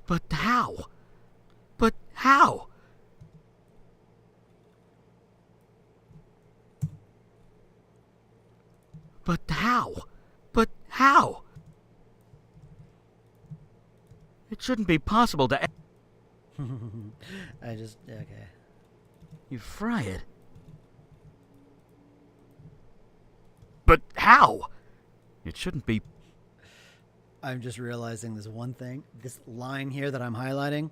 But how? But how? But how? But how? It shouldn't be possible to... Okay. You fry it. But how? It shouldn't be... I'm just realizing this one thing. This line here that I'm highlighting,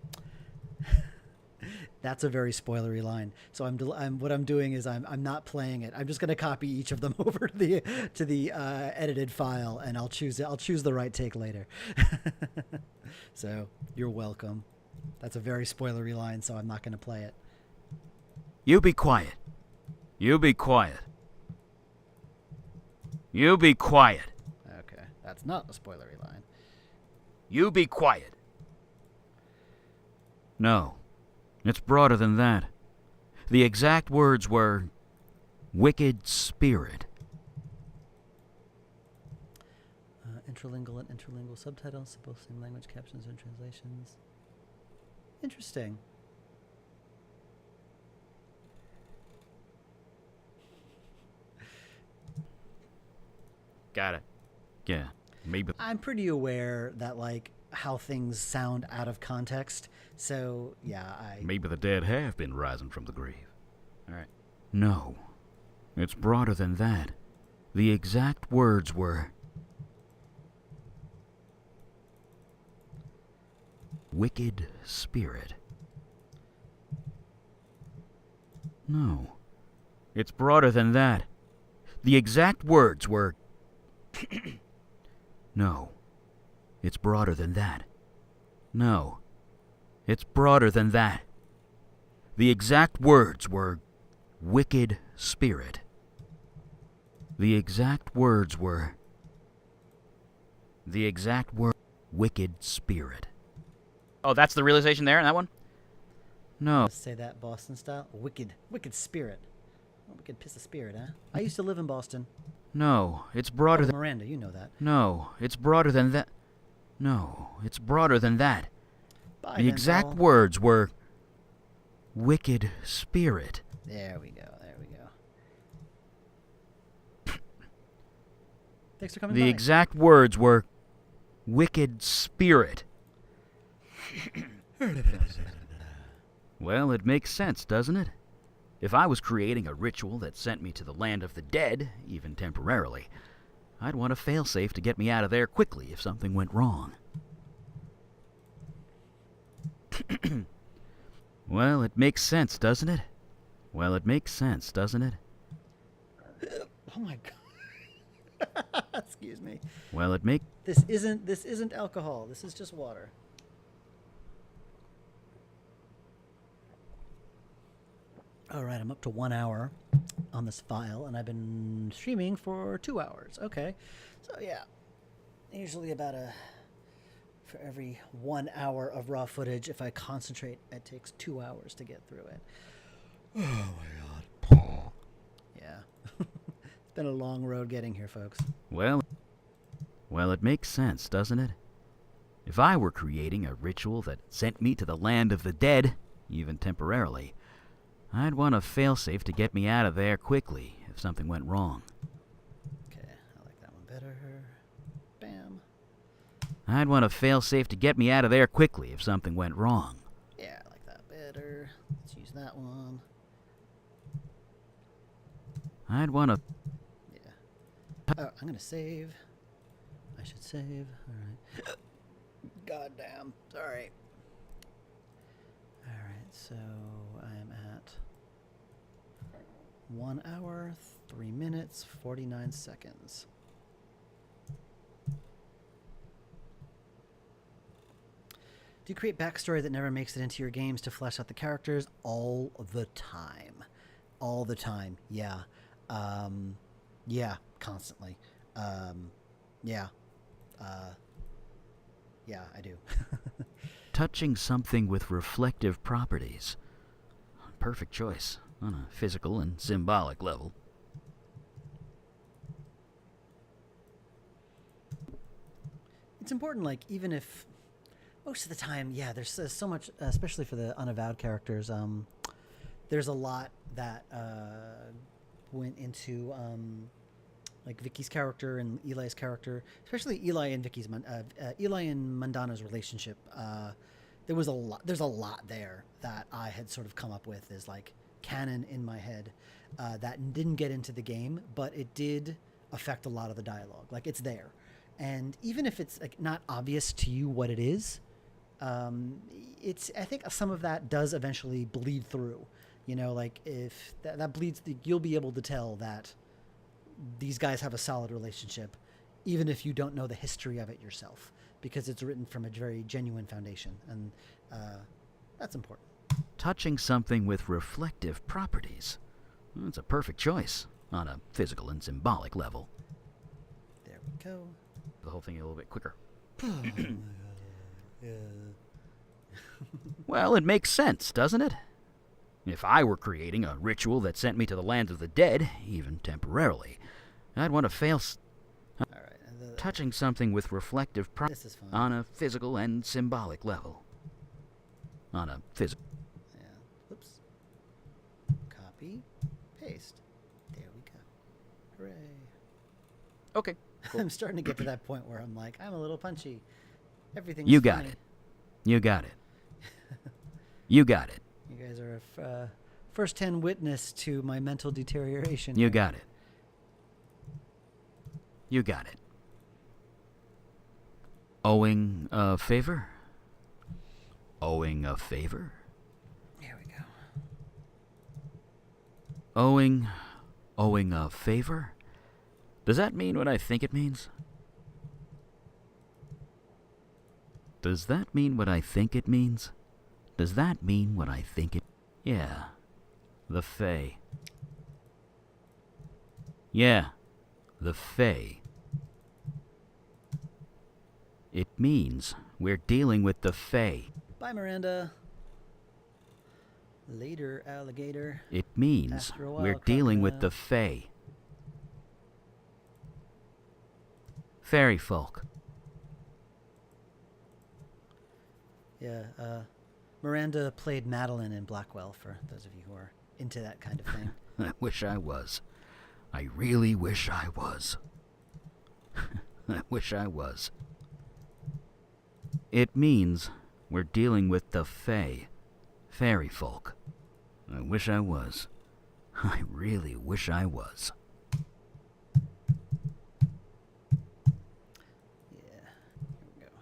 that's a very spoilery line. So what I'm doing is I'm not playing it. I'm just going to copy each of them over to the edited file, and I'll choose the right take later. So you're welcome. That's a very spoilery line, so I'm not going to play it. You be quiet. You be quiet. You be quiet. Okay, that's not a spoilery line. You be quiet. No, it's broader than that. The exact words were, wicked spirit. Interlingual and interlingual subtitles, both same language captions and translations. Interesting. Got it. Yeah, maybe. I'm pretty aware that, like, how things sound out of context. So, yeah, Maybe the dead have been rising from the grave. All right. No, it's broader than that. The exact words were, wicked spirit. No, it's broader than that. The exact words were... No, it's broader than that. No, it's broader than that. The exact words were, wicked spirit. The exact words were... wicked spirit. Oh, that's the realization there in that one? No. let's say that Boston style. Wicked spirit. Oh, wicked piece of spirit, huh? I used to live in Boston. No, it's broader than... Miranda, you know that. No, it's broader than that. No, it's broader than that. Bye, The exact Denzel. words were, wicked spirit. There we go. Thanks for coming The by. exact words were, wicked spirit. Well, it makes sense, doesn't it? If I was creating a ritual that sent me to the land of the dead, even temporarily, I'd want a failsafe to get me out of there quickly if something went wrong. Well, it makes sense, doesn't it? Well, it makes sense, doesn't it? Oh my god. Excuse me. Well, it make... This isn't alcohol. This is just water. All right, I'm up to 1 hour on this file, and I've been streaming for 2 hours. Okay, so yeah, usually for every 1 hour of raw footage, if I concentrate, it takes 2 hours to get through it. Oh my god. Yeah, it's been a long road getting here, folks. Well, it makes sense, doesn't it? If I were creating a ritual that sent me to the land of the dead, even temporarily, I'd want a failsafe to get me out of there quickly if something went wrong. Okay, I like that one better. Bam. I'd want a failsafe to get me out of there quickly if something went wrong. Yeah, I like that better. Let's use that one. I'd want to... Yeah. Oh, I'm gonna save. I should save. All right. Goddamn. Sorry. All right, so I am at 1 hour, 3 minutes, 49 seconds. Do you create backstory that never makes it into your games to flesh out the characters? All the time. All the time, yeah. Yeah, constantly. Yeah. Yeah, I do. Touching something with reflective properties. Perfect choice on a physical and symbolic level. It's important, like, even if most of the time, yeah, there's so much, especially for the Unavowed characters, there's a lot that went into like Vicky's character and Eli's character, especially Eli and Eli and Mandana's relationship. There's a lot there that I had sort of come up with as like canon in my head that didn't get into the game, but it did affect a lot of the dialogue. Like, it's there, and even if it's like not obvious to you what it is, I think some of that does eventually bleed through. You know, like if that bleeds, you'll be able to tell that these guys have a solid relationship, even if you don't know the history of it yourself, because it's written from a very genuine foundation, and that's important. Touching something with reflective properties. That's a perfect choice on a physical and symbolic level. There we go. The whole thing a little bit quicker. Yeah. Well, it makes sense, doesn't it? If I were creating a ritual that sent me to the land of the dead, even temporarily, I'd want to fail. All right. Touching something with reflective This is fine. on a physical and symbolic level. On a physical. Yeah. Oops. Copy. Paste. There we go. Hooray. Okay. Cool. I'm starting to get to that point where I'm like, I'm a little punchy. Everything's You got funny. it. You got it. You got it. You guys are a first-hand witness to my mental deterioration. You here. got it. You got it. Owing a favor? Owing a favor? Here we go. Owing a favor? Does that mean what I think it means? Does that mean what I think it means? Does that mean what I think it... Yeah. The Fae. Yeah. The Fae. It means we're dealing with the Fae. Bye, Miranda. Later, alligator. It means After a while, we're dealing with the crocodile. Fae. Fairy folk. Yeah, Miranda played Madeline in Blackwell, for those of you who are into that kind of thing. I wish I was. I really wish I was. I wish I was. It means we're dealing with the Fae. Fairy folk. I wish I was. I really wish I was. Yeah, here we go.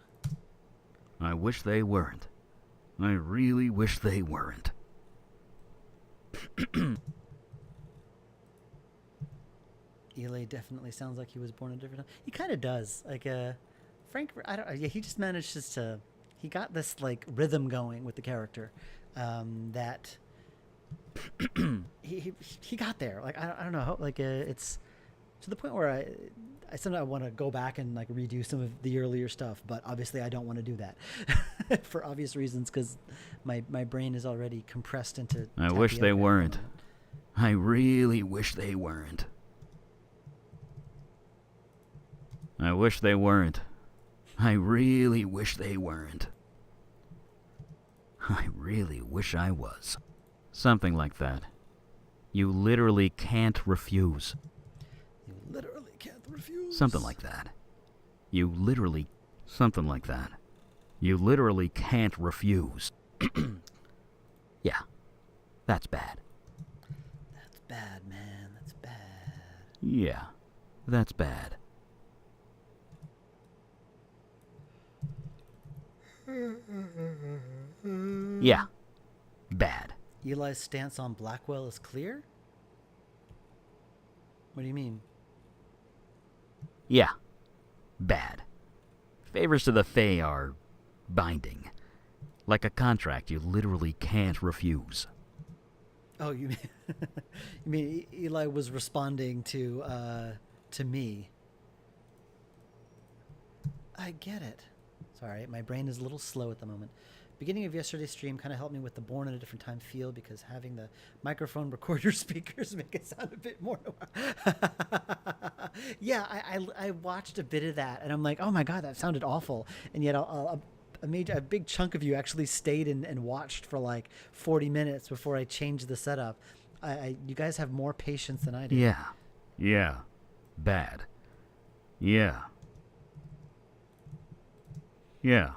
I wish they weren't. I really wish they weren't. Eli definitely sounds like he was born a different time. He kind of does. Like, Frank, I don't. Yeah, he just manages to. He got this like rhythm going with the character, that he got there. Like, I don't know. Like, it's to the point where I sometimes want to go back and like redo some of the earlier stuff, but obviously I don't want to do that for obvious reasons, because my brain is already compressed into. I wish they tapioca at the weren't. moment. I really wish they weren't. I wish they weren't. I really wish they weren't. I really wish I was. Something like that. You literally can't refuse. You literally can't refuse. Something like that. You literally... Something like that. You literally can't refuse. Yeah. That's bad. That's bad, man. That's bad. Yeah. That's bad. Yeah. Bad. Eli's stance on Blackwell is clear? What do you mean? Yeah. Bad. Favors to the Fae are binding. Like a contract you literally can't refuse. Oh, you mean you mean Eli was responding to me? I get it. Sorry, my brain is a little slow at the moment. Beginning of yesterday's stream kind of helped me with the born at a different time feel because having the microphone record your speakers make it sound a bit more. Yeah, I watched a bit of that and I'm like, oh my god, that sounded awful. And yet a big chunk of you actually stayed and watched for like 40 minutes before I changed the setup. You guys have more patience than I do. Yeah. Yeah. Bad. Yeah. Yeah.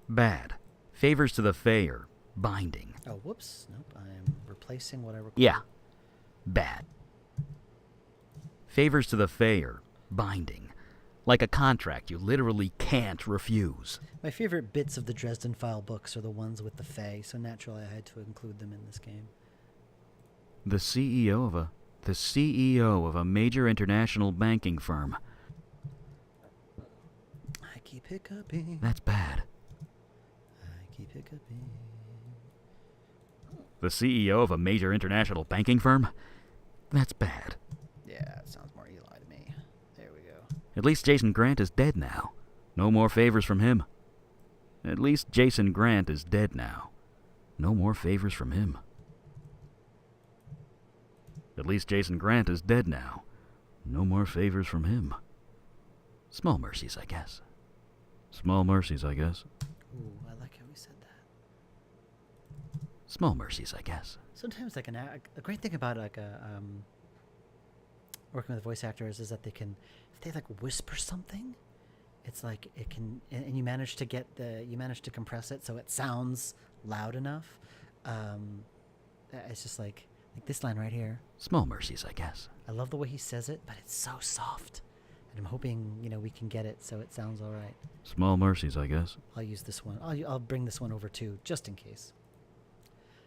Bad. Favors to the Fair. Binding. Oh, whoops. Nope. I'm replacing what I recorded. Yeah. Bad. Favors to the Fair. Binding. Like a contract you literally can't refuse. My favorite bits of the Dresden File books are the ones with the Fae, so naturally I had to include them in this game. The CEO of a major international banking firm. I keep hiccuping. That's bad. I keep hiccuping. The CEO of a major international banking firm? That's bad. Yeah, it sounds more Eli to me. There we go. At least Jason Grant is dead now. No more favors from him. At least Jason Grant is dead now. No more favors from him. At least Jason Grant is dead now. No more favors from him. Small mercies, I guess. Small mercies, I guess. Ooh, I like how he said that. Small mercies, I guess. Sometimes like a great thing about working with voice actors is that they can, if they like whisper something, it's like it can, and you manage to compress it so it sounds loud enough. It's just like this line right here. Small mercies, I guess. I love the way he says it, but it's so soft. And I'm hoping, we can get it so it sounds all right. Small mercies, I guess. I'll use this one. I'll bring this one over too, just in case.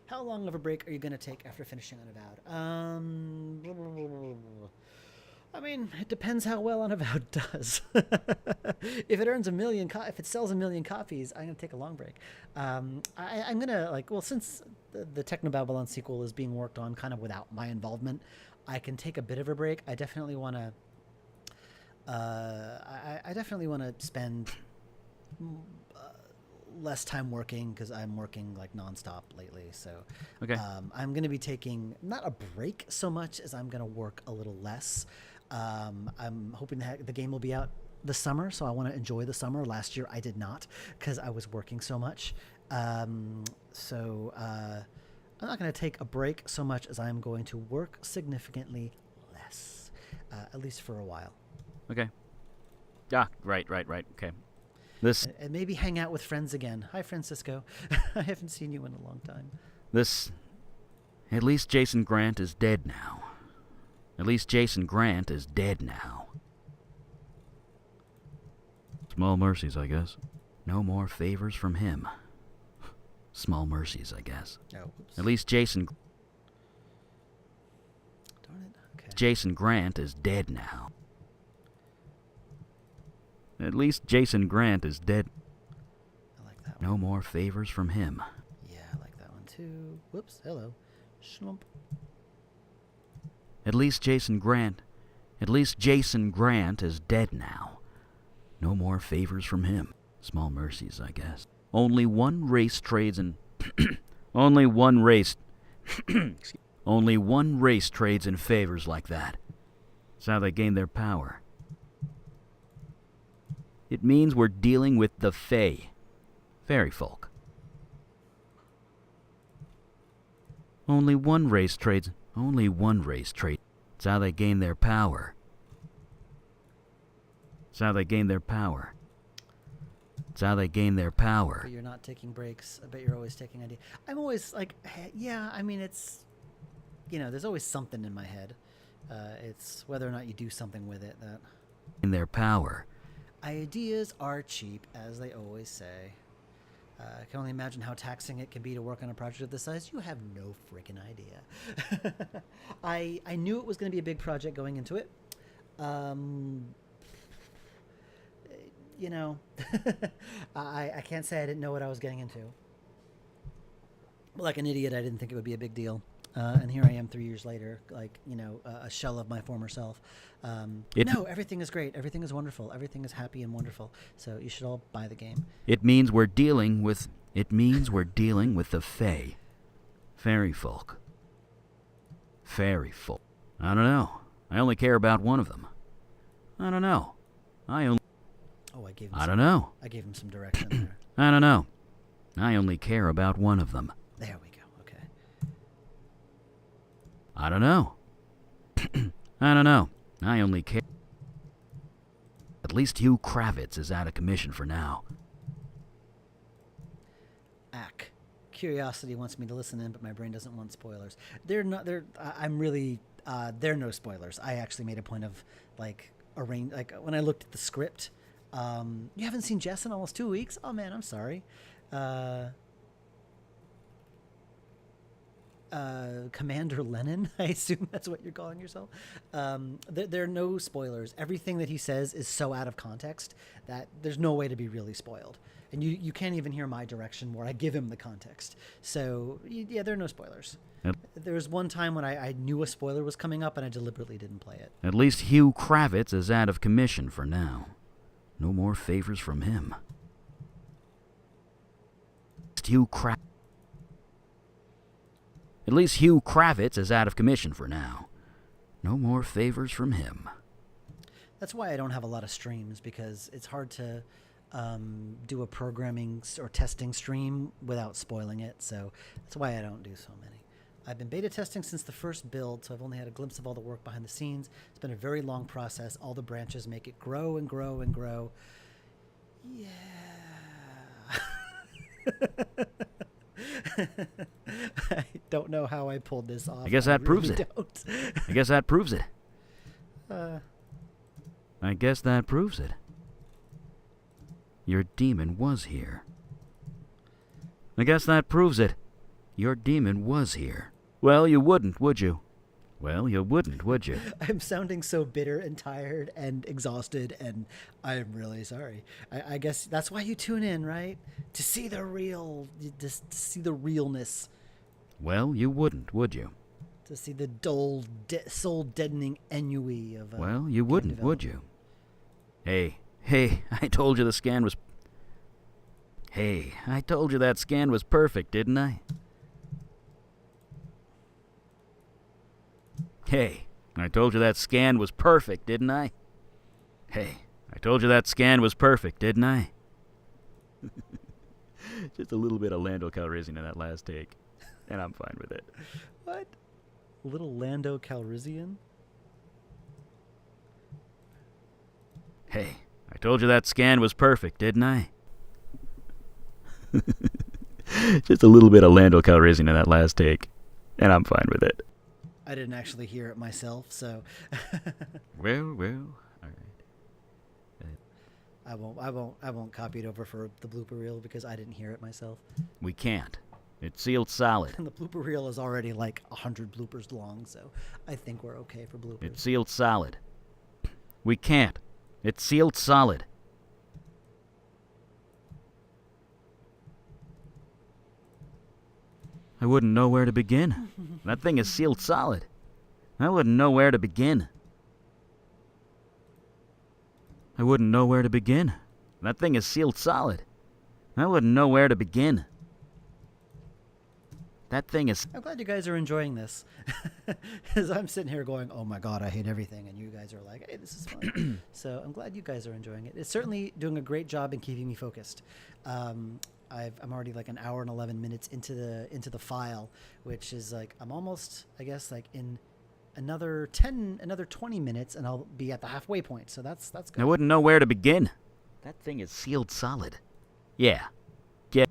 How long of a break are you going to take after finishing Unavowed? I mean, it depends how well Unavowed does. If it earns if it sells 1 million copies, I'm going to take a long break. I'm going to, since the Technobabylon sequel is being worked on kind of without my involvement, I can take a bit of a break. I definitely want to I definitely want to spend less time working because I'm working like nonstop lately. So Okay. I'm going to be taking not a break so much as I'm going to work a little less. I'm hoping that the game will be out this summer, so I want to enjoy the summer. Last year I did not because I was working so much. I'm not going to take a break so much as I'm going to work significantly less, at least for a while. Okay. Ah, right. Okay. This And maybe hang out with friends again. Hi, Francisco. I haven't seen you in a long time. At least Jason Grant is dead now. At least Jason Grant is dead now. Small mercies, I guess. No more favors from him. Small mercies, I guess. Oh, oops. At least Jason Darn it. Okay. Jason Grant is dead now. At least Jason Grant is dead. I like that one. No more favors from him. Yeah, I like that one too. Whoops. Hello. Schlump. At least Jason Grant is dead now. No more favors from him. Small mercies, I guess. Only one race trades in only one race trades in favors like that. It's how they gain their power. It means we're dealing with the Fae. Fairy folk. Only one race trades. It's how they gain their power. It's how they gain their power. But you're not taking breaks. I bet you're always taking ideas. I'm always like, yeah, I mean, it's, there's always something in my head. It's whether or not you do something with it that. In their power. Ideas are cheap, as they always say. I can only imagine how taxing it can be to work on a project of this size. You have no freaking idea. I knew it was going to be a big project going into it. I can't say I didn't know what I was getting into. Like an idiot, I didn't think it would be a big deal. And here I am 3 years later, like, a shell of my former self. No, everything is great. Everything is wonderful. Everything is happy and wonderful. So you should all buy the game. It means we're dealing with the Fae. Fairy folk. Fairy folk. I don't know. I only care about one of them. I don't know. Oh, I gave him some direction there. I don't know. I only care about one of them. There we go. Okay. I don't know. I don't know. I only care. At least Hugh Kravitz is out of commission for now. Ack. Curiosity wants me to listen in, but my brain doesn't want spoilers. They're no spoilers. I actually made a point of, when I looked at the script, you haven't seen Jess in almost 2 weeks? Oh man, I'm sorry. Commander Lennon, I assume that's what you're calling yourself. There are no spoilers. Everything that he says is so out of context that there's no way to be really spoiled. And you can't even hear my direction where I give him the context. So, yeah, there are no spoilers. Yep. There was one time when I knew a spoiler was coming up and I deliberately didn't play it. At least Hugh Kravitz is out of commission for now. No more favors from him. At least Hugh Kravitz is out of commission for now. No more favors from him. That's why I don't have a lot of streams, because it's hard to do a programming or testing stream without spoiling it. So that's why I don't do so many. I've been beta testing since the first build, so I've only had a glimpse of all the work behind the scenes. It's been a very long process. All the branches make it grow and grow and grow. Yeah. I don't know how I pulled this off. I guess that proves it. I guess that proves it. I guess that proves it. Your demon was here. I guess that proves it. Your demon was here. Well, you wouldn't, would you? Well, you wouldn't, would you? I'm sounding so bitter and tired and exhausted, and I'm really sorry. I guess that's why you tune in, right? To see the to see the realness. Well, you wouldn't, would you? To see the dull, soul-deadening ennui of. Well, you wouldn't, would you? Hey, I told you the scan was. Hey, I told you that scan was perfect, didn't I? Hey, I told you that scan was perfect, didn't I? Hey, I told you that scan was perfect, didn't I? Just a little bit of Lando Calrissian in that last take, and I'm fine with it. What? Little Lando Calrissian? Hey, I told you that scan was perfect, didn't I? Just a little bit of Lando Calrissian in that last take, and I'm fine with it. I didn't actually hear it myself, so. Well, all right. I won't copy it over for the blooper reel because I didn't hear it myself. We can't. It's sealed solid. And the blooper reel is already like 100 bloopers long, so I think we're okay for bloopers. It's sealed solid. We can't. It's sealed solid. I wouldn't know where to begin. That thing is sealed solid. I wouldn't know where to begin. I wouldn't know where to begin. That thing is sealed solid. I wouldn't know where to begin. That thing is... I'm glad you guys are enjoying this. Because I'm sitting here going, oh my god, I hate everything. And you guys are like, hey, this is fun. So I'm glad you guys are enjoying it. It's certainly doing a great job in keeping me focused. I'm already like an hour and 11 minutes into the file, which is like, I'm almost, I guess, like in another 20 minutes and I'll be at the halfway point. So that's good. I wouldn't know where to begin. That thing is sealed solid. Yeah. Get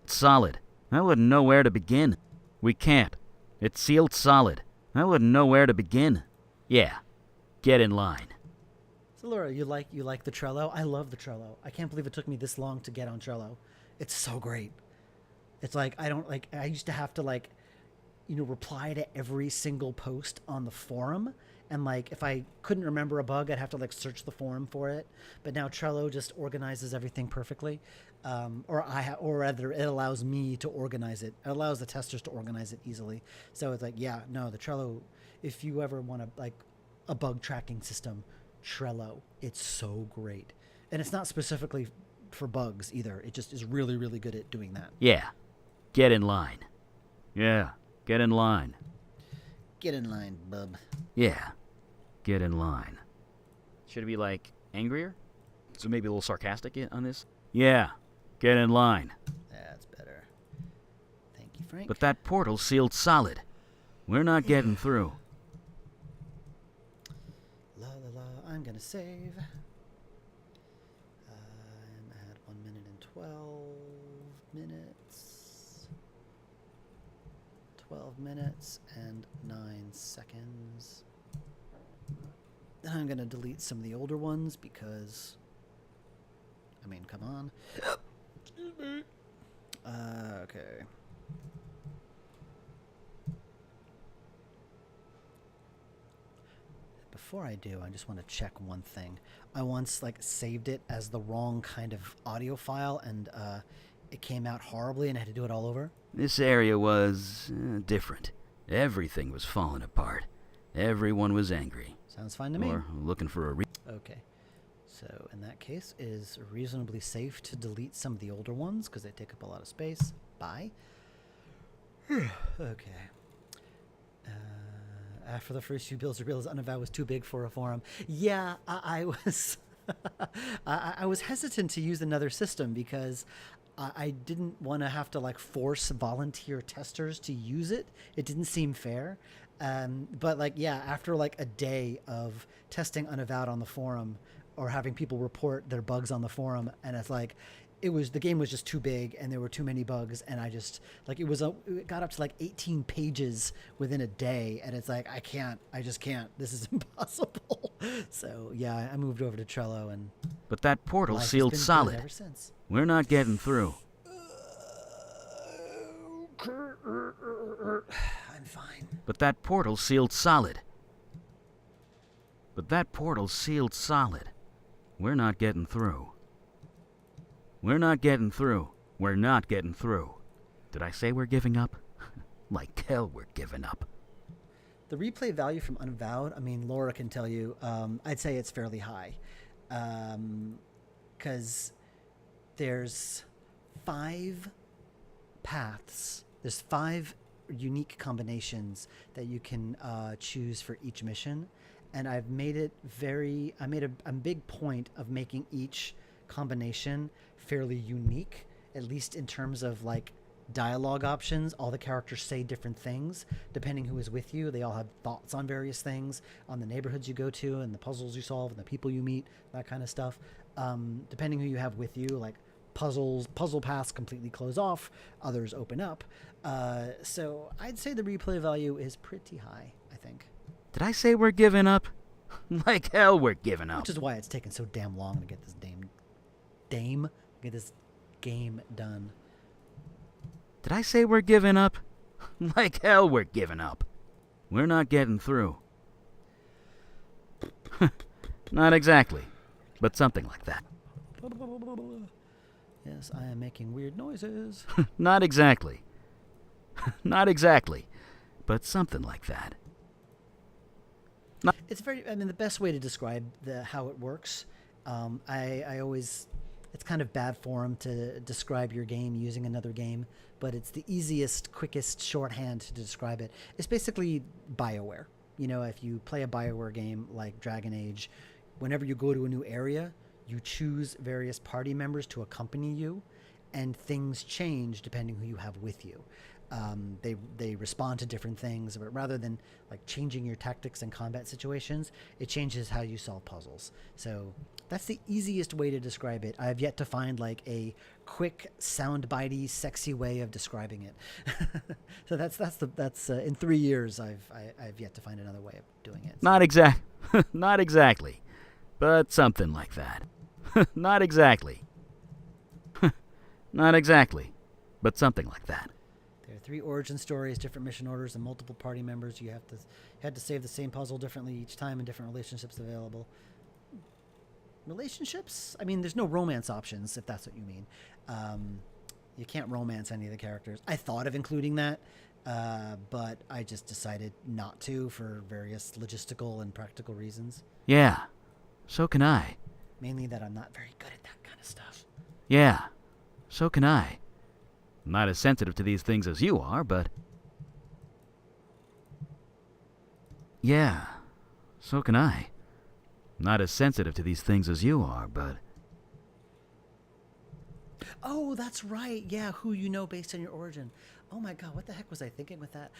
solid. I wouldn't know where to begin. We can't. It's sealed solid. I wouldn't know where to begin. Yeah. Get in line. So Laura, you like the Trello? I love the Trello. I can't believe it took me this long to get on Trello. It's so great. It's like I used to have to reply to every single post on the forum, And like if I couldn't remember a bug, I'd have to like search the forum for it. But now Trello just organizes everything perfectly, or rather, it allows me to organize it. It allows the testers to organize it easily. So it's like, yeah, no, the Trello. If you ever want to like a bug tracking system, Trello, it's so great, and it's not specifically for bugs either. It just is really, really good at doing that. Yeah, get in line. Yeah, get in line. Get in line, bub. Yeah, get in line. Should it be like angrier? So maybe a little sarcastic on this? Yeah, get in line. That's better. Thank you, Frank. But that portal's sealed solid. We're not getting through. La la la, I'm gonna save. I'm at 1 minute and 12 minutes. 12 minutes and 9 seconds. Then I'm gonna delete some of the older ones because, I mean, come on. Excuse me. Okay. Before I do, I just want to check one thing. I once like saved it as the wrong kind of audio file, and it came out horribly, and I had to do it all over. This area was different. Everything was falling apart. Everyone was angry. Sounds fine to me. Or looking for a Okay. So in that case, it is reasonably safe to delete some of the older ones because they take up a lot of space. Bye. Okay. After the first few builds, I realized Unavowed was too big for a forum. Yeah, I was I was hesitant to use another system because I didn't want to have to like force volunteer testers to use it. It didn't seem fair. But like, yeah, after like a day of testing Unavowed on the forum or having people report their bugs on the forum, and it's like, the game was just too big and there were too many bugs, and I just like, it got up to like 18 pages within a day, and it's like, I just can't, this is impossible. So yeah, I moved over to Trello, and But that portal life has sealed been good solid. ever since. We're not getting through. I'm fine. But that portal sealed solid. But that portal sealed solid. We're not getting through. We're not getting through. We're not getting through. Did I say we're giving up? Like hell we're giving up. The replay value from Unavowed, I mean, Laura can tell you, I'd say it's fairly high. Because there's 5 paths. There's 5 unique combinations that you can choose for each mission. And I've made it I made a big point of making each combination fairly unique, at least in terms of like dialogue options. All the characters say different things depending who is with you. They all have thoughts on various things, on the neighborhoods you go to and the puzzles you solve and the people you meet, that kind of stuff. Depending who you have with you, like puzzle paths completely close off, others open up. So I'd say the replay value is pretty high, I think. Did I say we're giving up? Like hell we're giving up. Which is why it's taken so damn long to get this get this game done. Did I say we're giving up? Like hell we're giving up. We're not getting through. Not exactly, but something like that. Yes, I am making weird noises. Not exactly. Not exactly, but something like that. It's the best way to describe how it works. I always, it's kind of bad form to describe your game using another game, but it's the easiest, quickest shorthand to describe it. It's basically BioWare. You know, if you play a BioWare game like Dragon Age, whenever you go to a new area, you choose various party members to accompany you, and things change depending who you have with you. They respond to different things, but rather than like changing your tactics in combat situations, it changes how you solve puzzles. So that's the easiest way to describe it. I've yet to find like a quick, soundbitey, sexy way of describing it. So that's in 3 years I've yet to find another way of doing it. So. Not exactly, but something like that. Not exactly. Not exactly, but something like that. 3 origin stories, different mission orders, and multiple party members. You had to save the same puzzle differently each time, and different relationships available. Relationships? I mean, there's no romance options, if that's what you mean. You can't romance any of the characters. I thought of including that, but I just decided not to for various logistical and practical reasons. Yeah, so can I. Mainly that I'm not very good at that kind of stuff. Yeah, so can I. I'm not as sensitive to these things as you are, but... Yeah, so can I. I'm not as sensitive to these things as you are, but... Oh, that's right. Yeah, who you know based on your origin. Oh my god, what the heck was I thinking with that?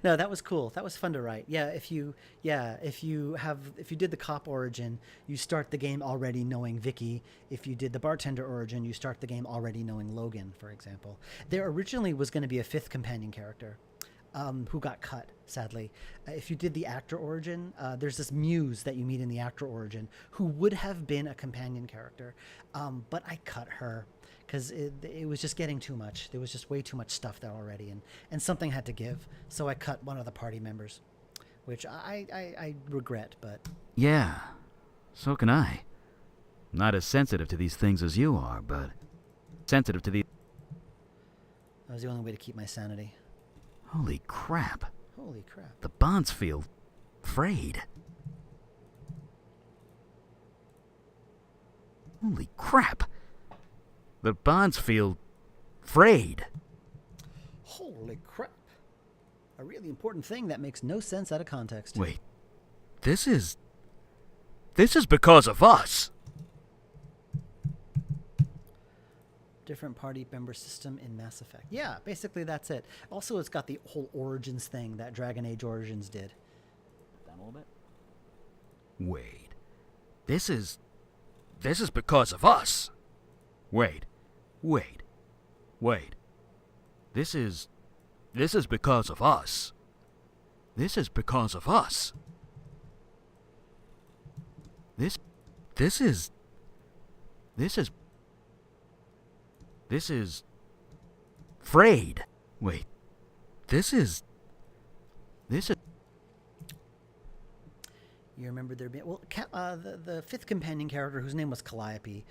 No, that was cool. That was fun to write. Yeah, if you did the cop origin, you start the game already knowing Vicky. If you did the bartender origin, you start the game already knowing Logan, for example. There originally was going to be a 5th companion character. Who got cut, sadly. If you did the actor origin, there's this muse that you meet in the actor origin who would have been a companion character, but I cut her because it was just getting too much. There was just way too much stuff there already, and something had to give, so I cut one of the party members, which I regret, but... Yeah, so can I. I'm not as sensitive to these things as you are, but... sensitive to the... That was the only way to keep my sanity. Holy crap. Holy crap. The bonds feel frayed. Holy crap. The bonds feel frayed. Holy crap. A really important thing that makes no sense out of context. Wait. This is because of us. Different party member system in Mass Effect. Yeah, basically that's it. Also, it's got the whole Origins thing that Dragon Age Origins did. Down a little bit. Wait. This is because of us. Wait. This is because of us. This is because of us. This is frayed. Wait. This is... You remember there being... Well, the 5th companion character, whose name was Calliope,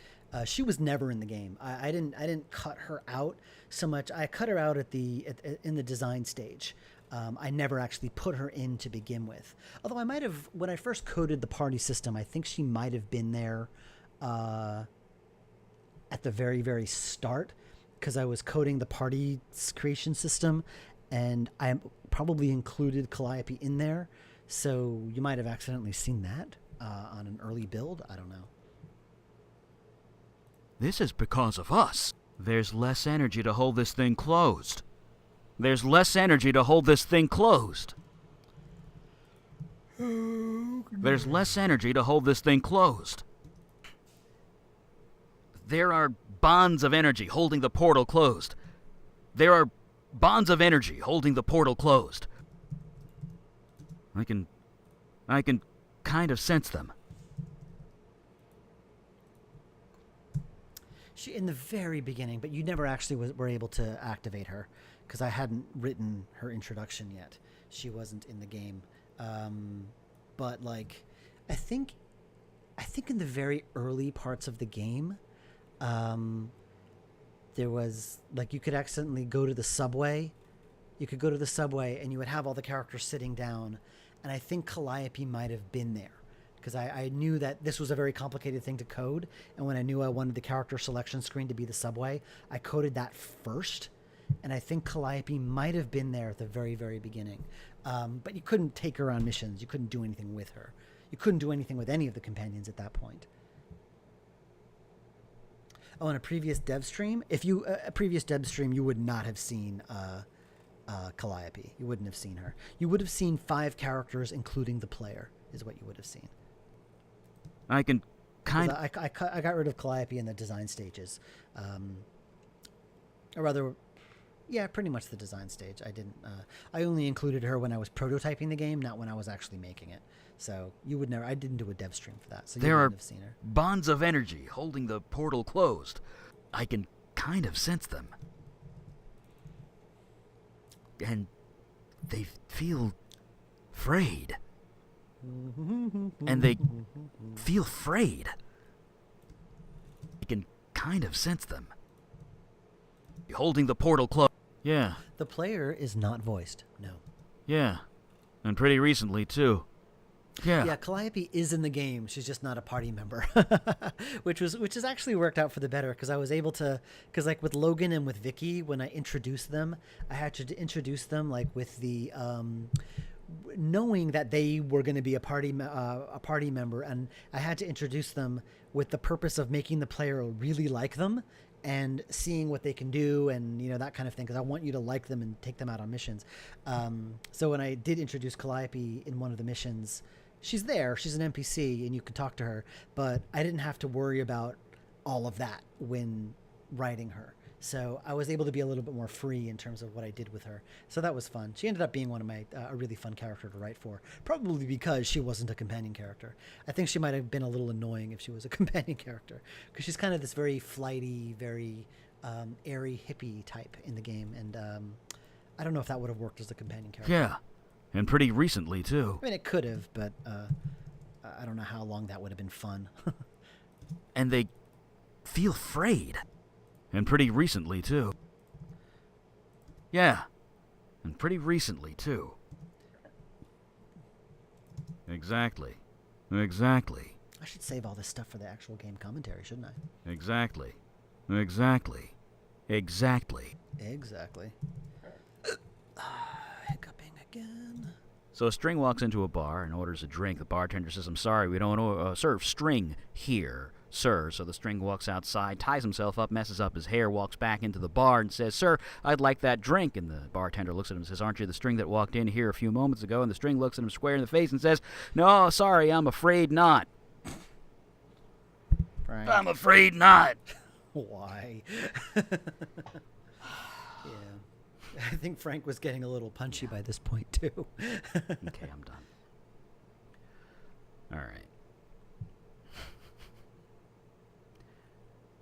she was never in the game. I didn't cut her out so much. I cut her out in the design stage. I never actually put her in to begin with. Although I might have... When I first coded the party system, I think she might have been there at the very, very start, because I was coding the party creation system, and I probably included Calliope in there, so you might have accidentally seen that on an early build. I don't know. This is because of us. There's less energy to hold this thing closed. There's less energy to hold this thing closed. There's less energy to hold this thing closed. There are bonds of energy holding the portal closed. There are bonds of energy holding the portal closed. I can kind of sense them. She in the very beginning, but you never actually were able to activate her because I hadn't written her introduction yet. She wasn't in the game. But like, I think in the very early parts of the game, there was like, you could accidentally go to the subway. You could go to the subway and you would have all the characters sitting down. And I think Calliope might have been there because I knew that this was a very complicated thing to code. And when I knew I wanted the character selection screen to be the subway, I coded that first. And I think Calliope might have been there at the very, very beginning. But you couldn't take her on missions. You couldn't do anything with her. You couldn't do anything with any of the companions at that point. Oh, in a previous dev stream, you would not have seen Calliope. You wouldn't have seen her. You would have seen 5 characters, including the player, is what you would have seen. I can kind of... I got rid of Calliope in the design stages. Or rather, yeah, pretty much the design stage. I only included her when I was prototyping the game, not when I was actually making it. So you would never... I didn't do a dev stream for that, so you wouldn't have seen her. Bonds of energy holding the portal closed. I can kind of sense them. And they feel afraid. And they feel afraid. You can kind of sense them. Holding the portal close. Yeah. The player is not voiced. No. Yeah. And pretty recently, too. Yeah, Calliope is in the game. She's just not a party member, which has actually worked out for the better because I was able to, because like with Logan and with Vicky, when I introduced them, I had to introduce them like with the knowing that they were going to be a party member, and I had to introduce them with the purpose of making the player really like them and seeing what they can do and, you know, that kind of thing, because I want you to like them and take them out on missions. So when I did introduce Calliope in one of the missions, she's there, she's an NPC, and you can talk to her, but I didn't have to worry about all of that when writing her. So I was able to be a little bit more free in terms of what I did with her. So that was fun. She ended up being one of my a really fun character to write for, probably because she wasn't a companion character. I think she might have been a little annoying if she was a companion character, because she's kind of this very flighty, very airy hippie type in the game, and I don't know if that would have worked as a companion character. Yeah, and pretty recently, too. I mean, it could have, but I don't know how long that would have been fun. And they feel afraid. And pretty recently, too. Yeah. And pretty recently, too. Exactly. Exactly. I should save all this stuff for the actual game commentary, shouldn't I? Exactly. Exactly. Exactly. Exactly. Hiccuping again. So a string walks into a bar and orders a drink. The bartender says, "I'm sorry, we don't serve string here, sir." So the string walks outside, ties himself up, messes up his hair, walks back into the bar and says, "Sir, I'd like that drink." And the bartender looks at him and says, "Aren't you the string that walked in here a few moments ago?" And the string looks at him square in the face and says, "No, sorry, I'm afraid not." Frank. I'm afraid not. Why? Yeah. I think Frank was getting a little punchy by this point, too. Okay, I'm done. All right.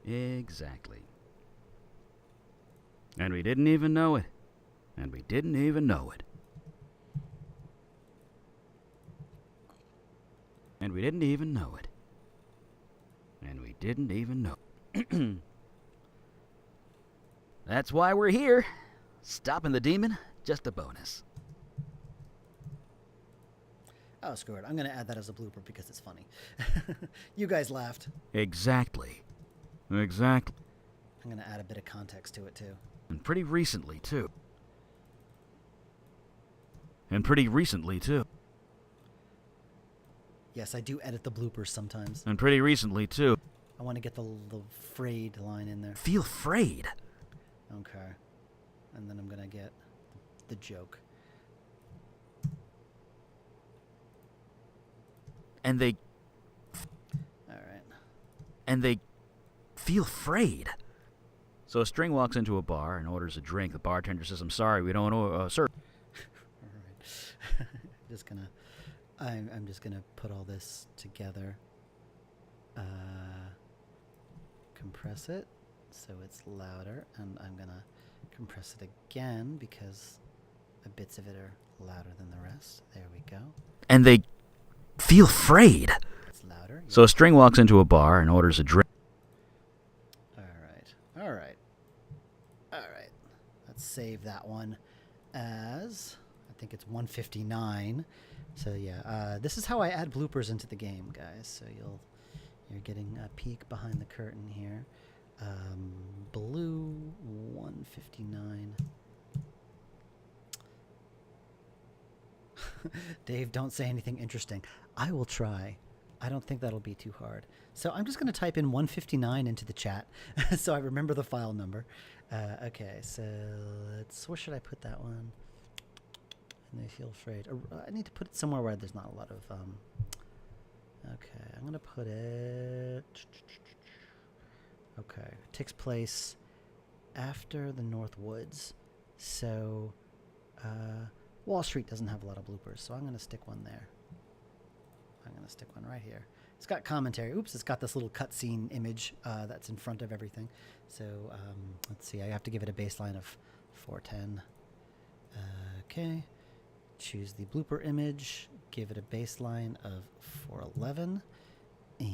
Exactly. And we didn't even know it. And we didn't even know it. And we didn't even know it. And we didn't even know it. That's why we're here. Stopping the demon, just a bonus. Oh, screw it. I'm going to add that as a blooper because it's funny. You guys laughed. Exactly. Exactly. I'm going to add a bit of context to it, too. And pretty recently, too. And pretty recently, too. Yes, I do edit the bloopers sometimes. And pretty recently, too. I want to get the frayed line in there. Feel frayed. Okay. And then I'm going to get the joke. And they... All right. And they feel frayed. So a string walks into a bar and orders a drink. The bartender says, "I'm sorry, we don't serve." All right. I'm just gonna put all this together. Compress it so it's louder, and I'm gonna compress it again because bits of it are louder than the rest. There we go. And they feel frayed. It's louder. So a string walks into a bar and orders a drink. All right. Let's save that one as, I think it's 159. So yeah, this is how I add bloopers into the game, guys. So you're getting a peek behind the curtain here. Blue 159. Dave, don't say anything interesting. I will try. I don't think that'll be too hard. So I'm just going to type in 159 into the chat so I remember the file number. Okay, so where should I put that one? And they feel afraid. I need to put it somewhere where there's not a lot of... Okay, I'm going to put it... Okay, it takes place after the North Woods. So Wall Street doesn't have a lot of bloopers, so I'm going to stick one there. I'm going to stick one right here. It's got commentary. Oops, it's got this little cutscene image that's in front of everything. So let's see, I have to give it a baseline of 410. Okay. Choose the blooper image. Give it a baseline of 411. And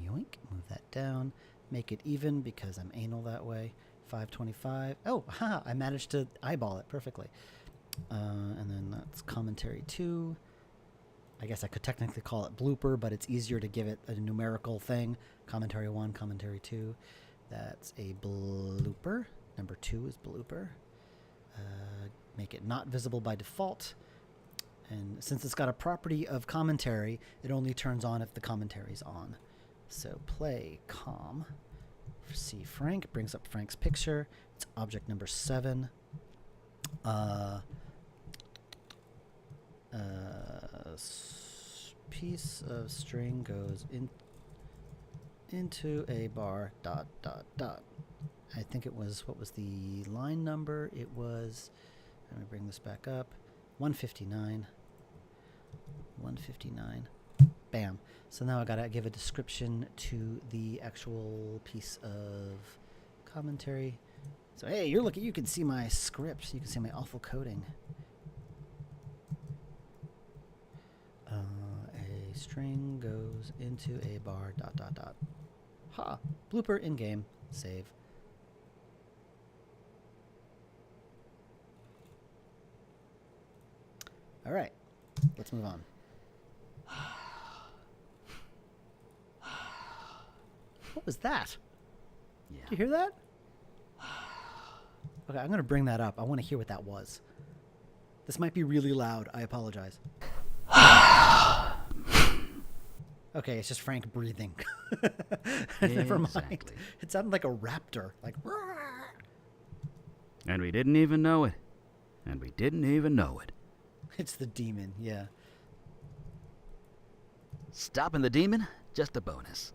yoink. Move that down. Make it even because I'm anal that way. 525. Oh, haha, I managed to eyeball it perfectly. And then that's commentary 2. I guess I could technically call it blooper, but it's easier to give it a numerical thing. Commentary 1, commentary 2. That's a blooper. Number 2 is blooper. Make it not visible by default. And since it's got a property of commentary, it only turns on if the commentary's on. So play com. See Frank, brings up Frank's picture. It's object number 7. Piece of string goes into a bar, ... I think it was, what was the line number? It was, let me bring this back up, 159. 159. Bam. So now I gotta give a description to the actual piece of commentary. So hey, you can see my script. You can see my awful coding. A string goes into a bar, ... Ha. Blooper in game. Save. All right. Let's move on. What was that? Yeah. Did you hear that? Okay, I'm going to bring that up. I want to hear what that was. This might be really loud. I apologize. Okay, it's just Frank breathing. Never mind. Exactly. It sounded like a raptor. Like, And we didn't even know it. And we didn't even know it. it's the demon, yeah. Stopping the demon, just a bonus.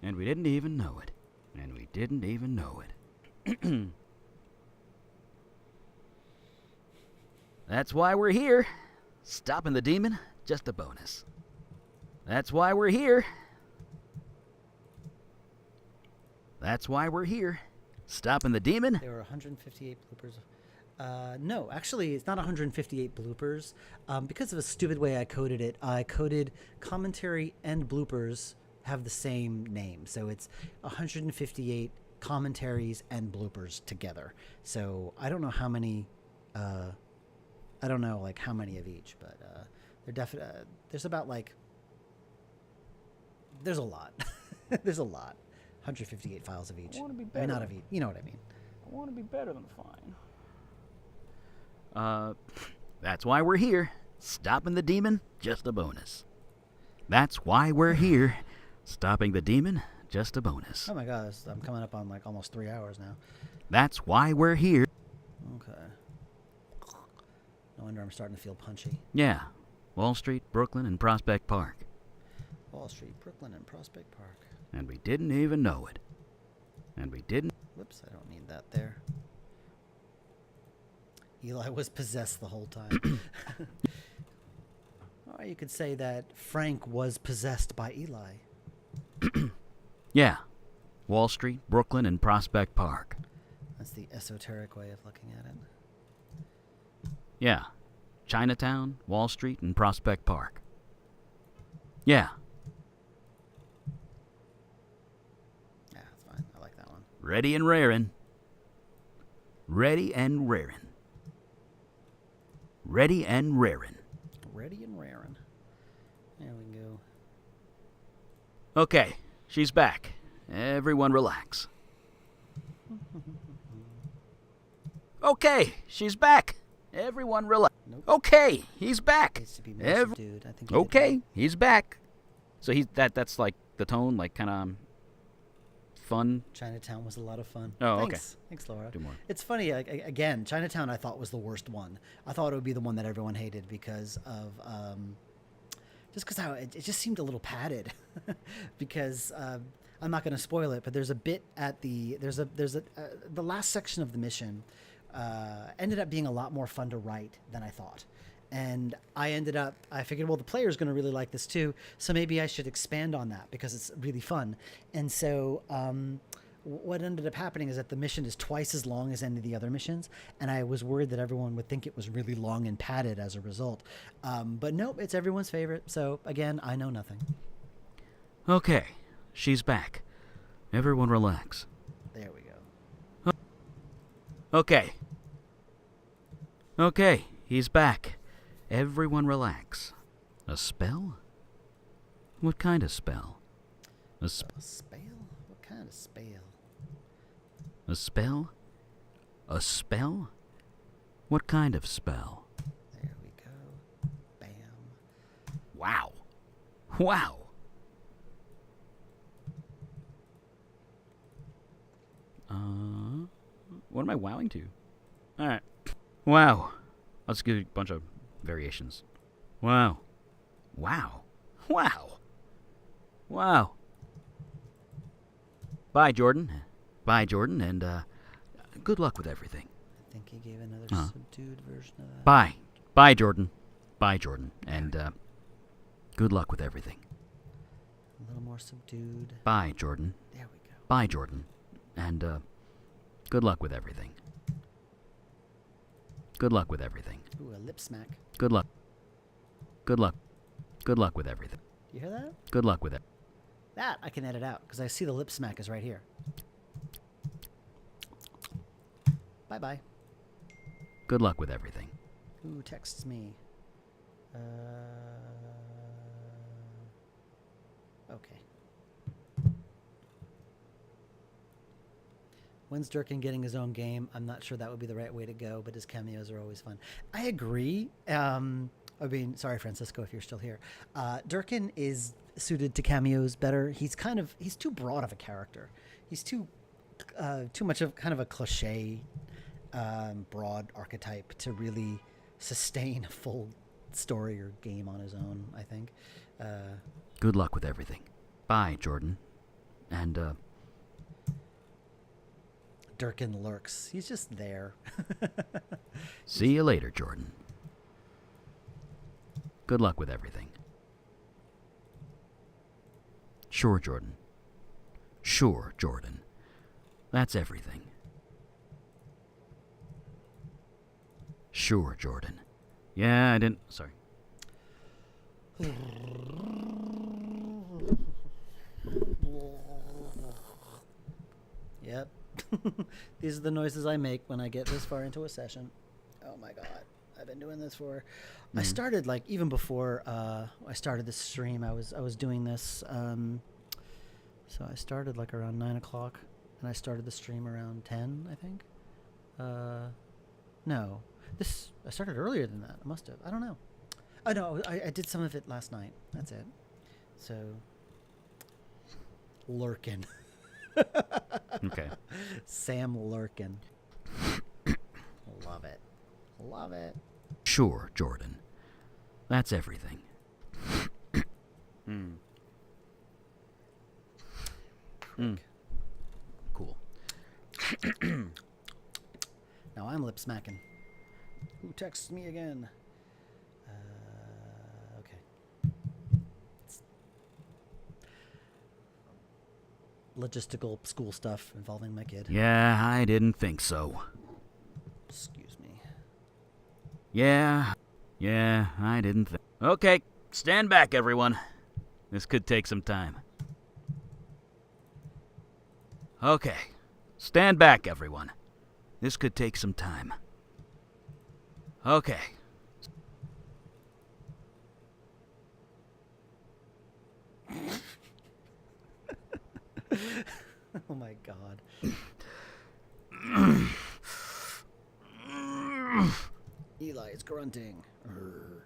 And we didn't even know it. And we didn't even know it. That's why we're here. Stopping the demon, just a bonus. That's why we're here. That's why we're here. Stopping the demon. There were 158 bloopers. No, actually, it's not 158 bloopers. Because of a stupid way I coded it, I coded commentary and bloopers have the same name. So it's 158 commentaries and bloopers together. So I don't know how many, I don't know like how many of each, but they're definitely, there's about like, there's a lot. There's a lot. 158 files of each. I want to be I better. mean, not of each. You know what I mean. I want to be better than fine. That's why we're here. Stopping the demon, just a bonus. That's why we're here. Stopping the demon, just a bonus. Oh my God, I'm coming up on like almost 3 hours now. That's why we're here. Okay. No wonder I'm starting to feel punchy. Yeah. Wall Street, Brooklyn, and Prospect Park. Wall Street, Brooklyn, and Prospect Park. And we didn't even know it. And we didn't. Whoops, I don't need that there. Eli was possessed the whole time. Or you could say that Frank was possessed by Eli. Yeah. Wall Street, Brooklyn, and Prospect Park. That's the esoteric way of looking at it. Yeah. Chinatown, Wall Street, and Prospect Park. Yeah. Yeah, that's fine. I like that one. Ready and rarin'. Ready and rarin'. Ready and rarin'. Ready and raring. There we go. Okay, she's back. Everyone relax. Okay, she's back. Everyone relax. Nope. Okay, he's back. Needs to be more subdued. I think. you did Okay, he's back. So that's like the tone, like kind of fun. Chinatown was a lot of fun. Oh, okay. Thanks. Thanks, Laura. Do more. It's funny, again, Chinatown I thought was the worst one. I thought it would be the one that everyone hated because of, just because it just seemed a little padded. Because I'm not going to spoil it, but there's a bit at the last section of the mission ended up being a lot more fun to write than I thought. And I figured, well, the player's going to really like this too, so maybe I should expand on that because it's really fun. And so what ended up happening is that the mission is twice as long as any of the other missions, and I was worried that everyone would think it was really long and padded as a result. But nope, it's everyone's favorite. So again, I know nothing. Okay, she's back. Everyone relax. There we go. Okay. Okay, he's back. Everyone relax. A spell? What kind of spell? A spell? What kind of spell? A spell? A spell? What kind of spell? There we go. Bam. Wow. Wow. What am I wowing to? Alright. Wow. Let's give a bunch of variations. Wow. Wow. Wow. Wow. Bye, Jordan. Bye, Jordan, and good luck with everything. I think he gave another subdued version of that. Bye. Bye, Jordan. Bye, Jordan, and good luck with everything. A little more subdued. Bye, Jordan. There we go. Bye, Jordan, and good luck with everything. Good luck with everything. Ooh, a lip smack. Good luck. Good luck. Good luck with everything. You hear that? Good luck with it. That I can edit out because I see the lip smack is right here. Bye-bye. Good luck with everything. Who texts me? Okay. When's Durkin getting his own game? I'm not sure that would be the right way to go, but his cameos are always fun. I agree. I mean, sorry, Francisco, if you're still here. Durkin is suited to cameos better. He's too broad of a character. He's too much of kind of a cliche, broad archetype to really sustain a full story or game on his own, I think. Good luck with everything. Bye, Jordan. And, Durkin lurks. He's just there. See you later, Jordan. Good luck with everything. Sure, Jordan. Sure, Jordan. That's everything. Sure, Jordan. Yeah, I didn't... Sorry. Yep. These are the noises I make when I get this far into a session. Oh my god. I've been doing this for... I started, like, even before I started this stream, I was doing this. So I started, like, around 9 o'clock, and I started the stream around 10, I think. No. I started earlier than that. I must have. I don't know. Oh, no, I did some of it last night. That's it. So... Lurkin. Okay. Sam Lurkin. Love it. Love it. Sure, Jordan. That's everything. Cool. Now I'm lip smacking. Who texts me again? Okay. Logistical school stuff involving my kid. Yeah, I didn't think so. Excuse me. Yeah, I didn't think... Okay, stand back, everyone. This could take some time. Okay, stand back, everyone. This could take some time. Okay. Oh my god. Eli is grunting. Urgh.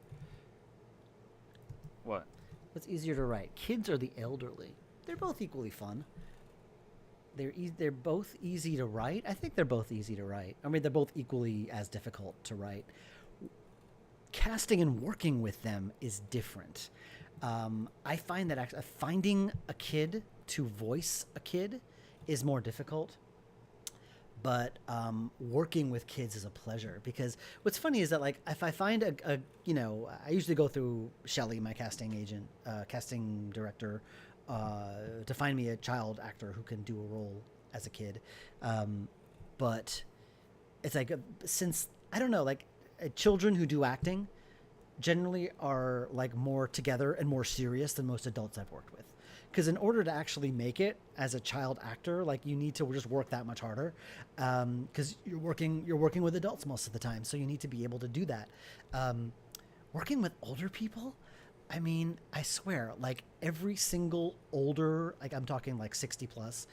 What? What's easier to write? Kids or the elderly? They're both equally fun. They're both easy to write. I think they're both easy to write. I mean, they're both equally as difficult to write. Casting and working with them is different. I find that actually finding a kid to voice a kid is more difficult. But working with kids is a pleasure, because what's funny is that, like, if I find I usually go through Shelley, my casting agent, casting director, to find me a child actor who can do a role as a kid, but it's like since I don't know, like children who do acting generally are like more together and more serious than most adults I've worked with. Because in order to actually make it as a child actor, like you need to just work that much harder. Because you're working with adults most of the time, so you need to be able to do that. Working with older people, I mean, I swear, like every single older, like I'm talking like 60 plus,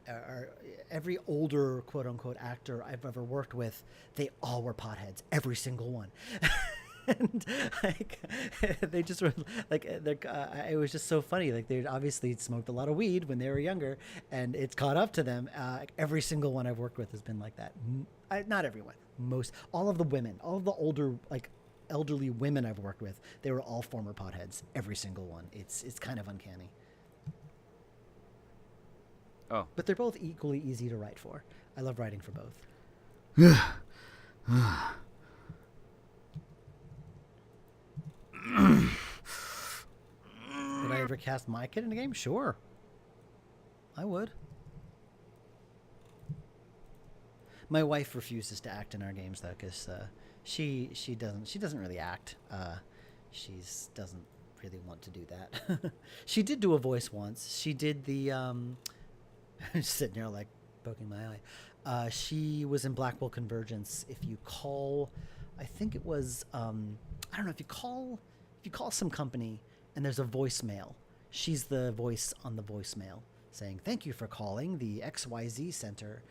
or every older quote unquote actor I've ever worked with, they all were potheads, every single one. And like they just were like it was just so funny. Like they obviously smoked a lot of weed when they were younger, and it's caught up to them. Every single one I've worked with has been like that. Not everyone, all of the women, all of the older like elderly women I've worked with, they were all former potheads. Every single one. It's kind of uncanny. Oh, but they're both equally easy to write for. I love writing for both. Would I ever cast my kid in a game? Sure. I would. My wife refuses to act in our games though, because she doesn't really act. She doesn't really want to do that. She did do a voice once. She did the sitting there like poking my eye. She was in Blackwell Convergence. If you call, I think it was I don't know, if you call some company and there's a voicemail, she's the voice on the voicemail saying, "Thank you for calling the XYZ Center."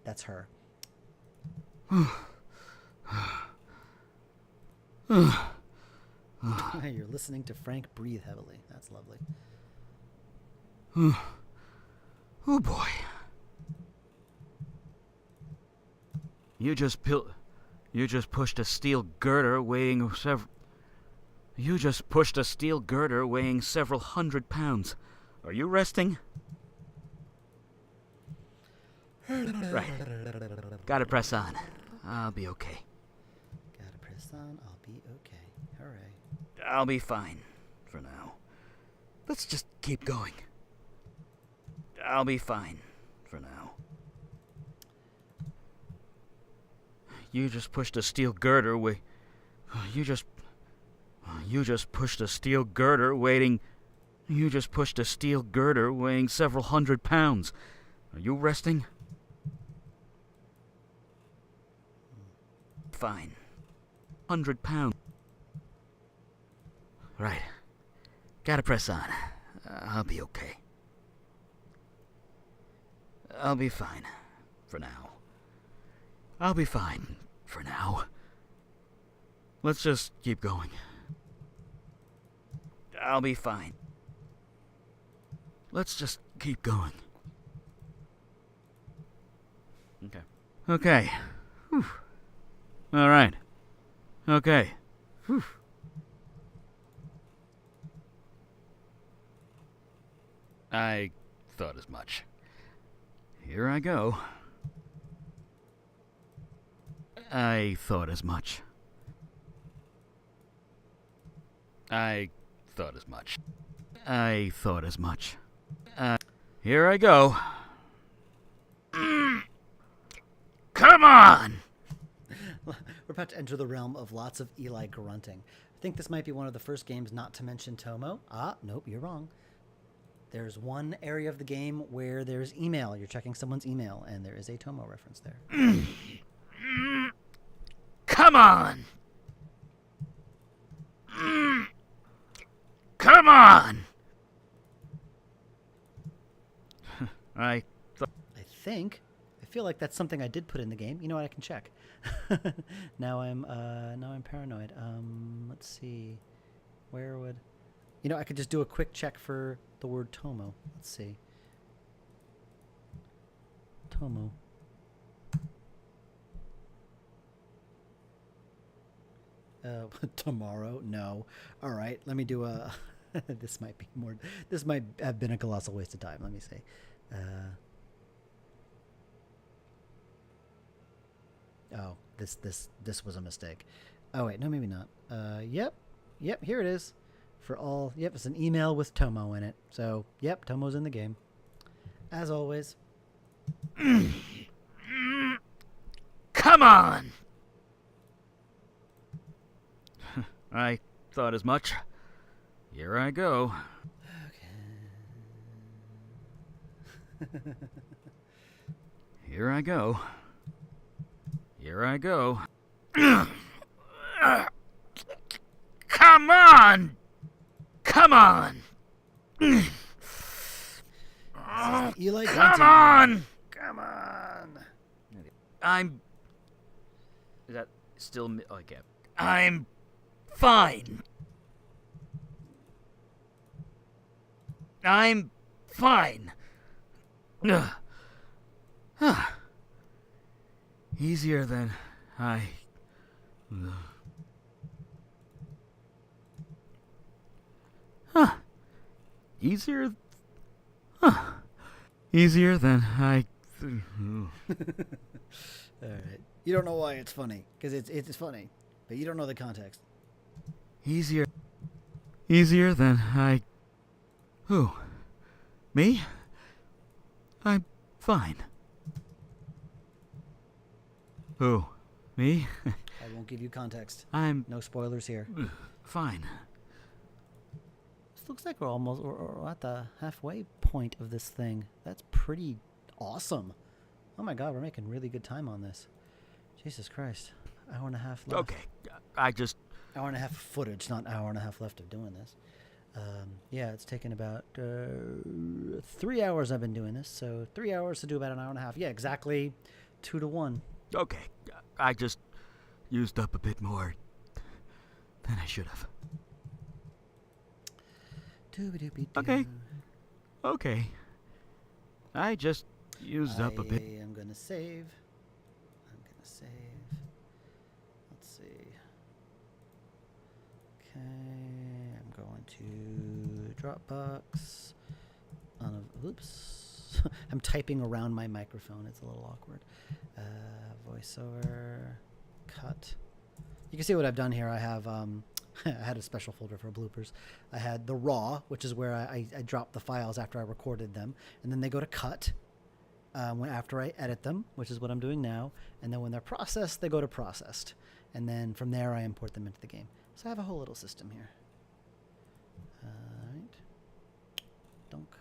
That's her. You're listening to Frank breathe heavily. That's lovely. Oh boy. You just pushed a steel girder weighing several... You just pushed a steel girder weighing several hundred pounds. Are you resting? Right. Gotta press on. I'll be okay. Gotta press on. I'll be okay. Hooray. I'll be fine. For now. Let's just keep going. I'll be fine. For now. You just pushed a steel girder You just pushed a steel girder weighing... You just pushed a steel girder weighing several hundred pounds. Are you resting? Fine. 100 pounds. Right. Gotta press on. I'll be okay. I'll be fine. For now. I'll be fine. For now. Let's just keep going. I'll be fine. Let's just keep going. Okay. Okay. Whew. All right. Okay. Whew. I thought as much. Here I go. I thought as much. I thought as much. I thought as much. Here I go. Come on! We're about to enter the realm of lots of Eli grunting. I think this might be one of the first games not to mention Tomo. Nope, you're wrong. There's one area of the game where there's email. You're checking someone's email, and there is a Tomo reference there. Come on! Come on! I feel like that's something I did put in the game. You know what? I can check. Now I'm paranoid. Let's see. Where would... I could just do a quick check for the word Tomo. Let's see. Tomo. Tomorrow? No. All right. Let me do a... This might have been a colossal waste of time. Let me see. This was a mistake. Oh wait, no, maybe not. Yep, here it is. For all, it's an email with Tomo in it. So, yep, Tomo's in the game. As always. Come on! I thought as much. Here I go. Okay. Here I go. Here I go. Come on! Come on! Eli Come on! Come on! Is that still... Okay. I'm fine. I'm fine. Easier than I... Easier... Easier than I... All right. You don't know why it's funny, because it's funny, but you don't know the context. Easier than I... Who? Me? I'm fine. Who? Me? I won't give you context. I'm No spoilers here. fine. This looks like we're almost or at the halfway point of this thing. That's pretty awesome. Oh my god, we're making really good time on this. Jesus Christ. Hour and a half left. Okay, I just... Hour and a half of footage, not hour and a half left of doing this. Yeah, it's taken about 3 hours I've been doing this, so 3 hours to do about an hour and a half. Yeah, exactly 2 to 1. Okay, I just used up a bit more than I should have. Okay. Okay. I just used up a bit. I'm gonna save. Let's see. Okay, I'm going to Dropbox. Oops. I'm typing around my microphone. It's a little awkward. Voiceover. Cut. You can see what I've done here. I have I had a special folder for bloopers. I had the raw, which is where I drop the files after I recorded them, and then they go to cut after I edit them, which is what I'm doing now, and then when they're processed, they go to processed, and then from there I import them into the game. So I have a whole little system here. Alright. Dunk.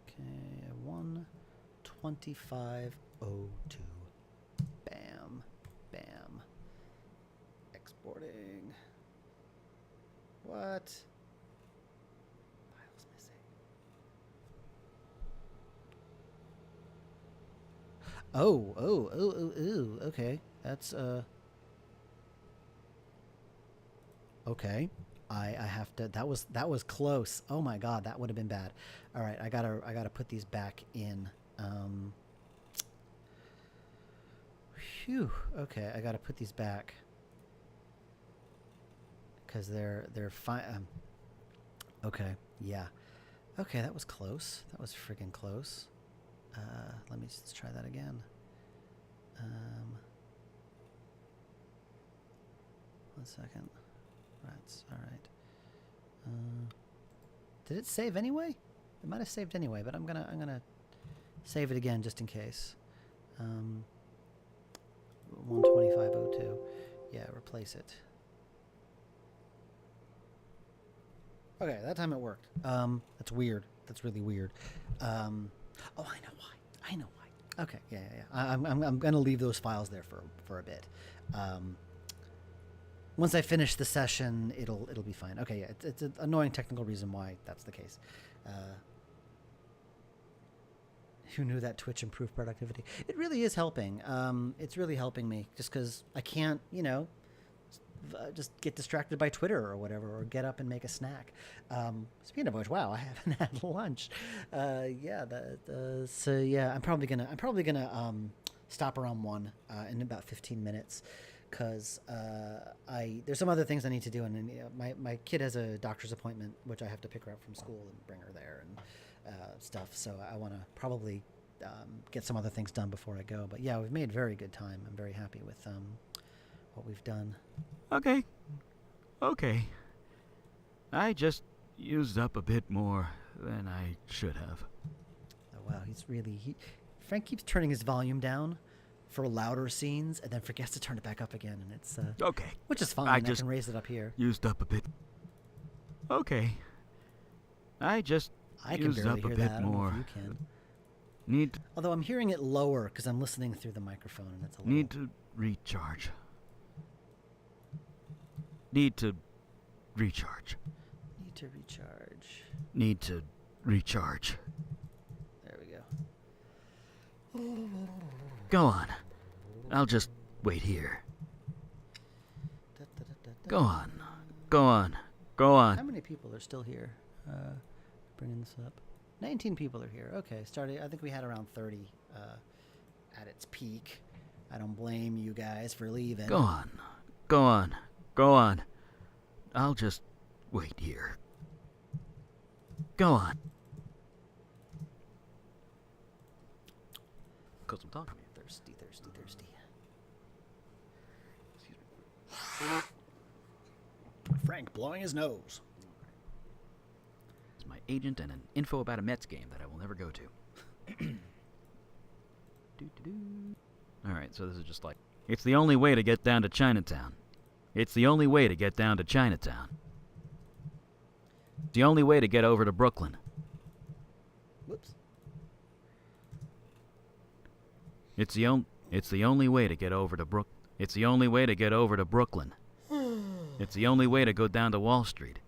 Okay, 1:25:02. Bam. Bam. Exporting. What? Files missing. Oh, okay. That's, okay. I have to, that was close. Oh my god, that would have been bad. All right, I gotta put these back in. Phew. Okay, I gotta put these back because they're fine. Okay, yeah. Okay, that was close. That was friggin' close. Let me just try that again. 1 second. Right. All right. Did it save anyway? It might have saved anyway, but I'm gonna save it again just in case. 1:25:02. Yeah, replace it. Okay, that time it worked. That's weird. That's really weird. Oh, I know why. Okay, yeah. I'm gonna leave those files there for a bit. Once I finish the session, it'll be fine. Okay, yeah, it's an annoying technical reason why that's the case. Who knew that Twitch improved productivity? It really is helping. It's really helping me just because I can't, just get distracted by Twitter or whatever, or get up and make a snack. Speaking of which, wow, I haven't had lunch. So yeah, I'm probably gonna stop around 1 in about 15 minutes. Because there's some other things I need to do, and my kid has a doctor's appointment, which I have to pick her up from school and bring her there and stuff. So I want to probably get some other things done before I go. But yeah, we've made very good time. I'm very happy with what we've done. Okay. I just used up a bit more than I should have. Oh, wow, Frank keeps turning his volume down for louder scenes and then forgets to turn it back up again, and it's Okay. which is fine. I I just can raise it up here. Used up a bit. Okay. I just I can used barely up a hear bit that. I don't know more. if you can. Need Although I'm hearing it lower because I'm listening through the microphone, and it's a little. need to recharge. Need to recharge. Need to recharge. Need to recharge. There we go. Go on. I'll just wait here. Go on. Go on. Go How on. many people are still here? Bringing this up. 19 people are here. Okay, starting. I think we had around 30 at its peak. I don't blame you guys for leaving. Go on. Go on. Go on. I'll just wait here. Go on. Because I'm talking to you. Thirsty. Frank blowing his nose. It's my agent and an info about a Mets game that I will never go to. Alright, so this is just like... It's the only way to get down to Chinatown. It's the only way to get down to Chinatown. It's the only way to get over to Brooklyn. Whoops. It's the only way to get over to It's the only way to get over to Brooklyn. It's the only way to go down to Wall Street.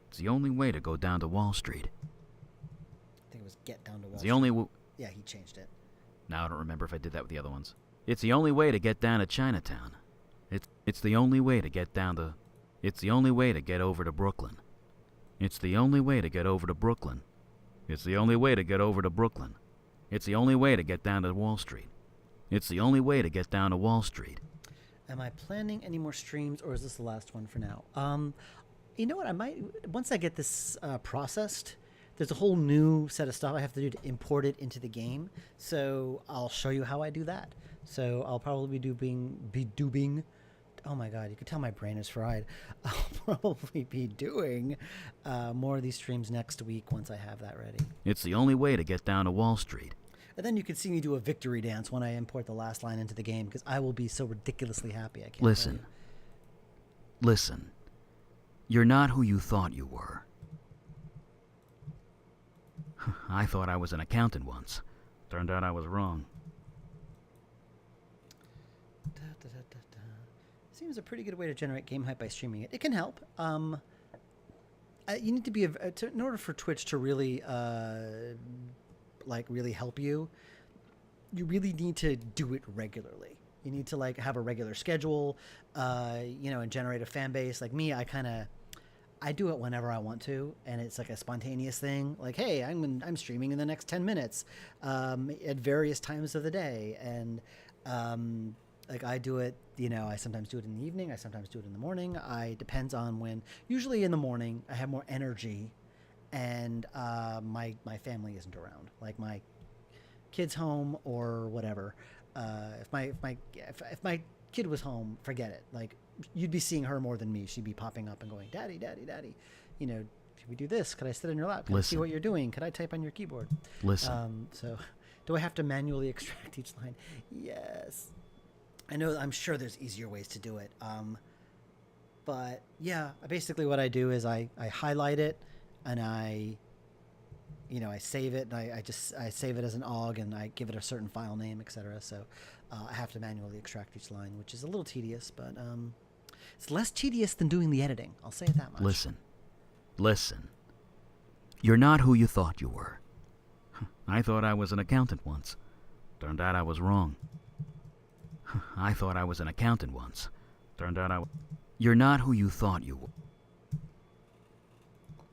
It's the only way to go down to Wall Street. I think it was get down to Wall It's Street. the only Yeah, he changed it. Now I don't remember if I did that with the other ones. It's the only way to get down to Chinatown. It's the only way to get down to... It's the only way to get over to Brooklyn. It's the only way to get over to Brooklyn. It's the only way to get over to Brooklyn. It's the only way to get down to Wall Street. It's the only way to get down to Wall Street. Am I planning any more streams, or is this the last one for now? You know what? I might, once I get this processed, there's a whole new set of stuff I have to do to import it into the game. So I'll show you how I do that. So I'll probably be doing. Oh my God, you can tell my brain is fried. I'll probably be doing more of these streams next week once I have that ready. It's the only way to get down to Wall Street. And then you can see me do a victory dance when I import the last line into the game, because I will be so ridiculously happy. I can't Listen. tell Listen. You're not who you thought you were. I thought I was an accountant once. Turned out I was wrong. Seems a pretty good way to generate game hype by streaming it. It can help. You need to be in order for Twitch to really really help you. You really need to do it regularly. You need to have a regular schedule, and generate a fan base. Like me, I do it whenever I want to, and it's like a spontaneous thing. Like, hey, I'm streaming in the next 10 minutes at various times of the day, and I do it. I sometimes do it in the evening. I sometimes do it in the morning. Depends on when. Usually in the morning, I have more energy, and my family isn't around. Like my kid's home or whatever. If my kid was home, forget it. Like, you'd be seeing her more than me. She'd be popping up and going, "Daddy, daddy, daddy." Should we do this? Could I sit in your lap? Can I see what you're doing? Could I type on your keyboard? Listen. So, do I have to manually extract each line? Yes. I'm sure there's easier ways to do it. But yeah, basically what I do is I highlight it and I save it, and I save it as an OGG, and I give it a certain file name, etc. So I have to manually extract each line, which is a little tedious, but it's less tedious than doing the editing. I'll say it that much. Listen. You're not who you thought you were. I thought I was an accountant once. Turned out I was wrong. I thought I was an accountant once. Turned out You're not who you thought you were.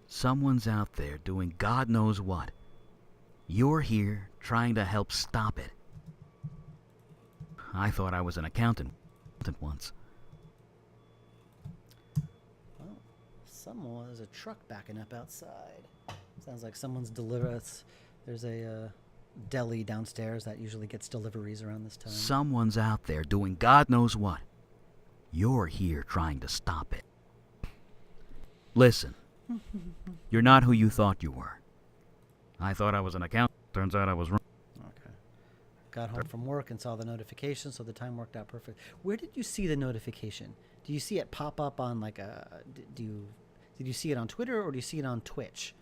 Someone's out there doing God knows what. You're here trying to help stop it. I thought I was an accountant once. Well, there's a truck backing up outside. Sounds like someone's there's a deli downstairs that usually gets deliveries around this time. Someone's out there doing God knows what. You're here trying to stop it. Listen. You're not who you thought you were. I thought I was an accountant. Turns out I was wrong. Okay. Got home from work and saw the notification, so the time worked out perfect. Where did you see the notification? Do you see it pop up on like a... Did you see it on Twitter or do you see it on Twitch?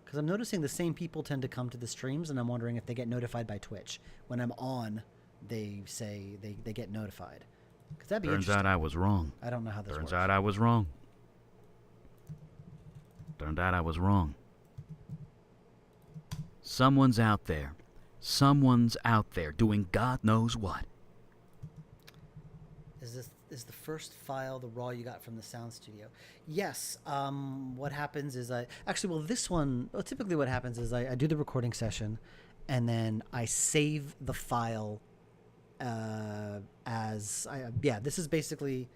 Because I'm noticing the same people tend to come to the streams, and I'm wondering if they get notified by Twitch. When I'm on, they say they get notified. Because that'd be Turns interesting. out I was wrong. I don't know how this works. Turns out I was wrong. Turned out I was wrong. Someone's out there. Someone's out there doing God knows what. Is the first file the raw you got from the sound studio? Yes. What happens is typically what happens is I do the recording session, and then I save the file this is basically,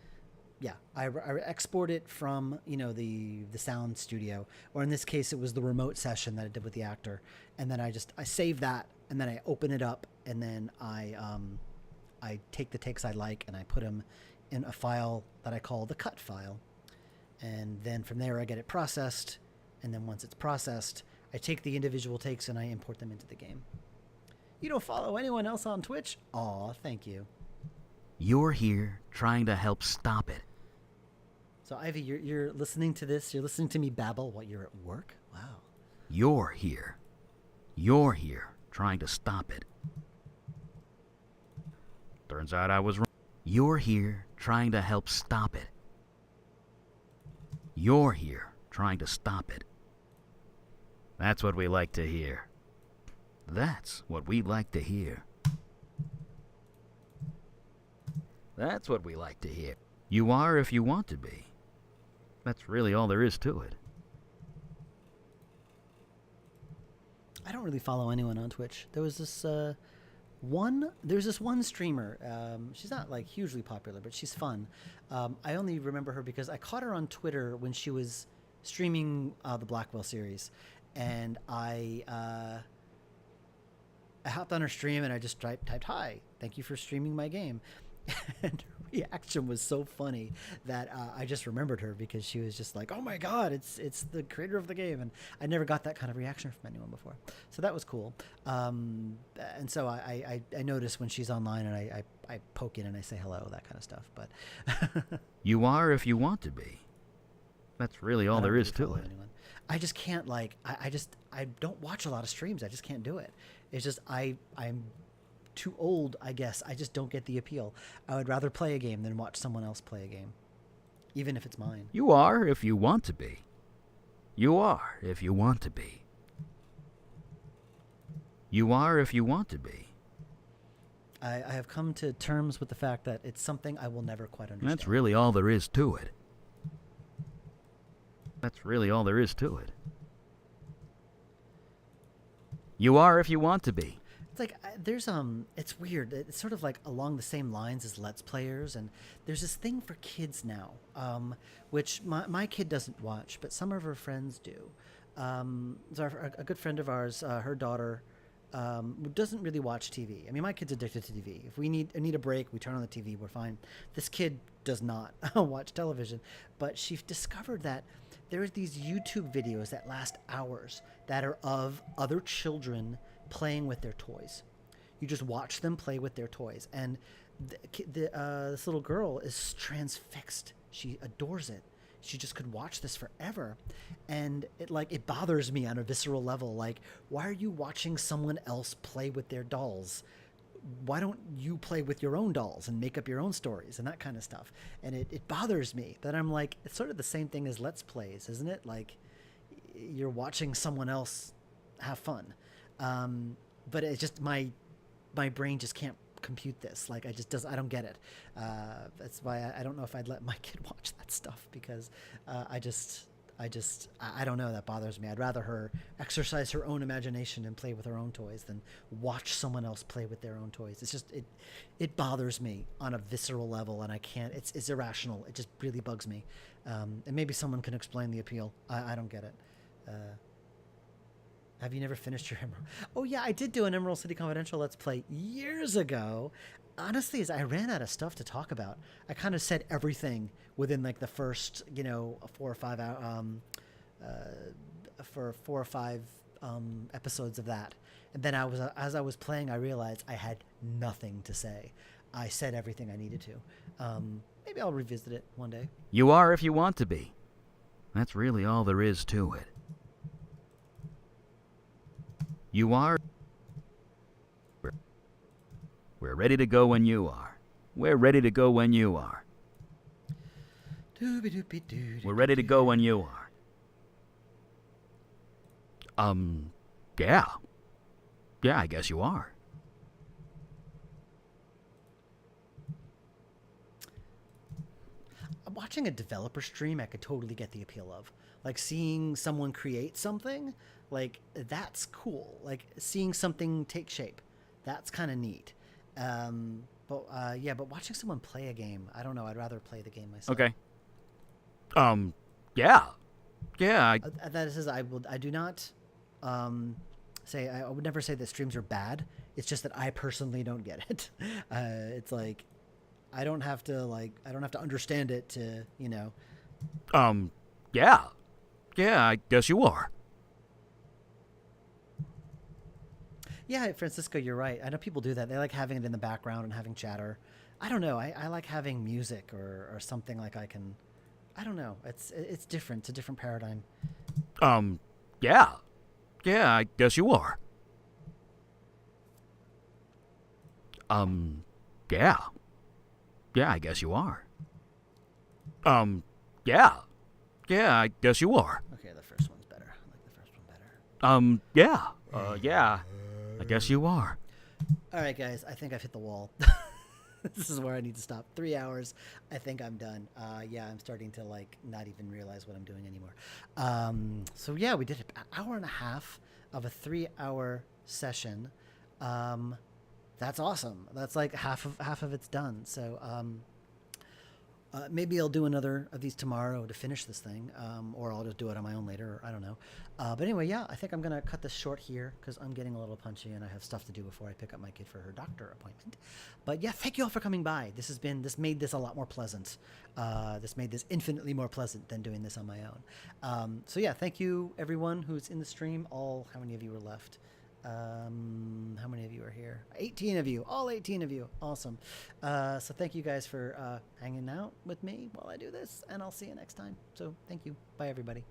I export it from, the sound studio, or in this case, it was the remote session that I did with the actor. And then I save that, and then I open it up, and then I take the takes I like, and I put them in a file that I call the cut file. And then from there, I get it processed. And then once it's processed, I take the individual takes and I import them into the game. You don't follow anyone else on Twitch? Aw, thank you. You're here trying to help stop it. So, Ivy, you're listening to this. You're listening to me babble while you're at work? Wow. You're here. You're here trying to stop it. Turns out I was wrong. You're here trying to help stop it. You're here trying to stop it. That's what we like to hear. That's what we like to hear. That's what we like to hear. You are if you want to be. That's really all there is to it. I don't really follow anyone on Twitch. There's this one streamer. She's not like hugely popular, but she's fun. I only remember her because I caught her on Twitter when she was streaming the Blackwell series, and I hopped on her stream and I just typed, "Hi, thank you for streaming my game." And her reaction was so funny that I just remembered her, because she was just like, "Oh my God, it's the creator of the game," and I never got that kind of reaction from anyone before, so that was cool. And so I notice when she's online, and I poke in and I say hello, that kind of stuff. But you are if you want to be. That's really all there is to it. Anyone. I just can't I don't watch a lot of streams. I just can't do it. It's just I'm too old, I guess. I just don't get the appeal. I would rather play a game than watch someone else play a game, even if it's mine. You are if you want to be. You are if you want to be. You are if you want to be. I have come to terms with the fact that it's something I will never quite understand. That's really all there is to it. That's really all there is to it. You are if you want to be. It's like it's weird. It's sort of like along the same lines as Let's Players, and there's this thing for kids now, which my kid doesn't watch, but some of her friends do. So a good friend of ours, her daughter, doesn't really watch TV. I mean, my kid's addicted to TV. If we need a break, we turn on the TV, we're fine. This kid does not watch television, but she discovered that there are these YouTube videos that last hours that are of other children playing with their toys. You just watch them play with their toys, and this little girl is transfixed. She adores it. She just could watch this forever, and it bothers me on a visceral level. Like, why are you watching someone else play with their dolls? Why don't you play with your own dolls and make up your own stories and that kind of stuff? And it bothers me that I'm like, it's sort of the same thing as Let's Plays, isn't it? Like, you're watching someone else have fun. But it's just my brain just can't compute this. Like, I don't get it. That's why I don't know if I'd let my kid watch that stuff, because I don't know, that bothers me. I'd rather her exercise her own imagination and play with her own toys than watch someone else play with their own toys. It's just, it bothers me on a visceral level, and I can't, it's irrational. It just really bugs me. And maybe someone can explain the appeal. I don't get it. Have you never finished your Emerald? Oh yeah, I did do an Emerald City Confidential Let's Play years ago. Honestly, as I ran out of stuff to talk about, I kind of said everything within like the first, 4 or 5 episodes of that. And then as I was playing, I realized I had nothing to say. I said everything I needed to. Maybe I'll revisit it one day. You are if you want to be. That's really all there is to it. You are. We're ready to go when you are. We're ready to go when you are. We're ready to go when you are. Yeah. Yeah, I guess you are. Watching a developer stream, I could totally get the appeal of. Like seeing someone create something, like that's cool. Like seeing something take shape, that's kind of neat. But watching someone play a game, I don't know. I'd rather play the game myself. Okay. Yeah. Yeah. That is, I do not say, I would never say that streams are bad. It's just that I personally don't get it. It's like, I don't have to understand it to, you know. Yeah. Yeah, I guess you are. Yeah, Francisco, you're right. I know people do that. They like having it in the background and having chatter. I don't know. I like having music or something like I can. I don't know. It's different. It's a different paradigm. Yeah. Yeah, I guess you are. Yeah. Yeah, I guess you are. Yeah. Yeah, I guess you are. Okay, the first one's better. I like the first one better. Yeah. Yeah. I guess you are. All right, guys. I think I've hit the wall. This is where I need to stop. 3 hours. I think I'm done. Yeah, I'm starting to not even realize what I'm doing anymore. So yeah, we did an hour and a half of a 3-hour session. That's awesome. That's like half of it's done. So maybe I'll do another of these tomorrow to finish this thing, or I'll just do it on my own later. I don't know. But anyway, yeah, I think I'm gonna cut this short here because I'm getting a little punchy and I have stuff to do before I pick up my kid for her doctor appointment. But yeah, thank you all for coming by. This made this a lot more pleasant. This made this infinitely more pleasant than doing this on my own. So yeah, thank you everyone who's in the stream. How many of you are left? How many of you are here? 18 of you, all 18 of you. Awesome. So thank you guys for hanging out with me while I do this, and I'll see you next time. So thank you. Bye, everybody.